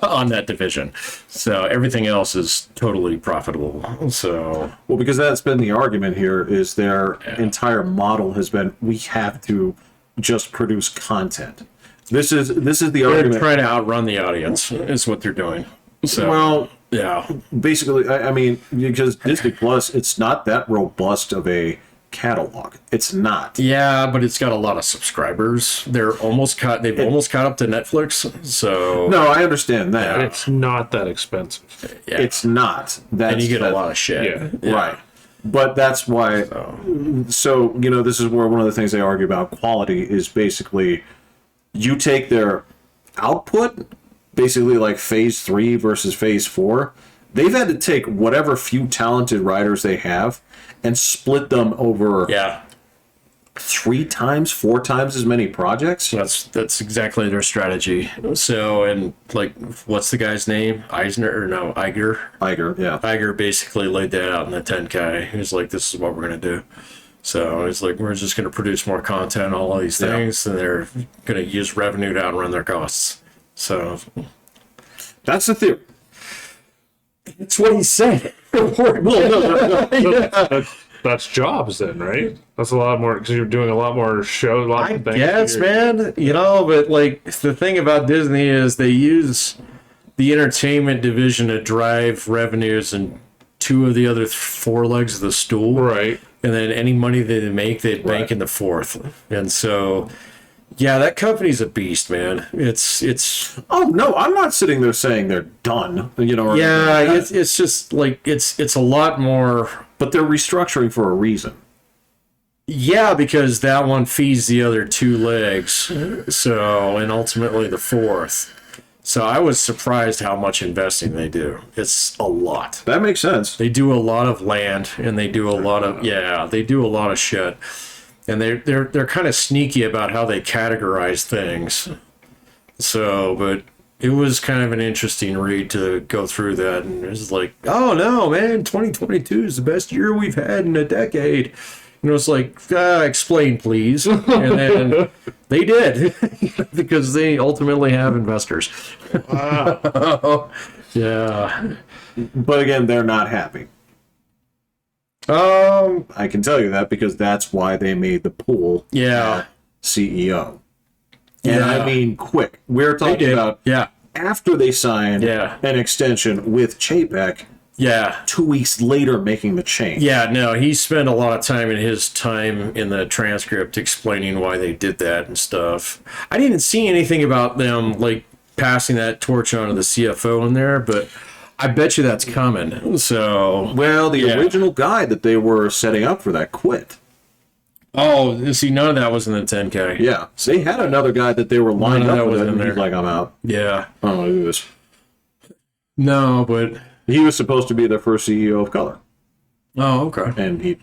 Speaker 1: on that division. So everything else is totally profitable. So,
Speaker 3: Well, because that's been the argument here is their entire model has been we have to just produce content. This is the
Speaker 1: they're
Speaker 3: argument.
Speaker 1: trying to outrun the audience is what they're doing. So,
Speaker 3: Well,
Speaker 1: yeah.
Speaker 3: basically, I mean, because Disney Plus, it's not that robust of a catalog. It's not.
Speaker 1: Yeah, but it's got a lot of subscribers. They've almost caught up to Netflix. So
Speaker 3: No, I understand that.
Speaker 2: It's not that expensive.
Speaker 1: yeah.
Speaker 3: It's not. That's,
Speaker 1: and you get a
Speaker 3: that-
Speaker 1: lot of shit.
Speaker 2: Yeah.
Speaker 3: Right. But that's why. So, this is where one of the things they argue about quality is basically you take their output, basically like phase 3 versus phase 4. They've had to take whatever few talented writers they have and split them over
Speaker 1: Yeah.
Speaker 3: 3 times, 4 times as many projects.
Speaker 1: That's exactly their strategy. So, and like, what's the guy's name? Iger.
Speaker 3: Iger, yeah.
Speaker 1: Iger basically laid that out in the 10K. He was like, "This is what we're gonna do." So it's like we're just gonna produce more content, all of these things, and they're gonna use revenue to outrun their costs. So
Speaker 3: That's the theory.
Speaker 1: that's what he said.
Speaker 2: That's jobs then, right? That's a lot more because you're doing a lot more shows.
Speaker 1: I guess, man. But like the thing about Disney is they use the entertainment division to drive revenues and 2 of the other 4 legs of the stool.
Speaker 2: Right.
Speaker 1: And then any money that they make, they bank
Speaker 3: Right.
Speaker 1: in the 4th. And so, yeah, that company's a beast, man. It's
Speaker 3: Oh, no, I'm not sitting there saying they're done, or
Speaker 1: yeah, it's just like it's a lot more.
Speaker 3: but they're restructuring for a reason.
Speaker 1: Yeah, because that one feeds the other 2 legs. So, and ultimately the 4th. So I was surprised how much investing they do. It's a lot.
Speaker 3: That makes sense.
Speaker 1: They do a lot of land and they do a lot of shit. and they're kind of sneaky about how they categorize things. So, but it was kind of an interesting read to go through that, and it was like, oh no, man, 2022 is the best year we've had in a decade. You know, it's like, explain, please. And then they did, because they ultimately have investors.
Speaker 2: Wow.
Speaker 1: Yeah.
Speaker 3: But again, they're not happy. I can tell you that because that's why they made the pool
Speaker 1: Yeah.
Speaker 3: CEO. And
Speaker 1: Yeah.
Speaker 3: I mean quick. We're talking about
Speaker 1: Yeah.
Speaker 3: after they signed
Speaker 1: Yeah.
Speaker 3: an extension with Chapek,
Speaker 1: Yeah.
Speaker 3: 2 weeks later making the change.
Speaker 1: Yeah, no, he spent a lot of time in his time in the transcript explaining why they did that and stuff. I didn't see anything about them like passing that torch on to the CFO in there, but I bet you that's coming. So,
Speaker 3: Well, the
Speaker 1: Yeah.
Speaker 3: original guy that they were setting up for that quit.
Speaker 1: oh, see, none of that was in the 10K.
Speaker 3: Yeah. So they had another guy that they were lined
Speaker 1: None of
Speaker 3: up
Speaker 1: that
Speaker 3: with,
Speaker 1: was in
Speaker 3: and he's
Speaker 1: there.
Speaker 3: like, I'm out.
Speaker 1: Yeah.
Speaker 3: I don't want to do this.
Speaker 1: No, but
Speaker 3: He was supposed to be their first CEO of color,
Speaker 1: oh, okay.
Speaker 3: and he.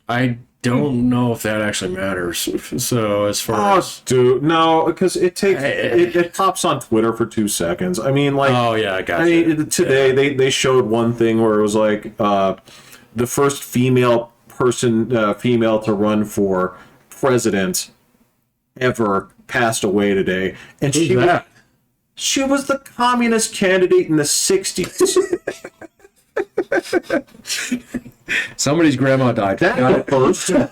Speaker 1: I don't know if that actually matters. So as far
Speaker 3: Oh,
Speaker 1: as
Speaker 3: dude, no, because it takes it pops on Twitter for 2 seconds. I mean, like,
Speaker 1: oh yeah, I got
Speaker 3: I mean, today they showed one thing where it was like the first female to run for president ever passed away today, and
Speaker 1: Who's that?
Speaker 3: she was the communist candidate in the 60s.
Speaker 1: Somebody's grandma died.
Speaker 3: That's a first.
Speaker 1: Yeah.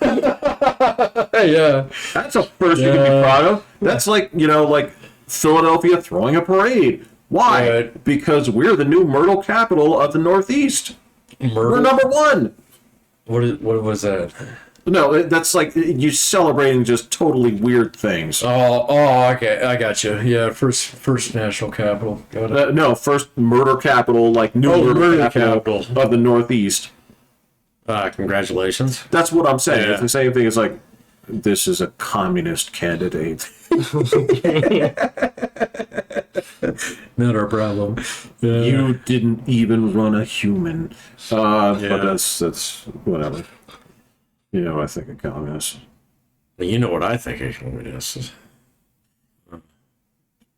Speaker 3: That's a first you can be proud of. That's like, like Philadelphia throwing a parade. Why?
Speaker 1: Right.
Speaker 3: Because we're the new Myrtle capital of the Northeast. We're number one.
Speaker 1: What was that?
Speaker 3: No, that's like you celebrating just totally weird things.
Speaker 1: Oh, okay, I got you. Yeah, first national capital. Got it.
Speaker 3: No, first murder capital, like new murder capital of the Northeast.
Speaker 1: Congratulations.
Speaker 3: That's what I'm saying.
Speaker 1: Yeah.
Speaker 3: It's the same thing as like, this is a communist candidate.
Speaker 1: Not our problem. Yeah.
Speaker 3: You didn't even run a human. But that's whatever. I think a communist.
Speaker 1: You know what I think a communist is.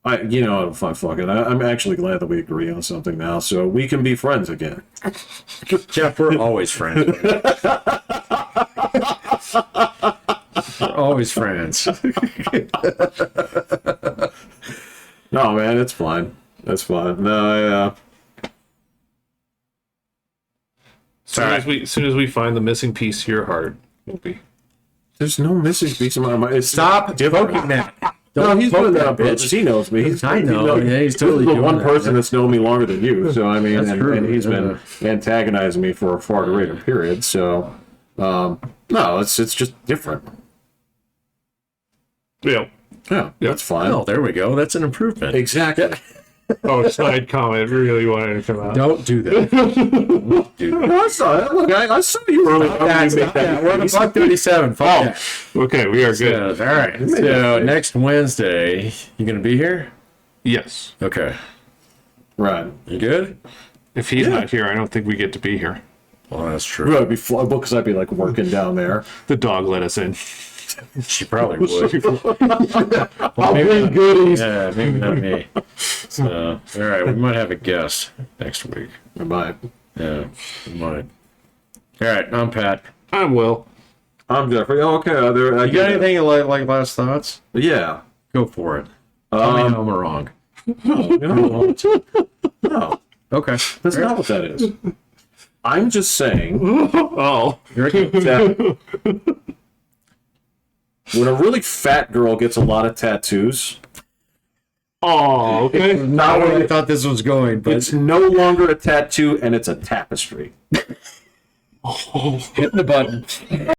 Speaker 3: Fuck it. I'm actually glad that we agree on something now, so we can be friends again.
Speaker 1: Jeff, we're always friends. We're always friends.
Speaker 3: No, man, it's fine. That's fine. No,
Speaker 2: As soon as we find the missing piece to your heart, we'll be.
Speaker 3: there's no missing piece of my mind.
Speaker 1: Stop poking that.
Speaker 3: No, he's doing that on
Speaker 1: bitch.
Speaker 3: purpose. He knows me.
Speaker 1: I know. Yeah, he's
Speaker 3: This
Speaker 1: totally
Speaker 3: is the
Speaker 1: doing
Speaker 3: one
Speaker 1: that,
Speaker 3: person
Speaker 1: yeah.
Speaker 3: that's known me longer than you. So I mean,
Speaker 1: That's true.
Speaker 3: and he's been antagonizing me for a far greater period. So, no, it's just different.
Speaker 2: Yeah.
Speaker 3: Yeah, that's fine.
Speaker 1: Oh, there we go. That's an improvement.
Speaker 3: Exactly.
Speaker 2: Oh, side comment really wanted to come out.
Speaker 1: Don't do that. Don't do that.
Speaker 3: No, I saw it. Look, I saw you earlier.
Speaker 1: We're at a $1.37. Fuck that.
Speaker 2: Okay, we are good.
Speaker 1: So, all right. So next Wednesday, you gonna be here?
Speaker 2: Yes.
Speaker 1: Okay.
Speaker 3: Right.
Speaker 1: You good?
Speaker 2: If he's not here, I don't think we get to be here.
Speaker 1: Well, that's true.
Speaker 3: Right, because I'd be like working down there.
Speaker 2: The dog let us in.
Speaker 1: She probably would.
Speaker 3: I'll bring goodies.
Speaker 1: Yeah, maybe not me. So, all right, we might have a guest next week.
Speaker 3: I might.
Speaker 1: Yeah, we might. All right, I'm Pat.
Speaker 2: I'm Will.
Speaker 3: I'm Jeffrey. Oh, okay.
Speaker 1: You got anything like last thoughts?
Speaker 3: Yeah.
Speaker 1: Go for it. Tell me how I'm wrong.
Speaker 3: No,
Speaker 1: Okay.
Speaker 3: that's not what that is. I'm just saying
Speaker 2: Oh.
Speaker 3: that when a really fat girl gets a lot of tattoos,
Speaker 2: Oh, okay.
Speaker 1: Not where I thought this was going, but
Speaker 3: it's no longer a tattoo and it's a tapestry.
Speaker 1: hit the button.